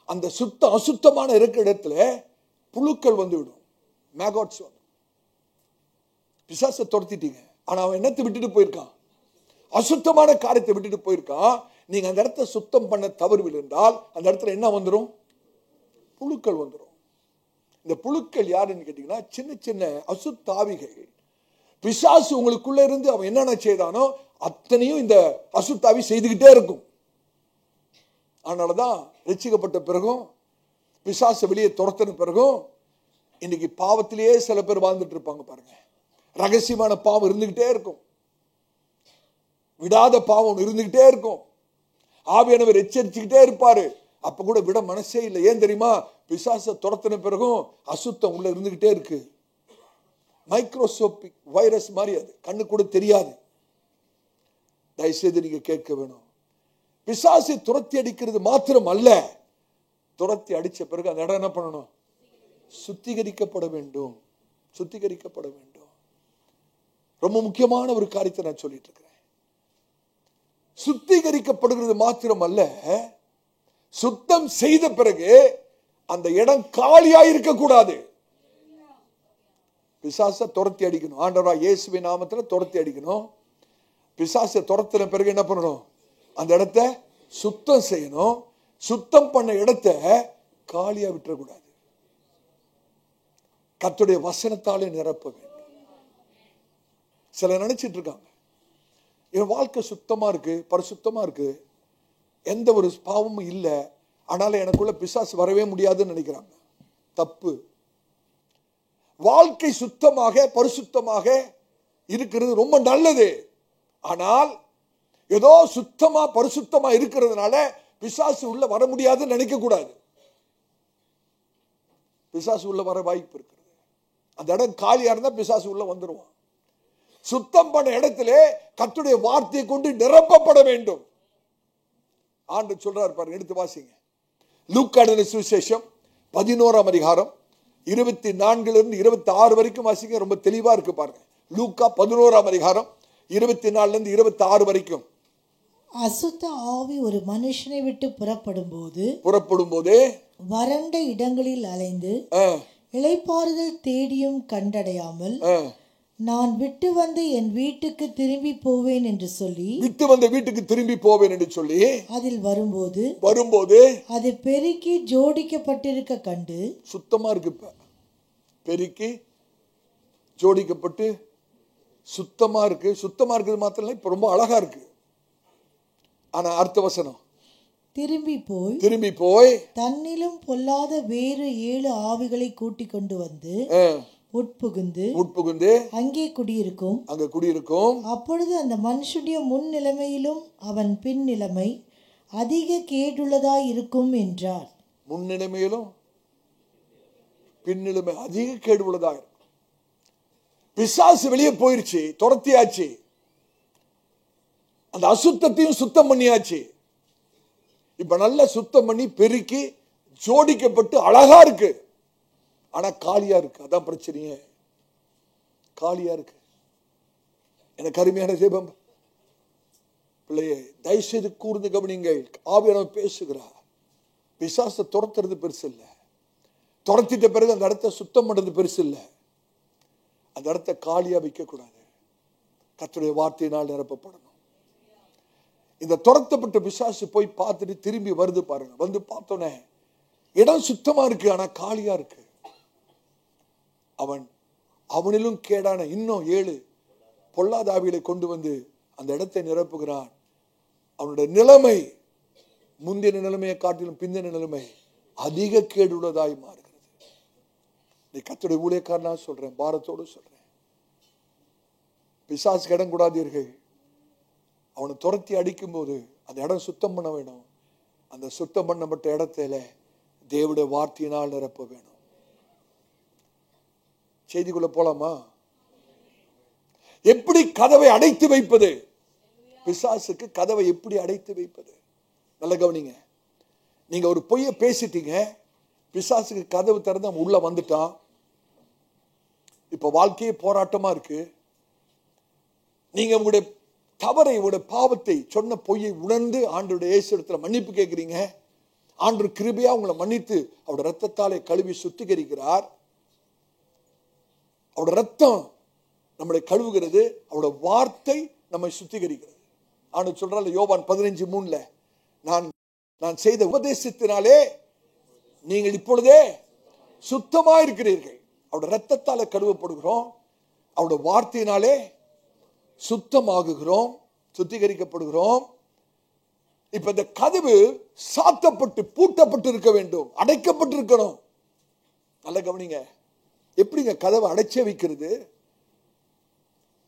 B: அந்த அசுத்தமான இருக்கிற இடத்துல புழுக்கள் வந்து விடும், மேகாட்ஸ் வந்து. பிசாசை துரத்திட்டீங்க, ஆனா அவன் என்னத்தை விட்டுட்டு போயிருக்கான்? அசுத்தமான காரியத்தை விட்டுட்டு போயிருக்கான். நீங்க அந்த இடத்தை சுத்தம் பண்ண தவறுவில் இருந்தால் அந்த இடத்துல என்ன வந்துடும்? புழுக்கள் வந்துடும். இந்த புழுக்கள் யாருன்னு கேட்டீங்கன்னா, சின்ன சின்ன அசுத்தாவிகள். பிசாசு உங்களுக்குள்ள இருந்து அவன் என்னென்ன செய்தானோ அத்தனையும் இந்த அசுத்தாவி செய்துகிட்டே இருக்கும். அதனாலதான் ரட்சிக்கப்பட்ட பிறகும் பிசாசு வெளியே துரத்தின பிறகும் இன்னைக்கு பாவத்திலேயே சில பேர் வாழ்ந்துட்டு இருப்பாங்க. பாருங்க, ரகசியமான பாவம் இருந்துகிட்டே இருக்கும், விடாத பாவம் இருந்துகிட்டே இருக்கும். ஆவியானவர் எச்சரிச்சுக்கிட்டே இருப்பாரு, அப்ப கூட விட மனசே இல்லை. ஏன் தெரியுமா? பிசாசை துரத்தின பிறகும் அசுத்தம் உள்ள இருந்துகிட்டே இருக்கு. மைக்ரோஸ்கோபிக் வைரஸ் மாதிரி, அது கண்ணு கூட தெரியாது. தயவுசெய்து நீங்க கேட்க வேணும். பிசாசை துரத்தி அடிக்கிறது மாத்திரம் அல்ல, துரத்தி அடிச்ச பிறகு அந்த இடம் என்ன பண்ணணும்? சுத்திகரிக்கப்பட வேண்டும், சுத்திகரிக்கப்பட வேண்டும். ரொம்ப முக்கியமான ஒரு காரியத்தை நான் சொல்லிட்டு இருக்கிறேன். சுத்திகரிக்கப்படுகிறது மாத்திரம் அல்ல, சுத்தம் செய்த பிறகு அந்த இடம் காலியா இருக்க கூடாது. பிசாசை துரத்தி அடிக்கணும். ஆண்டவராகிய இயேசுவின் நாமத்துல துரத்தி அடிக்கணும். பிசாசை துரத்தின பிறகு என்ன பண்ணணும்? அந்த இடத்தை சுத்தம் செய்யணும். சுத்தம் பண்ண இடத்தை காலியா விட்டுறக்கூடாது. கர்த்தருடைய வசனத்தாலே நிரப்ப வேண்டும். சில நினைச்சிட்டு இருக்காங்க, என் வாழ்க்கை சுத்தமா இருக்கு, பரிசுத்தமா இருக்கு, எந்த ஒரு பாவமும் இல்லை, ஆனால எனக்குள்ள பிசாசு வரவே முடியாதுன்னு நினைக்கிறாங்க. தப்பு. வாழ்க்கை சுத்தமாக பரிசுத்தமாக இருக்கிறது ரொம்ப நல்லது. ஆனால் ஏதோ சுத்தமா பரிசுத்தமா இருக்கிறதுனால பிசாசு உள்ள வர முடியாதுன்னு நினைக்க கூடாது. பிசாசு உள்ள வர வாய்ப்பு இருக்கிறது. அந்த இடம் காலியா இருந்தா பிசாசு உள்ள வந்துருவான். சுத்தம் பண்ண இடத்திலே கர்த்தருடைய வார்த்தையை கொண்டு நிரப்பப்பட வேண்டும். ஆண்டவர் சொல்றார் பாருங்க, எடுத்து வாசிங்க. லூக்கா எழுதின சுவிசேஷம் 11ஆம் அதிகாரம் 24 26 வரைக்கும் வாசிங்க. ரொம்ப தெளிவா இருக்கு பாருங்க. லூக்கா 11ஆம் அதிகாரம் 24 26 வரைக்கும்.
C: அசுத்த ஆவி ஒரு மனுஷனை விட்டு புறப்படும் போது வறண்ட இடங்களில் அலைந்து இளைப்பாறுதல் தேடியும் கண்டடையாமல் நான் விட்டு வந்து என் வீட்டுக்கு திரும்பி போவேன் என்று சொல்லி அதில் வரும்போது அது பெருக்கி ஜோடிக்கப்பட்டிருக்க கண்டு.
B: சுத்தமா இருக்கு, இப்ப பெருக்கி ஜோடிக்கப்பட்டு சுத்தமா இருக்கு. சுத்தமா இருக்குது மாத்திரம் இல்ல, இப்ப ரொம்ப அழகா இருக்கு. ஆனா அடுத்த வசனம்,
C: திரும்பி போய் தன்னிலும் பொல்லாத வேறு 7 ஆவிகளை கூட்டிக் கொண்டு வந்து உட்புகுந்து அங்கே குடியிருக்கும். அப்பொழுது அந்த மனுஷனுடைய முன் நிலைமையிலும் அவன் பின் நிலைமை அதிக கேடுள்ளதாய் இருக்கும் என்றார்.
B: முன் நிலைமையிலும் பின் நிலைமை அதிக கேடு உள்ளதா இருக்கும். பிசாசு வெளியே போயிருச்சு, துரத்தியாச்சு, அந்த அசுத்தத்தையும் சுத்தம் பண்ணியாச்சு. இப்ப நல்ல சுத்தம் பண்ணி பெருக்கி ஜோடிக்கப்பட்டு அழகா இருக்கு. ஆனா காலியா இருக்கு. அதான் பிரச்சனையே, காலியா இருக்கு. எனக்கு அருமையான தேவம் பிள்ளையே, தயவுசெய்து கூர்ந்து கவனிங்கள். ஆவியானவர் பேசுகிறார். பிசாசை துரத்துறது பெருசு இல்லை, துரத்திட்ட பிறகு அந்த இடத்த சுத்தம் பண்றது பெருசு இல்லை. அந்த இடத்த காலியா வைக்க கூடாது, கர்த்தருடைய வார்த்தையினால் நிரப்பப்படணும். இந்த துரத்தப்பட்ட பிசாசு போய் பார்த்துட்டு திரும்பி வருது பாருங்க. வந்து பார்த்தோன்னே இடம் சுத்தமா இருக்கு, ஆனா காலியா இருக்கு. அவனிலும் கேடான இன்னும் 7 பொல்லாத ஆவிகளை கொண்டு வந்து அந்த இடத்தை நிரப்புகிறான். அவனுடைய நிலைமை முந்தின நிலைமையை காட்டிலும் பிந்தின நிலைமை
A: அதிக கேடுள்ளதாய் மாறுகிறது. நீ கர்த்தருடைய ஊழியக்காரனா சொல்றேன், பாரத்தோடு சொல்றேன், பிசாசுக்கு இடம் கூடாதீர்கள். அவனை துரத்தி அடிக்கும் போது அந்த இடம் சுத்தம் பண்ண வேணும். அந்த சுத்தம் பண்ணப்பட்ட இடத்துல தேவனுடைய வார்த்தையினால் நிரப்ப வேணும். செய்திக்குள்ள போலாமா? எப்படி கதவை அடைத்து வைப்பது? பிசாசுக்கு கதவை எப்படி அடைத்து வைப்பது? நல்ல கவனிங்க. நீங்க ஒரு பொய்யை பேசிட்டீங்க, பிசாசுக்கு கதவு திறந்து அவன் உள்ள வந்துட்டான். இப்ப வாழ்க்கையே போராட்டமா இருக்கு. நீங்க உங்களுடைய தவறை, உங்களுடைய பாவத்தை, சொன்ன பொய்யை உணர்ந்து ஆண்டவருடைய இயேசு இடத்துல மன்னிப்பு கேட்கிறீங்க. ஆண்டவர் கிருபையா உங்களை மன்னித்து அவருடைய ரத்தத்தாலே கழுவி சுத்திகரிக்கிறார். அவருடைய ரத்தம் நம்மளை கழுவுகிறது, அவருடைய வார்த்தை நம்மை சுத்திகரிக்கிறது. ஆண்டு சொல்றாரு யோவான் 15:3, நான் செய்த உபதேசத்தினாலே நீங்கள் இப்பொழுதே சுத்தமா இருக்கிறீர்கள். அவருடைய ரத்தத்தால கழுவப்படுகிறோம், அவருடைய வார்த்தையினாலே சுத்தமாகுகிறோம், சுத்திகரிக்கப்படுகிறோம். இப்ப இந்த கதவு சாத்தப்பட்டு பூட்டப்பட்டு இருக்க வேண்டும், அடைக்கப்பட்டு இருக்கணும். நல்ல கவனிங்க. எப்படிங்க கதவை அடைச்சே வைக்கிறது?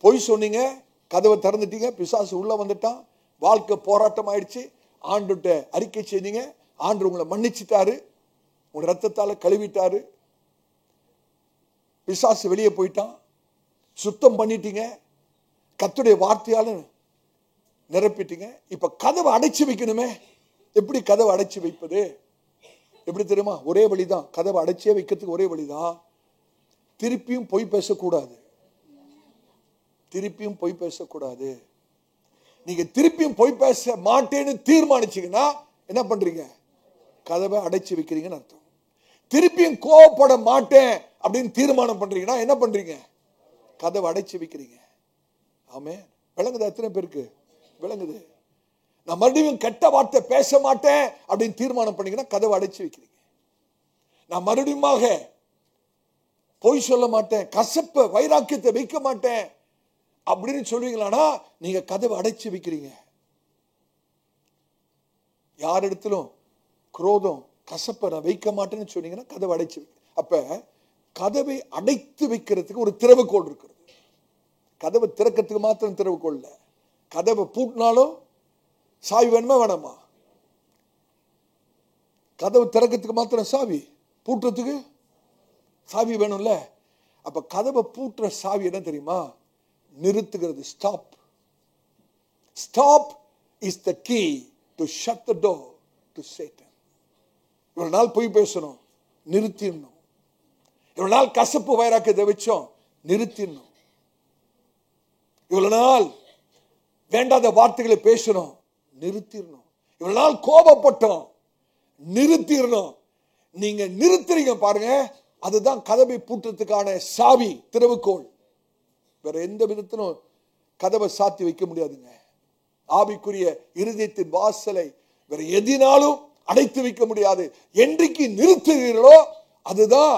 A: பொய் சொன்னீங்க, கதவை திறந்துட்டீங்க, பிசாசு உள்ள வந்துட்டான், வாழ்க்கை போராட்டம் ஆயிடுச்சு. ஆண்டுகிட்ட அறிக்கை செய்தீங்க, ஆண்டு உங்களை மன்னிச்சிட்டாரு, உங்க ரத்தத்தால கழுவிட்டாரு, பிசாசு வெளியே போயிட்டான், சுத்தம் பண்ணிட்டீங்க, கர்த்தருடைய வார்த்தையால நிரப்பிட்டீங்க. இப்ப கதவை அடைச்சு வைக்கணுமே. எப்படி கதவை அடைச்சு வைப்பது? எப்படி தெரியுமா? ஒரே வழிதான். கதவை அடைச்சே வைக்கிறதுக்கு ஒரே வழிதான். திருப்பியும் பொய் பேசக்கூடாது. திருப்பியும் பொய் பேசக்கூடாது. நீங்க திருப்பியும் பொய் பேச மாட்டேன்னு தீர்மானிச்சீங்கன்னா என்ன பண்றீங்க? கதவை அடைச்சு வைக்கிறீங்கன்னு அர்த்தம். திருப்பியும் கோவப்பட மாட்டேன் அப்படின்னு தீர்மானம் பண்றீங்கன்னா என்ன பண்றீங்க? கதவை அடைச்சு வைக்கிறீங்க. ஆமே, விளங்குது? எத்தனை பேருக்கு விளங்குது? நான் மறுபடியும் கெட்ட வார்த்தை பேச மாட்டேன் அப்படின்னு தீர்மானம் பண்ணீங்கன்னா கதவை அடைச்சு வைக்கிறீங்க. நான் மறுபடியும் பொய் சொல்ல மாட்டேன், கசப்ப வைராக்கியத்தை வைக்க மாட்டேன் அப்படின்னு சொல்வீங்களானா நீங்க கதவை அடைச்சு வைக்கிறீங்க. யார் இடத்திலும் குரோதம், கசப்ப நான் வைக்க மாட்டேன்னு சொன்னீங்கன்னா கதவை அடைச்சு வைக்க. அப்ப கதவை அடைத்து வைக்கிறதுக்கு ஒரு திறவுகோல் இருக்கிறது. கதவை திறக்கிறதுக்கு மாத்திரம் திறவுகோல் இல்ல. கதவை பூட்டினாலும் சாவி வேணுமா வேணாமா? கதவு திறக்கிறதுக்கு மாத்திரம் சாவி, பூட்டுறதுக்கு சாவி வேணும்ல. அப்ப கதவை பூட்டுற சாவி என்ன தெரியுமா? நிறுத்துகிறது. Stop. Stop is the key to shut the door to Satan. இவ்வளவு நாள் பொய் பேசணும், நிறுத்திடணும். இவ்வளவு நாள் கசப்பு வைராக்கியத்தை வச்சோம், நிறுத்திடணும். இவ்வளவு நாள் வேண்டாத வார்த்தைகளை பேசணும், நிறுத்திடணும். இவ்வளவு நாள் கோபப்பட்டோம், நிறுத்திடணும். நீங்க நிறுத்துறீங்க பாருங்க, அதுதான் கதவை பூட்டுறதுக்கான சாவி, திறவுகோல். வேற எந்த விதத்திலும் கதவை சாத்தி வைக்க முடியாதுங்க. ஆவிக்குரிய இருதயத்தின் வாசலை வேற எதினாலும் அடைத்து வைக்க முடியாது. என்றைக்கு நிறுத்துகிறீர்களோ அதுதான்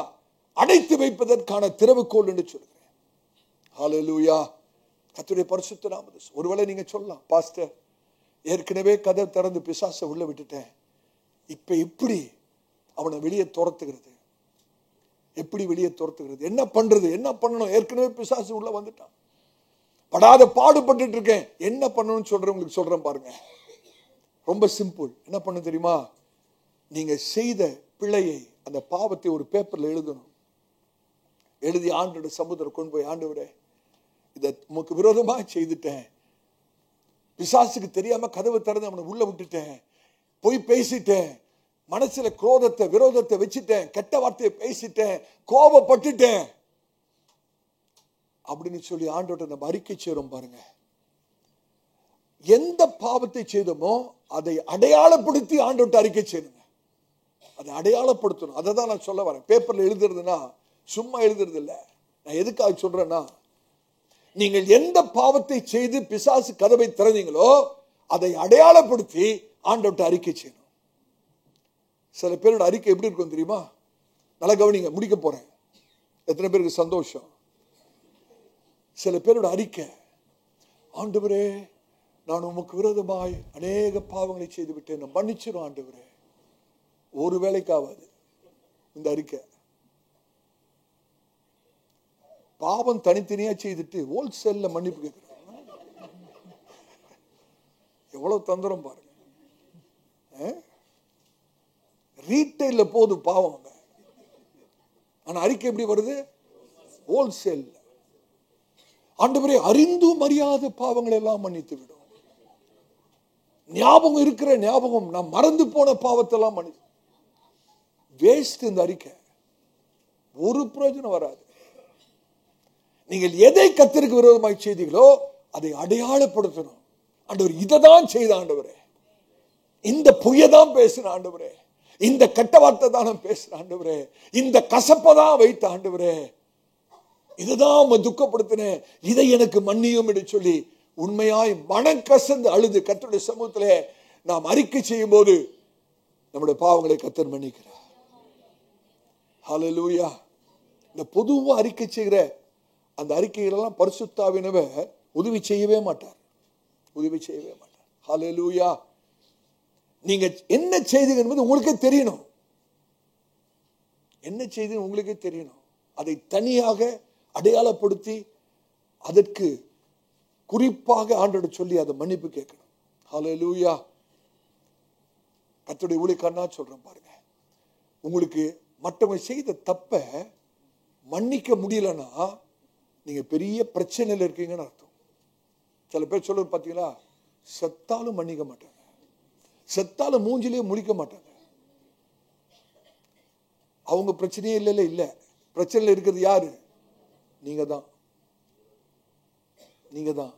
A: அடைத்து வைப்பதற்கான திறவுகோல் என்று சொல்கிறேன். ஹல்லேலூயா. கர்த்தருடைய பரிசுத்த நாமம். ஒருவேளை நீங்க சொல்லலாம், பாஸ்டர் ஏற்கனவே கதவை திறந்து பிசாசை உள்ள விட்டுட்டேன், இப்ப எப்படி அவனை வெளியே துரத்துகிறது? எப்படி வெளியே துரத்துகிறது? என்ன பண்றது? என்ன பண்ணணும்? ஏற்கனவே பிசாசு உள்ள வந்துட்டான், படாத பாடுபட்டு இருக்கேன், என்ன பண்ணணும்னு சொல்றேன். சொல்றேன் பாருங்க, ரொம்ப சிம்பிள். என்ன பண்ண தெரியுமா? நீங்க செய்த பிழையை, அந்த பாவத்தை ஒரு பேப்பர்ல எழுதணும். எழுதி ஆண்டோட சமுத்திரம் கொண்டு போய், ஆண்டவரே இதை உமக்கு விரோதமாக செய்துட்டேன், பிசாசுக்கு தெரியாம கதவை திறந்து அவனை உள்ள விட்டுட்டேன், போய் பேசிட்டேன், மனசுல குரோதத்தை விரோதத்தை வச்சுட்டேன், கெட்ட வார்த்தையை பேசிட்டேன், கோபப்பட்டுட்டேன் அப்படின்னு சொல்லி ஆண்டோட நம்ம அறிக்கை செய்றோம் பாருங்க. எந்த பாவத்தை செய்தோமோ அதை அடையாளப்படுத்தி ஆண்டோட்ட அறிக்கை செய்யணுங்க. அதை அடையாளப்படுத்தணும். அதை தான் நான் சொல்ல வரேன். பேப்பர்ல எழுதுறதுன்னா சும்மா எழுதுறது இல்லை. நான் எதுக்காக சொல்றேன்னா, நீங்கள் எந்த பாவத்தை செய்து பிசாசு கதவை திறந்தீங்களோ அதை அடையாளப்படுத்தி ஆண்டோட்ட அறிக்கை செய்யணும். சில பேரோட அறிக்கை எப்படி இருக்கும் தெரியுமா? நல்லா கவனிங்க, முடிக்க போறேன். எத்தனை பேருக்கு சந்தோஷம்? சில பேரோட அறிக்கை, ஆண்டவரே நான் உமக்கு விரோதமாய் அநேக பாவங்களை செய்து விட்டேன், மன்னிச்சிரும் ஆண்டவரே, ஒரு வேலைக்கு ஆகாது இந்த அறிக்கை. பாவம் தனித்தனியா செய்துட்டு ஹோல்சேல்ல மன்னிப்பு கேட்கிறாங்க. எவ்வளவு தந்திரம் பாருங்க. ரீட்டைல்ல போகுது பாவம், ஆனா அறிக்கை எப்படி வருது? ஹோல்சேல். ஆண்டவரே, அறிந்தும் அறியாத பாவங்கள் எல்லாம் மன்னித்து விடும். ஞாபகம் இருக்கிற ஞாபகம், நான் மறந்து போன பாவத்தெல்லாம் மன்னித்து. வேஸ்ட் இந்த அறிக்கை, ஒரு பிரயோஜனம் வராது. நீங்கள் எதை கர்த்தருக்கு விரோதமாய் செய்தீங்களோ அதை அடையாளப்படுத்தணும். ஆண்டவர் இதை தான் செய்த ஆண்டவரே, இந்த பொய்யதான் பேசின ஆண்டவரே, இந்த கெட்ட வார்த்தை தான் பேசின ஆண்டவரே, இந்த கசப்பை தான் வைத்த ஆண்டவரே, இதுதான் துக்கப்படுத்தினேன், இதை எனக்கு மன்னியும் என்று சொல்லி உண்மையாய் மனக்கசந்து அழுது கர்த்தருடைய சமூகத்திலே நாம் அறிக்கை செய்யும் போது நம்முடைய பாவங்களை கர்த்தர் மன்னிக்கிறார். ஹல்லேலூயா. இந்த பொதுவா அறிக்கை செய்கிற அந்த அறிக்கைகளெல்லாம் பரிசுத்த ஆவியானவர் உதவி செய்யவே மாட்டார், உதவி செய்யவே மாட்டார். ஹல்லேலூயா. நீங்க என்ன செய்தீங்க என்பது உங்களுக்கே தெரியணும், என்ன செய்தீங்க உங்களுக்கே தெரியணும். அதை தனியாக அடையாளப்படுத்தி அதற்கு குறிப்பாக ஆண்டவரிடம் சொல்லி அதை மன்னிப்பு கேட்கணும். ஹல்லேலூயா. கர்த்தருடைய ஊழியக்காரனா சொல்றேன் பாருங்க, உங்களுக்கு மற்றவங்க செய்த தப்பை மன்னிக்க முடியலன்னா நீங்க பெரிய பிரச்சனையில் இருக்கீங்கன்னு அர்த்தம். சில பேர் சொல்றது பாத்தீங்களா, செத்தாலும் மன்னிக்க மாட்டாங்க, செத்தாலும் மூஞ்சிலேயே முழிக்க மாட்டாங்க. அவங்க பிரச்சனையே இல்லை, இல்ல பிரச்சனையில் இருக்கிறது யாரு? நீங்க தான், நீங்க தான்.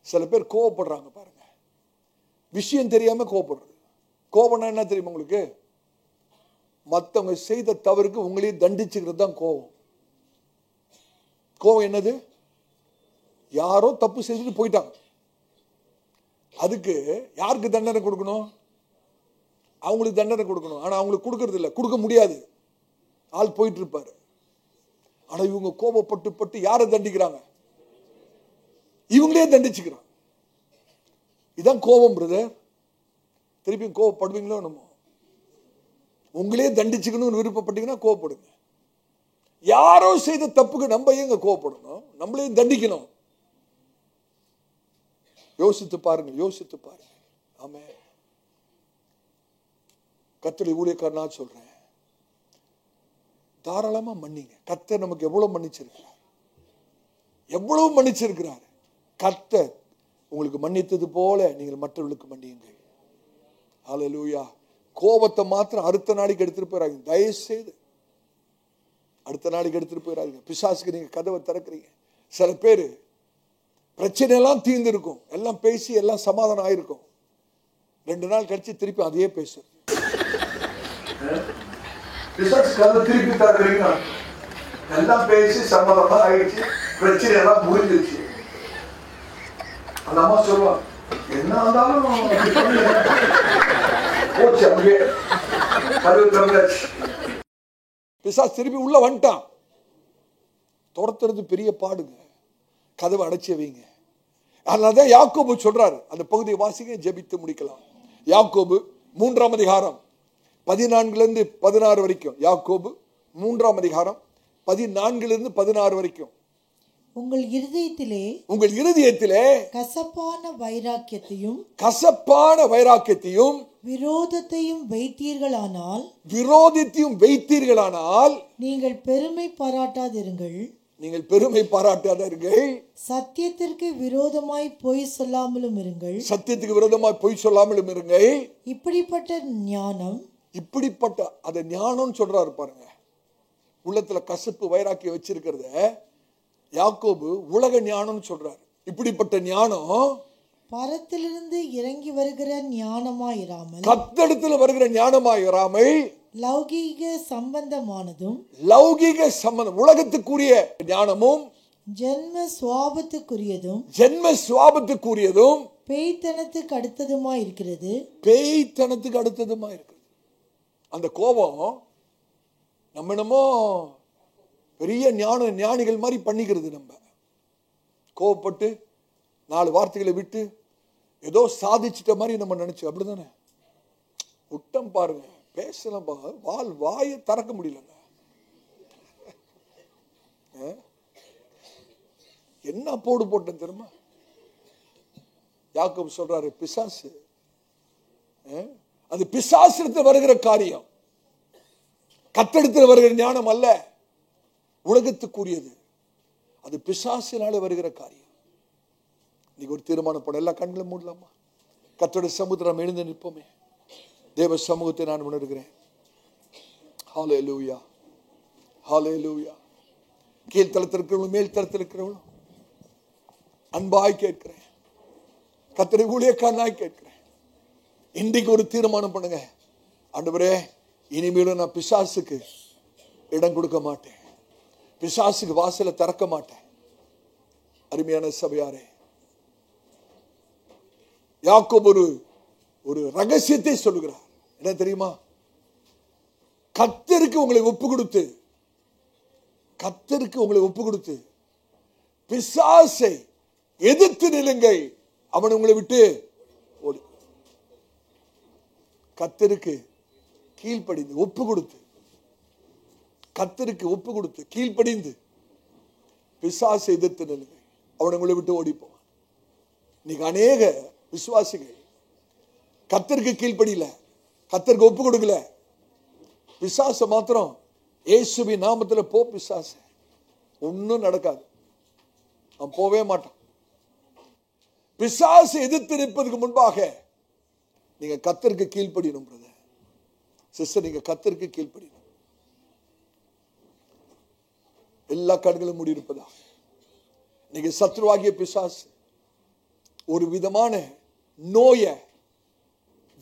A: சில பேர் கோவப்படுறாங்க பாருங்க, விஷயம் தெரியாம கோவப்படுறது. கோவம்னா என்ன தெரியுமா உங்களுக்கு? மற்றவங்க செய்த தவறுக்கு உங்களையும் தண்டிச்சுக்கிறது தான் கோவம். கோவம் என்னது? யாரோ தப்பு செய்துட்டு போயிட்டாங்க, அதுக்கு யாருக்கு தண்டனை கொடுக்கணும்? அவங்களுக்கு தண்டனை கொடுக்கணும். ஆனா அவங்களுக்கு கொடுக்கறது இல்லை, கொடுக்க முடியாது, ஆள் போயிட்டு இருப்பாரு. ஆனா இவங்க கோபப்பட்டு பட்டு யாரை தண்டிக்கிறாங்க? இவங்களே தண்டிச்சுக்கிறாங்க. இதான் கோபம் பிரதர். திருப்பியும் கோபப்படுவீங்களோ நம்ம? உங்களே தண்டிச்சுக்கணும்னு விருப்பப்பட்டீங்கன்னா கோபப்படுங்க. யாரோ செய்த தப்புக்கு நம்ம ஏங்க கோபப்படணும்? நம்மளையும் தண்டிக்கணும். யோசித்து பாருங்க, யோசித்து பாருங்க. ஆமென். கர்த்தருடைய ஊழியக்காரனா சொல்றேன், தாராளமா மன்னிங்க. கர்த்தர் நமக்கு எவ்வளவு மன்னிச்சிருக்கிறார், எவ்வளவு மன்னிச்சிருக்கிறார். கர்த்தர் உங்களுக்கு மன்னித்தது போல நீங்கள் மற்றவர்களுக்கு மன்னியுங்கள். ஹல்லேலூயா. கோபத்தை மாத்திரம் அடுத்த நாளைக்கு எடுத்துட்டு போயிடாதீங்க, தயவு செய்து அடுத்த நாளைக்கு எடுத்துட்டு போயிடாதீங்க. பிசாசுக்கு நீங்க கதவை திறக்கிறீங்க. சில பேர் பிரச்சனை எல்லாம் தீர்ந்து இருக்கும், எல்லாம் பேசி எல்லாம் சமாதானம் ஆயிருக்கும், 2 நாள் கழிச்சு திருப்பி அதையே பேசுறது. திருப்பி தரீங்க, எல்லாம் பேசி சமாதானம் ஆயிடுச்சு, பிரச்சனை எல்லாம் முடிஞ்சிருச்சு. அந்த அம்மா சொல்லுவாங்க, என்ன ஆனாலும் போச்சு, அப்படியே கதவு திறந்தாச்சு. பிசாசு திருப்பி உள்ள வந்துட்டான். துரத்துறது பெரிய பாடுங்க, கதவை அடைச்சி வைங்க. அதனாலதான் யாக்கோபு சொல்றாரு, அந்த பகுதியை வாசிங்க, ஜெபித்து முடிக்கலாம். யாக்கோபு 3ஆம் அதிகாரம் 14 16 வரைக்கும். யாக்கோபு 3ஆம் அதிகாரம் 14 16 வரைக்கும்.
C: உங்கள் இருதயத்திலே கசப்பான வைராக்கியத்தையும் விரோதத்தையும் வைத்தீர்களானால் நீங்கள் பெருமை பாராட்டாதிருங்கள். சத்தியத்திற்கு விரோதமாய் பொய் சொல்லாமலும் இருங்கள். இப்படிப்பட்ட
A: அத ஞானம் சொல்றாரு பாருங்க. உள்ளத்துல கசப்பு வைராக்கியம் வச்சிருக்கிறத யாக்கோபு உலக ஞானம் சொல்றாரு. இப்படிப்பட்ட ஞானம்
C: பரத்திலிருந்து இறங்கி வருகிற ஞானமாயிராமல்,
A: கர்த்தரிடத்தில் வருகிற ஞானமாயிராமல்,
C: லௌகீக சம்பந்தமானதும்,
A: உலகத்துக்குரிய ஞானமும்,
C: ஜென்ம சுவாபத்துக்குரியதும் பேய்த்தனத்துக்கு அடுத்ததுமாய் இருக்கிறது.
A: அந்த கோபம் நம்ம என்னமோ பெரிய ஞானிகள் மாதிரி பண்ணிக்கிறது. நம்ம கோபப்பட்டு 4 வார்த்தைகளை விட்டு ஏதோ சாதிச்சிட்ட மாதிரி நம்ம நினைச்சு, அப்படிதானே? விட்டம் பாருங்க, பேசலாம், வாயை திறக்க முடியலங்க. என்ன போடு போட்டேன் தெரியுமா? யாக்கோபு சொல்றாரு, பிசாசு அது பிசாசிடத்தில் வருகிற காரியம், கத்தெடுத்து வருகிற ஞானம் அல்ல, உலகத்துக்குரியது. அது பிசாசினாலே வருகிற காரியம். இன்னைக்கு ஒரு தீர்மானம் போட, எல்லா கண்களும் மூடலாமா? கர்த்தருடைய சமுத்திரம் எழுந்து நிற்போமே. தேவ சமூகத்தை நான் உணர்கிறேன். ஹல்லேலூயா, ஹல்லேலூயா. கீழ்த்தளத்தில் இருக்கிறவங்களும் மேல் தளத்தில் இருக்கிறவங்களும் அன்பாய் கேட்கிறேன், கர்த்தருடைய ஊழியக்காரனாய் கேட்கிறேன். இன்றைக்கு ஒரு தீர்மானம் பண்ணுங்க. ஆண்டவரே, இனிமேலும் நான் பிசாசுக்கு இடம் கொடுக்க மாட்டேன், பிசாசுக்கு வாசலை திறக்க மாட்டேன். அருமையான சபையாரே, யாக்கோபு ஒரு ரகசியத்தை சொல்லுகிறார். என்ன தெரியுமா? கர்த்தருக்கு உங்களை ஒப்பு கொடுத்து, கர்த்தருக்கு உங்களை ஒப்பு கொடுத்து பிசாசை எதிர்த்து நில்லுங்கள், அவன் உங்களை விட்டு ஓடி. கர்த்தருக்கு கீழ்ப்படிந்து ஒப்பு கொடுத்து, கர்த்தருக்கு ஒப்பு கொடுத்து கீழ்ப்படிந்து பிசாசை எதிர்த்து நில்லுங்கள், அவன் உங்களை விட்டு ஓடி போவான். இன்னைக்கு அநேக விசுவாசிகள் கர்த்தருக்கு கீழ்ப்படியில, கர்த்தருக்கு ஒப்பு கொடுக்கல. பிசாச மாத்திரம் இயேசுவின் நாமத்துல போ பிசாச, ஒன்னும் நடக்காது, அவன் போவே மாட்டான். பிசாசை எதிர்த்து நிற்பதற்கு முன்பாக நீங்க கர்த்தருக்கு கீழ்ப்படியணும். பிரதர் சிஸ்டர், நீங்க கர்த்தருக்கு கீழ்ப்படியணும். எல்லா கண்களும் மூடி இருப்பதாக. நீங்க சத்ருவாகிய பிசாசு ஒரு விதமான நோய,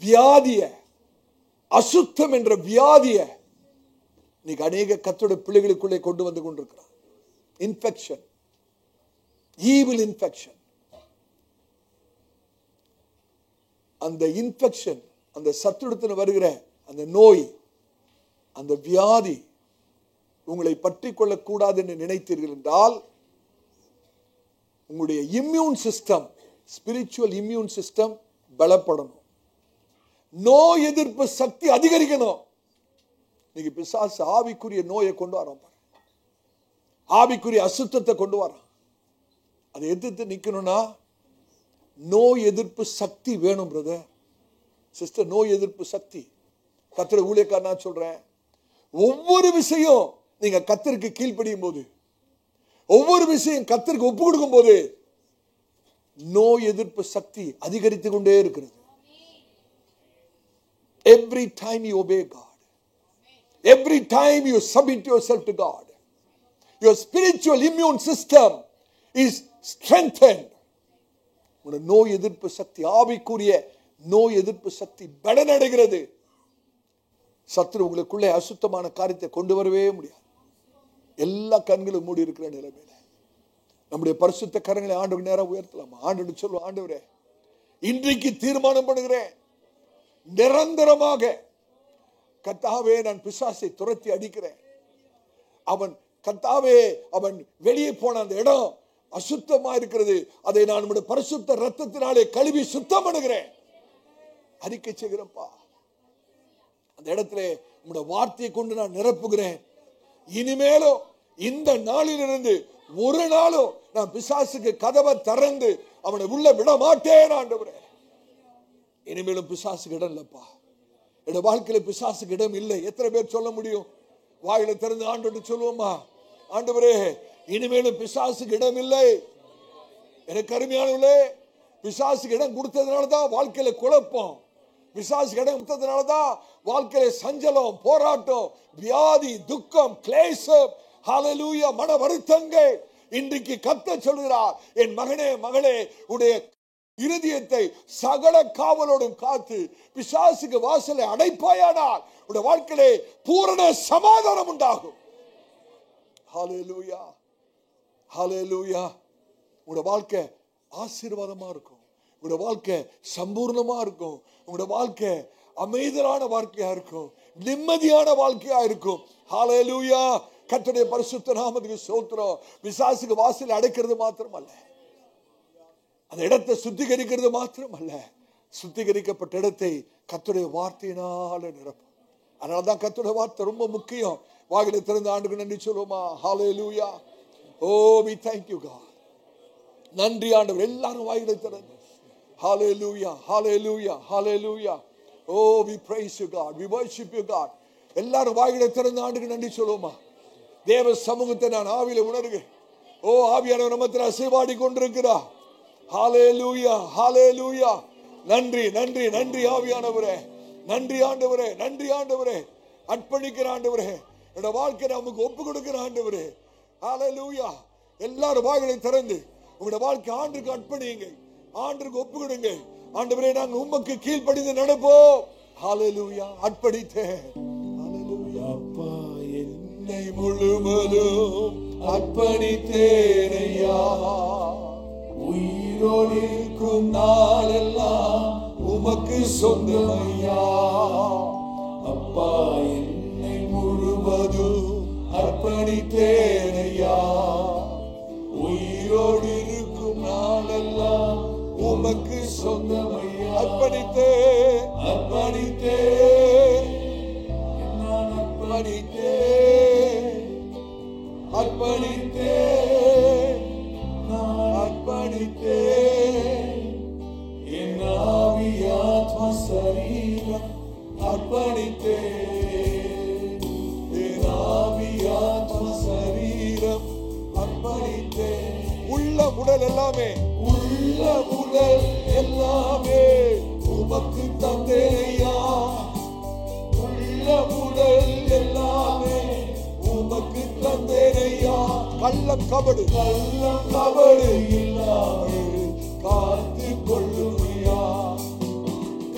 A: வியாதிய, அசுத்தம் என்ற வியாதிய இன்னைக்கு அநேக கர்த்தருடைய பிள்ளைகளுக்குள்ளே கொண்டு வந்து கொண்டிருக்கிறார். Infection, evil infection. அந்த இன்ஃபெக்ஷன், அந்த சத்துருத்துல வருகிற அந்த நோய், அந்த வியாதி உங்களை பற்றி கொள்ளக்கூடாது என்று நினைத்தீர்கள் என்றால், உங்களுடைய immune system, spiritual immune system பலப்படணும், நோய் எதிர்ப்பு சக்தி அதிகரிக்கணும். இன்னைக்கு பிசாசு ஆவிக்குரிய நோயை கொண்டு வரான், ஆவிக்குரிய அசுத்தத்தை கொண்டு வரான். அதை எதிர்த்து நிக்கணும்னா நோய் எதிர்ப்பு சக்தி வேணும். பிரதர் சிஸ்டர், நோய் எதிர்ப்பு சக்தி. கர்த்தருடைய ஊழியக்காரனா சொல்றேன், ஒவ்வொரு விஷயம் நீங்க கர்த்தருக்கு கீழ்ப்படியும் போது, ஒவ்வொரு விஷயம் கர்த்தருக்கு ஒப்பு கொடுக்கும் போது நோய் எதிர்ப்பு சக்தி அதிகரித்து கொண்டே இருக்கிறது. Every time you obey God, every time you submit yourself to God, your spiritual immune system is strengthened. உங்க நோய் எதிர்ப்பு சக்தி, ஆவிக்குரிய நோய் எதிர்ப்பு சக்தி பலனடைகிறது. சத்துரு உங்களுக்குள்ளே அசுத்தமான காரியத்தை கொண்டு வரவே முடியாது. எல்லா கண்களும் மூடி இருக்கிற நிலைமையில நம்முடைய பரிசுத்த கரங்களை ஆண்டவருக்கு நேரம் உயர்த்தலாமா? ஆண்டவருக்கு சொல்லுவோம், ஆண்டவரே, இன்றைக்கு தீர்மானம் பண்ணுகிறேன், நிரந்தரமாக கர்த்தாவே நான் பிசாசை துரத்தி அடிக்கிறேன். அவன் கர்த்தாவே, அவன் வெளியே போன அந்த இடம் அசுத்தமா இருக்கிறது, அதை நான் நம்முடைய பரிசுத்த ரத்தத்தினாலே கழுவி சுத்தம் பண்ணுகிறேன், அறிக்கை செய்கிறப்பா. அந்த இடத்துல நம்முடைய வார்த்தையை கொண்டு நான் நிரப்புகிறேன். இனிமேலும் இந்த நாளிலிருந்து ஒரு நாளும் நான் பிசாசுக்கு கதவை திறந்து அவனை உள்ள விட மாட்டேன். ஆண்டவரே, இனிமேலும் பிசாசுக்கு இடம் இல்லப்பா, என்னோட வாழ்க்கையில பிசாசுக்கு இடம் இல்லை. எத்தனை பேர் சொல்ல முடியும்? வாயில திறந்து ஆண்டவர்கிட்ட சொல்லுவோமா, ஆண்டவரே, இனிமேலும் பிசாசுக்கு இடம் இல்லை. எனக்கு அருமையானவர்களே, பிசாசுக்கு இடம் கொடுத்ததுனாலதான் வாழ்க்கையில குழப்பம், பிசாசுக்கு இடம் கொடுத்ததுனாலதான் வாழ்க்கையில சஞ்சலம், போராட்டம், வியாதி, துக்கம், கிளேசம், ஹல்லேலூயா, மன வருத்தங்கள். இன்றைக்கு கர்த்தர் சொல்கிறார், என் மகனே, மகளே, உடைய இருதயத்தை சகல காவலோடும் காத்து பிசாசுக்கு வாசலை அடைப்பாயானால் உடைய வாழ்க்கையிலே பூரண சமாதானம் உண்டாகும். ஹல்லேலூயா, ஹல்லேலூயா. உடைய வாழ்க்கை ஆசீர்வாதமா இருக்கும், உடைய வாழ்க்கை சம்பூர்ணமா இருக்கும், உடைய வாழ்க்கை அமைதியான வாழ்க்கையா இருக்கும், நிம்மதியான வாழ்க்கையா இருக்கும். ஹல்லேலூயா. கர்த்தருடைய பரிசுத்த நாமத்துக்கு ஸ்தோத்திரம். பிசாசுக்கு வாசலை அடைக்கிறது மாத்திரம் அல்ல, அந்த இடத்தை சுத்திகரிக்கிறது மாத்திரம் அல்ல, சுத்திகரிக்கப்பட்ட இடத்தை கர்த்தருடைய வார்த்தையினால நிரப்பும். அதனாலதான் கர்த்தருடைய வார்த்தை ரொம்ப முக்கியம். வாயிலை திறந்த ஆண்டுக்கு நன்றி சொல்லுவோமா? ஹல்லேலூயா. ஓ we thank you God. நன்றி ஆண்டவர். எல்லாரும் வாயிலை திறந்து ஹல்லேலூயா, ஹல்லேலூயா, ஹல்லேலூயா. ஓ we praise you God, we worship you God. எல்லாரும் வாயிலை திறந்த ஆண்டுக்கு நன்றி சொல்லுவோமா? தேவ சமூகத்தை நான் ஆவியில உணர்கிறேன். ஓ ஆவியானவர் நம்மத்தில் அசைவாடி கொண்டிருக்கிறார். ஹல்லேலூயா, ஹல்லேலூயா. நன்றி, நன்றி, நன்றி ஆவியானவரே. நன்றி ஆண்டவரே, நன்றி ஆண்டவரே. அர்ப்பணிக்கிற ஆண்டவரே, என்னோட வாழ்க்கை நமக்கு ஒப்பு கொடுக்கிற ஆண்டவரே. ஹல்லேலூயா. எல்லாரும் வாயிலை திறந்து உங்களோட வாழ்க்கை ஆண்டுக்கு அர்ப்பணியுங்க, ஆண்டுக்கு ஒப்பு கொடுங்க. ஆண்டவரே, நாங்கள் உமக்கு கீழ்ப்படிந்து நடப்போம். ஹல்லேலூயா. அர்ப்பணித்தேன். ஹல்லேலூயா. அப்பா, என்னை முழுவதும் அர்ப்பணித்தேன் ஐயா. உயிரோடு இருக்கும் நாளெல்லாம் உமக்கு சொந்தம் ஐயா. அப்பா, என்னை முழுவதும் அர்ப்பணித்தேன் ஐயா. உயிரோடு இருக்கும் நாளெல்லாம் உமக்கு சொந்தம் ஐயா. அர்ப்பணித்தேன், அர்ப்பணித்தேன், நான் அர்ப்பணித்தேன், அர்ப்பணித்தேன், நான் அர்ப்பணித்தேன். என் ஆவி ஆத்மா சரீரம் அர்ப்பணித்தேன். என் ஆவி ஆத்மா சரீரம் அர்ப்பணித்தேன். உள்ள உடல் எல்லாமே, உள்ள உடல் எல்லாமே உமக்கு தந்தேயா. உள்ள உடல் எல்லாமே உமக்கு தந்தேயா. கள்ளம் கபடு, கள்ளம் கபடு இல்லாமல் காத்து கொள்ளுமையா.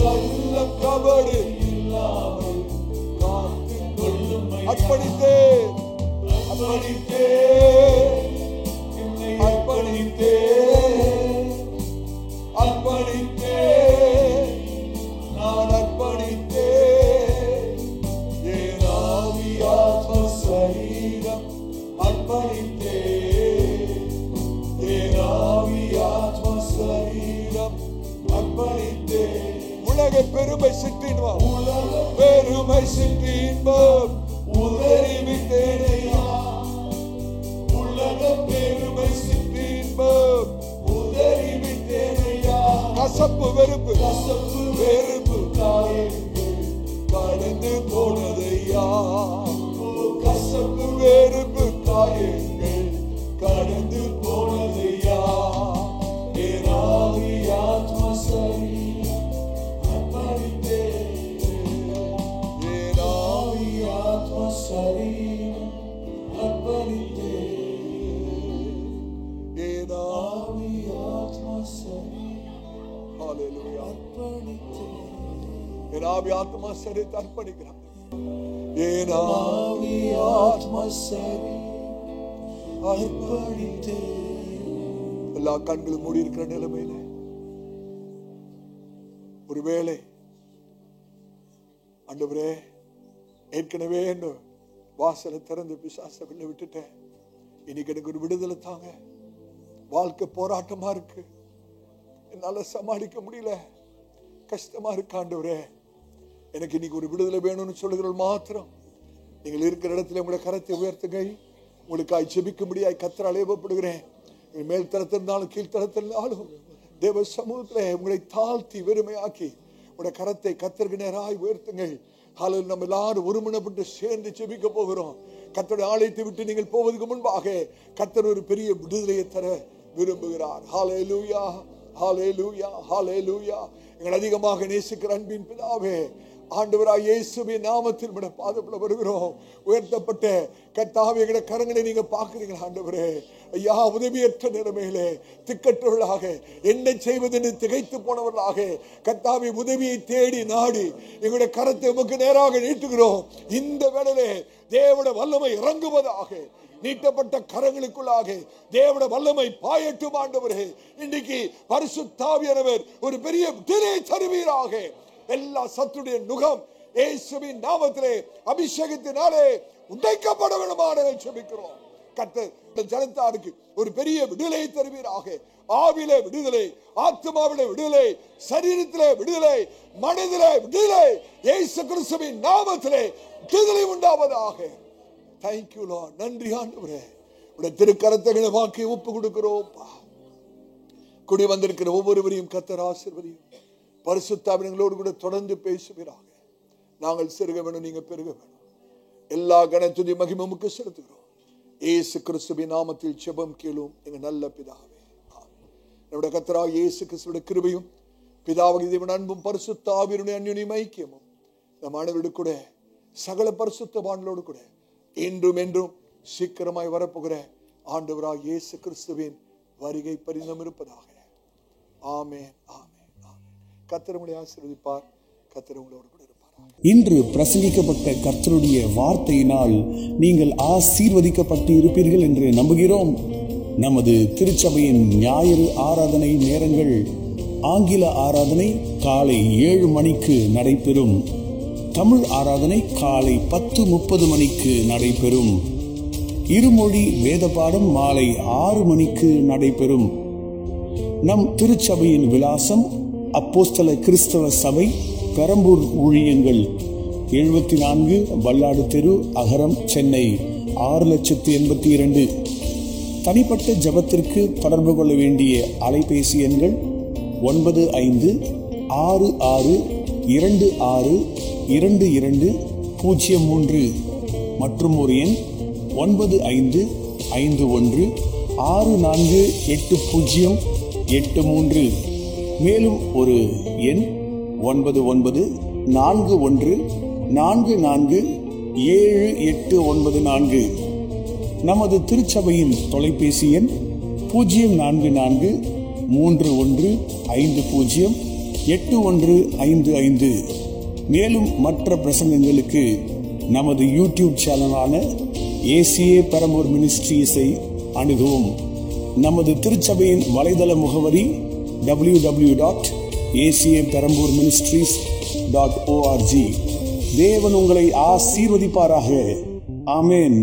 A: கள்ளம் கபடு இல்லாமல் காத்து கொள்ளுமையா. அர்ப்பணித்தேன், அர்ப்பணித்தேன், என்னை அர்ப்பணித்தேன், அர்ப்பணித்தேன், நான் அர்ப்பணித்தேன். என் ஆவி ஆத்மா சரீரம் அர்ப்பணித்தேன். என் ஆவி ஆத்மா சரீரம் அர்ப்பணித்தேன். உலக பெருமை சிற்றின்பம், உலக பெருமை சிற்றின்பம் உதறிவிட்டேனையா. உலக பெருமை சிற்றின்பம் உதறிவிட்டேனையா. கசப்பு வெறுப்பு, கசப்பு வெறுப்பு காயங்கள் கடந்து போனதையா. கசப்பு வெறுப்பு காயங்கள் கடந்து போனதையா. என் ஆவி ஆத்மா சரீரம் அர்ப்பணித்தேன். என் ஆவி ஆத்மா சரீரம் அர்ப்பணித்தேன். என் ஆவி ஆத்மா சரீரம் அர்ப்பணித்தேன். என் ஆவி ஆத்மா சரீரத்தை அர்ப்பணிக்கிறான். என் ஆவி ஆத்மா சரீரம் அர்ப்பணித்தேன். எல்லா கண்களும் மூடி இருக்கிற நிலைமையில ஒருவேளை ஆண்டவரே, ஏற்கனவே என்ன வாசலை திறந்து பிசாசை வெளில விட்டுட்டேன், இன்னைக்கு எனக்கு ஒரு விடுதலை தாங்க, வாழ்க்கை போராட்டமா இருக்கு, என்னால சமாளிக்க முடியல, கஷ்டமா இருக்கு ஆண்டவரே, எனக்கு இன்னைக்கு ஒரு விடுதலை வேணும்னு சொல்லுகிறவர்கள் மாத்திரம் நீங்கள் இருக்கிற இடத்துல உங்களுடைய கரத்தை உயர்த்துங்க. உங்களுக்காய் ஜெபிக்கும்படியாய் கர்த்தரால் ஏவப்படுகிறேன். மேல் தரத்திருந்தாலும் கீழ்த்தரத்திருந்தாலும் தேவ சமூகத்தில் உங்களை தாழ்த்தி வெறுமையாக்கி உங்களுடைய கரத்தை கர்த்தருக்கு நேராய் உயர்த்துங்கள். ஹல்லேலூயா. நம்ம எல்லாரும் ஒருமனப்பட்டு சேர்ந்து ஜெபிக்க போகிறோம். கர்த்தருடைய ஆலயத்தை விட்டு நீங்கள் போவதற்கு முன்பாக கர்த்தர் ஒரு பெரிய விடுதலையை தர விரும்புகிறார். ஹல்லேலூயா, ஹல்லேலூயா, ஹல்லேலூயா. எங்கள் அதிகமாக நேசிக்கிற அன்பின் பிதாவே, ஆண்டவராய் இயேசுவின் நாமத்தில் உம்முடைய பாதத்தில் வருகிறோம். உயர்த்தப்பட்ட கர்த்தாவே, எங்களுடைய கரங்களை நீங்க பாக்குறீங்களா ஆண்டவரே? ஐயா, உதவியற்ற நிலைமையிலே திக்கற்றவர்களாக என்ன செய்வதென்று திகைத்து போனவர்களாக கர்த்தாவே உதவியை தேடி நாடி எங்களுடைய கரத்தை உமக்கு நேராக நீட்டுகிறோம். இந்த வேளையிலே தேவனுடைய வல்லமை இறங்குவதாக, நீட்டப்பட்ட கரங்களுக்குள்ளாக தேவனுடைய வல்லமை பாயட்டும் ஆண்டவரே. இன்றைக்கு பரிசுத்த ஆவியானவர் ஒரு பெரிய விடுதலை தருவீராக. எல்லா சத்துடைய நுகம் இயேசுவின் நாமத்திலே அபிஷேகத்தினாலே உடைக்கப்பட வேண்டுமாறு ஜெபிக்கிறோம். கர்த்தர் ஜனத்தாருக்கு ஒரு பெரிய விடுதலை தருவீராக. ஆவிலே விடுதலை, ஆத்மாவிலே விடுதலை, சரீரத்திலே விடுதலை, மனதிலே விடுதலை, இயேசு கிறிஸ்துவின் நாமத்திலே விடுதலை உண்டாவதாக. Thank you Lord. நன்றி ஆண்டவரே. உடைய திருக்கரத்தை வாக்கி ஒப்பு கொடுக்கிறோம். குடி வந்திருக்கிற ஒவ்வொருவரையும் கர்த்தர் ஆசீர்வதியும். பரிசுத்த ஆவியோடு கூட தொடர்ந்து பேசுவீராக. நாங்கள் சிறுக வேணும், நீங்க பெருக வேணும். எல்லா கனத்துதி மகிமைக்கு செலுத்துகிறோம். இயேசு கிறிஸ்துவின் நாமத்தில் ஜெபம் கேளும் எங்க நல்ல பிதாவே. நம்முடைய கர்த்தராகிய இயேசு கிறிஸ்துவின் கிருபையும் பிதாவாகிய தேவன் அன்பும் பரிசுத்த ஆவியினுடைய அன்யோன்ய ஐக்கியமும் நம் அனைவரோடு கூட சகல பரிசுத்தவான்களோடு கூட என்றும் என்றும் சீக்கிரமாய் வரப்போகிற ஆண்டவராகிய இயேசு கிறிஸ்துவின் வருகை பரிந்தம் இருப்பதாக. ஆமென், ஆமென், ஆமென். கர்த்தர் உங்களை ஆசீர்வதிப்பார். கர்த்தர் உங்களோடு கூட இருப்பார்.
D: இன்று பிரசங்கிக்கப்பட்ட கர்த்தருடைய வார்த்தையினால் நீங்கள் ஆசீர்வதிக்கப்பட்டு இருப்பீர்கள் என்று நம்புகிறோம். நமது திருச்சபையின் ஞாயிறு ஆராதனை நேரங்கள்: ஆங்கில ஆராதனை காலை 7 மணிக்கு நடைபெறும். தமிழ் ஆராதனை காலை 10:30 மணிக்கு நடைபெறும். இருமொழி வேத பாடம் மாலை 6 மணிக்கு நடைபெறும். நம் திருச்சபையின் விலாசம்: அப்போஸ்தல கிறிஸ்தவ சபை, பெரம்பூர் ஊழியங்கள், 74 பல்லாடு தெரு, அகரம், சென்னை 6,82,000. தனிப்பட்ட ஜெபத்திற்கு தொடர்பு கொள்ள வேண்டிய அலைபேசி எண்கள் 9566262203 மற்றும் ஒரு எண் 9551648083. மேலும் ஒரு எண் 9941447894. நமது திருச்சபையின் தொலைபேசி எண் 0441508155. மேலும் மற்ற பிரசங்கங்களுக்கு நமது யூடியூப் சேனலான ஏசிஏ பெரம்பூர் மினிஸ்ட்ரீஸை அணுகவும். நமது திருச்சபையின் வலைதள முகவரி www.acaperambourministries.org. தேவன் உங்களை ஆசீர்வதிப்பாராக. ஆமென்.